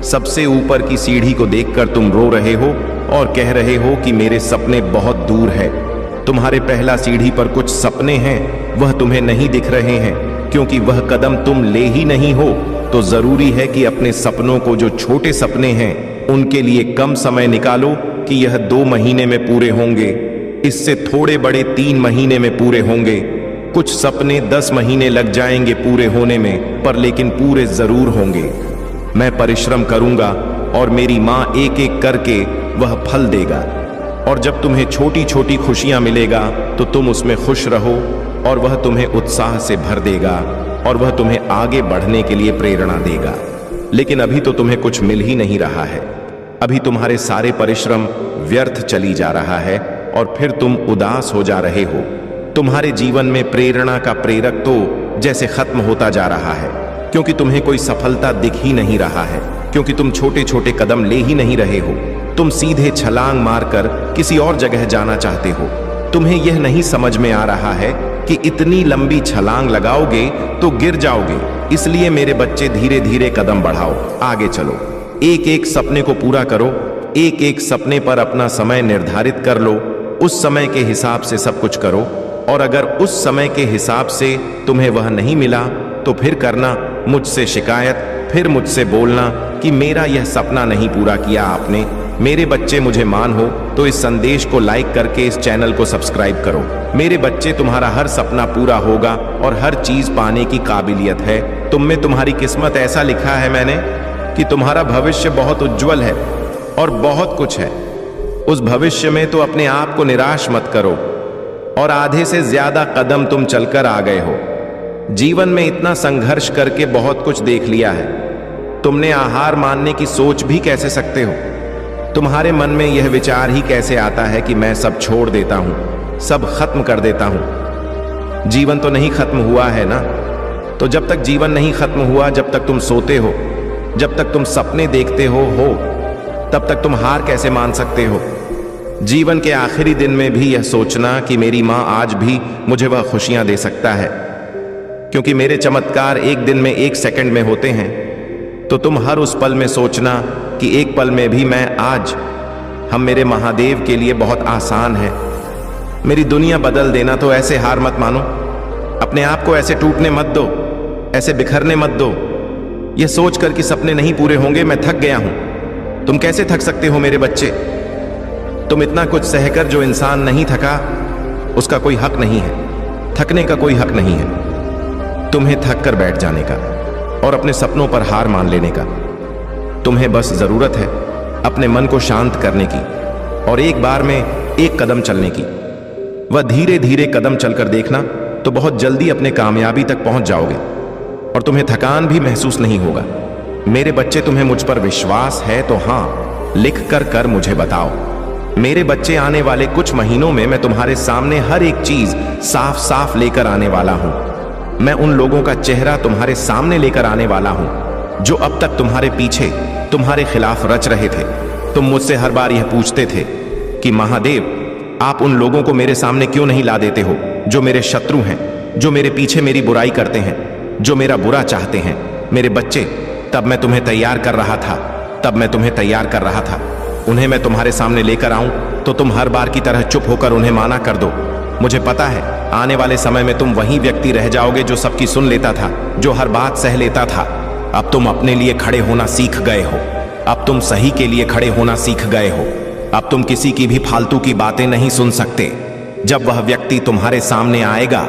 Speaker 1: सबसे ऊपर की सीढ़ी को देखकर तुम रो रहे हो और कह रहे हो कि मेरे सपने बहुत दूर है। तुम्हारे पहला सीढ़ी पर कुछ सपने हैं, वह तुम्हें नहीं दिख रहे हैं क्योंकि वह कदम तुम ले ही नहीं हो। तो जरूरी है कि अपने सपनों को, जो छोटे सपने हैं, उनके लिए कम समय निकालो कि यह 2 महीने में पूरे होंगे, इससे थोड़े बड़े 3 महीने में पूरे होंगे। कुछ सपने 10 महीने लग जाएंगे पूरे होने में, पर लेकिन पूरे जरूर होंगे। मैं परिश्रम करूंगा और मेरी मां एक एक करके वह फल देगा। और जब तुम्हें छोटी छोटी खुशियां मिलेगा तो तुम उसमें खुश रहो और वह तुम्हें उत्साह से भर देगा और वह तुम्हें आगे बढ़ने के लिए प्रेरणा देगा। लेकिन अभी तो तुम्हें कुछ मिल ही नहीं रहा है। अभी तुम्हारे सारे परिश्रम व्यर्थ चली जा रहा है और फिर तुम उदास हो जा रहे हो। तुम्हारे जीवन में प्रेरणा का प्रेरक तो जैसे खत्म होता जा रहा है, क्योंकि तुम्हें कोई सफलता दिख ही नहीं रहा है, क्योंकि तुम छोटे छोटे कदम ले ही नहीं रहे हो। तुम सीधे छलांग मारकर किसी और जगह जाना चाहते हो। तुम्हें यह नहीं समझ में आ रहा है कि इतनी लंबी छलांग लगाओगे तो गिर जाओगे। इसलिए मेरे बच्चे, धीरे धीरे कदम बढ़ाओ, आगे चलो। एक एक सपने को पूरा करो, एक एक सपने पर अपना समय निर्धारित कर लो। उस समय के हिसाब से सब कुछ करो और अगर उस समय के हिसाब से तुम्हें वह नहीं मिला तो फिर करना मुझसे शिकायत, फिर मुझसे बोलना कि मेरा यह सपना नहीं पूरा किया आपने। मेरे बच्चे, मुझे मान हो तो इस संदेश को लाइक करके इस चैनल को सब्सक्राइब करो। मेरे बच्चे, तुम्हारा हर सपना पूरा होगा और हर चीज पाने की काबिलियत है। तुम में तुम्हारी किस्मत ऐसा लिखा है मैंने कि तुम्हारा भविष्य बहुत उज्जवल है और बहुत कुछ है। उस भविष्य में तो अपने आप को निराश मत करो और आधे से ज्यादा कदम तुम चलकर आ गए हो। जीवन में इतना संघर्ष करके बहुत कुछ देख लिया है। तुमने आहार मानने की सोच भी कैसे सकते हो? तुम्हारे मन में यह विचार ही कैसे आता है कि मैं सब छोड़ देता हूं, सब खत्म कर देता हूं? जीवन तो नहीं खत्म हुआ है ना। तो जब तक जीवन नहीं खत्म हुआ, जब तक तुम सोते हो, जब तक तुम सपने देखते हो तब तक तुम हार कैसे मान सकते हो? जीवन के आखिरी दिन में भी यह सोचना कि मेरी मां आज भी मुझे वह खुशियां दे सकता है, क्योंकि मेरे चमत्कार एक दिन में, एक सेकंड में होते हैं। तो तुम हर उस पल में सोचना कि एक पल में भी मैं आज, हम मेरे महादेव के लिए बहुत आसान है। मेरी दुनिया बदल देना, तो ऐसे हार मत मानो। अपने आप को ऐसे टूटने मत दो, ऐसे बिखरने मत दो। यह सोचकर कि सपने नहीं पूरे होंगे मैं थक गया हूं। तुम कैसे थक सकते हो मेरे बच्चे? तुम इतना कुछ सहकर जो इंसान नहीं थका उसका कोई हक नहीं है, थकने का कोई हक नहीं है। तुम्हें थक कर बैठ जाने का और अपने सपनों पर हार मान लेने का। तुम्हें बस जरूरत है अपने मन को शांत करने की और एक बार में एक कदम चलने की। वह धीरे धीरे कदम चलकर देखना तो बहुत जल्दी अपने कामयाबी तक पहुंच जाओगे और तुम्हें थकान भी महसूस नहीं होगा। मेरे बच्चे, तुम्हें मुझ पर विश्वास है तो हां, लिख कर मुझे बताओ। मेरे बच्चे, आने वाले कुछ महीनों में मैं तुम्हारे सामने हर एक चीज साफ साफ लेकर आने वाला हूं। मैं उन लोगों का चेहरा तुम्हारे सामने लेकर आने वाला हूं जो अब तक तुम्हारे पीछे तुम्हारे खिलाफ रच रहे थे। तुम मुझसे हर बार यह पूछते थे कि महादेव, आप उन लोगों को मेरे सामने क्यों नहीं ला देते हो जो मेरे शत्रु हैं, जो मेरे पीछे मेरी बुराई करते हैं, जो मेरा बुरा चाहते हैं। मेरे बच्चे, तब मैं तुम्हें तैयार कर रहा था, उन्हें मैं तुम्हारे सामने लेकर आऊं तो तुम हर बार की तरह चुप होकर उन्हें माना कर दो। मुझे पता है आने वाले समय में तुम वही व्यक्ति रह जाओगे जो सबकी सुन लेता था, जो हर बात सह लेता था। अब तुम अपने लिए खड़े होना सीख गए हो, अब तुम सही के लिए खड़े होना सीख गए हो। अब तुम किसी की भी फालतू की बातें नहीं सुन सकते। जब वह व्यक्ति तुम्हारे सामने आएगा